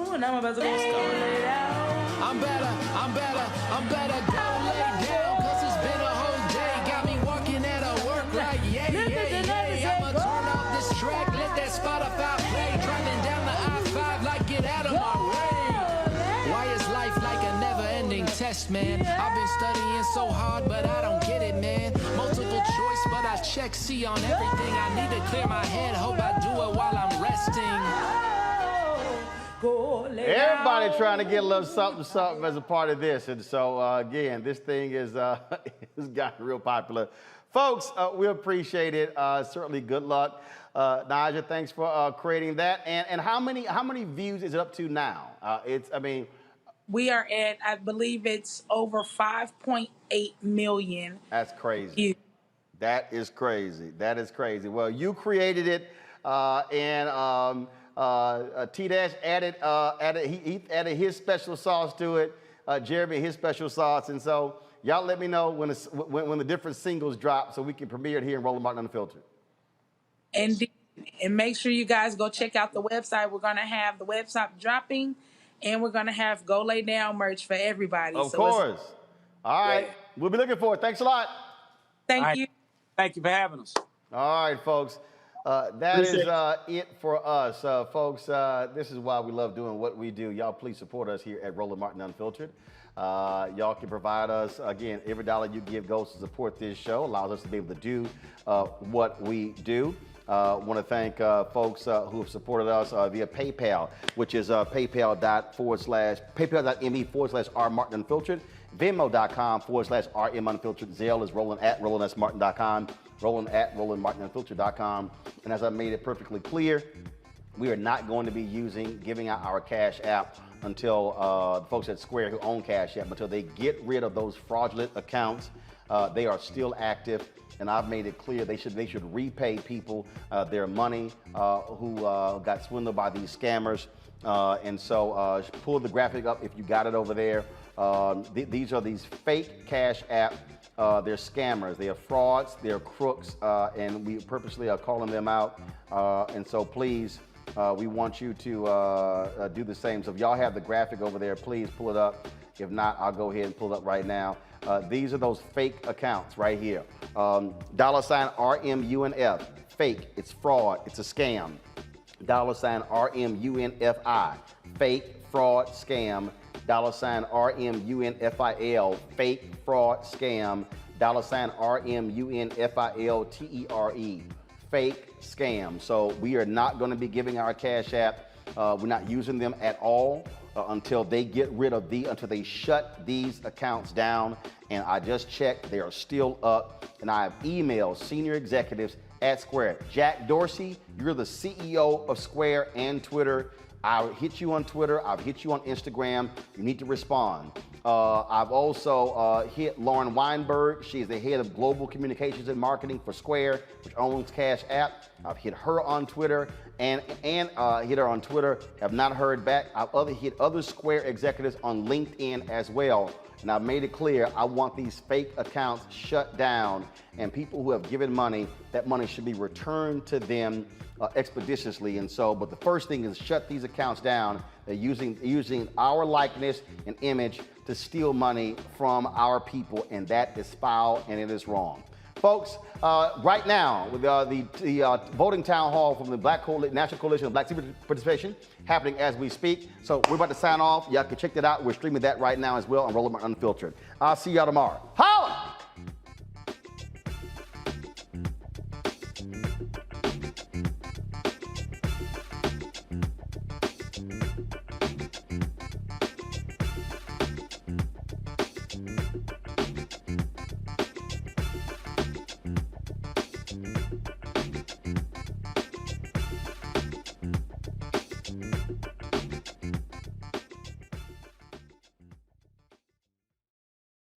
I'm about to go lay down. I'm better. Go lay down, 'cause it's been a whole day. Got me walking at a work like yeah. I'ma turn off this track, let that Spotify play. Driving down the I-5 like get out of my way. Why is life like a never-ending test, man? I've been studying so hard, but I don't get it, man. Multiple choice, but I check C on everything. I need to clear my head, hope I do it while I'm resting. Go lay Everybody down. trying to get a little something as a part of this. And so, again, this thing is has gotten real popular. Folks, we appreciate it. Certainly good luck. NaJe, thanks for creating that. And how many views is it up to now? We are at, I believe it's over 5.8 million. That's crazy. That is crazy. That is crazy. Well, you created it, and T-Dash added he added his special sauce to it. Jeremy his special sauce, and so y'all let me know when the different singles drop so we can premiere it here in Roland Martin Unfiltered. And make sure you guys go check out the website. We're gonna have the website dropping, and we're gonna have Go Lay Down merch for everybody. Of course. All right. We'll be looking for it. Thanks a lot. Thank you. Thank you for having us. All right, folks. That is it for us. Folks, this is why we love doing what we do. Y'all please support us here at Roland Martin Unfiltered. Y'all can provide us, again, every dollar you give goes to support this show, allows us to be able to do what we do. Want to thank folks who have supported us via PayPal, which is paypal.me/R-Martin-Unfiltered, Venmo.com/RM-Unfiltered, Zelle is Roland@RolandSMartin.com, Roland@RolandMartinUnfiltered.com. And as I made it perfectly clear, we are not going to be giving out our Cash App until the folks at Square who own Cash App, until they get rid of those fraudulent accounts. They are still active, and I've made it clear they should repay people their money who got swindled by these scammers. And so pull the graphic up if you got it over there. These are these fake Cash App. They're scammers, they are frauds, they're crooks, and we purposely are calling them out. And so please, we want you to do the same. So if y'all have the graphic over there, please pull it up. If not, I'll go ahead and pull it up right now. These are those fake accounts right here. $RMUNF, fake, it's fraud, it's a scam. $RMUNFI, fake, fraud, scam. $RMUNFIL, fake, fraud, scam. $RMUNFILTERE, fake, scam. So we are not going to be giving our Cash App. We're not using them at all until they get rid of until they shut these accounts down. And I just checked, they are still up. And I have emailed senior executives at Square. Jack Dorsey, you're the CEO of Square and Twitter. I'll hit you on Twitter. I've hit you on Instagram. You need to respond. I've also hit Lauren Weinberg. She's the head of global communications and marketing for Square, which owns Cash App. I've hit her on Twitter and hit her on Twitter. Have not heard back. I've hit other Square executives on LinkedIn as well. And I've made it clear I want these fake accounts shut down, and people who have given money, that money should be returned to them expeditiously. And so, but the first thing is shut these accounts down. They're using our likeness and image to steal money from our people, and that is foul and it is wrong. Folks, right now, with the voting town hall from the National Coalition of Black Civic Participation happening as we speak. So we're about to sign off. Y'all can check that out. We're streaming that right now as well on Roland Martin Unfiltered. I'll see y'all tomorrow. Hi!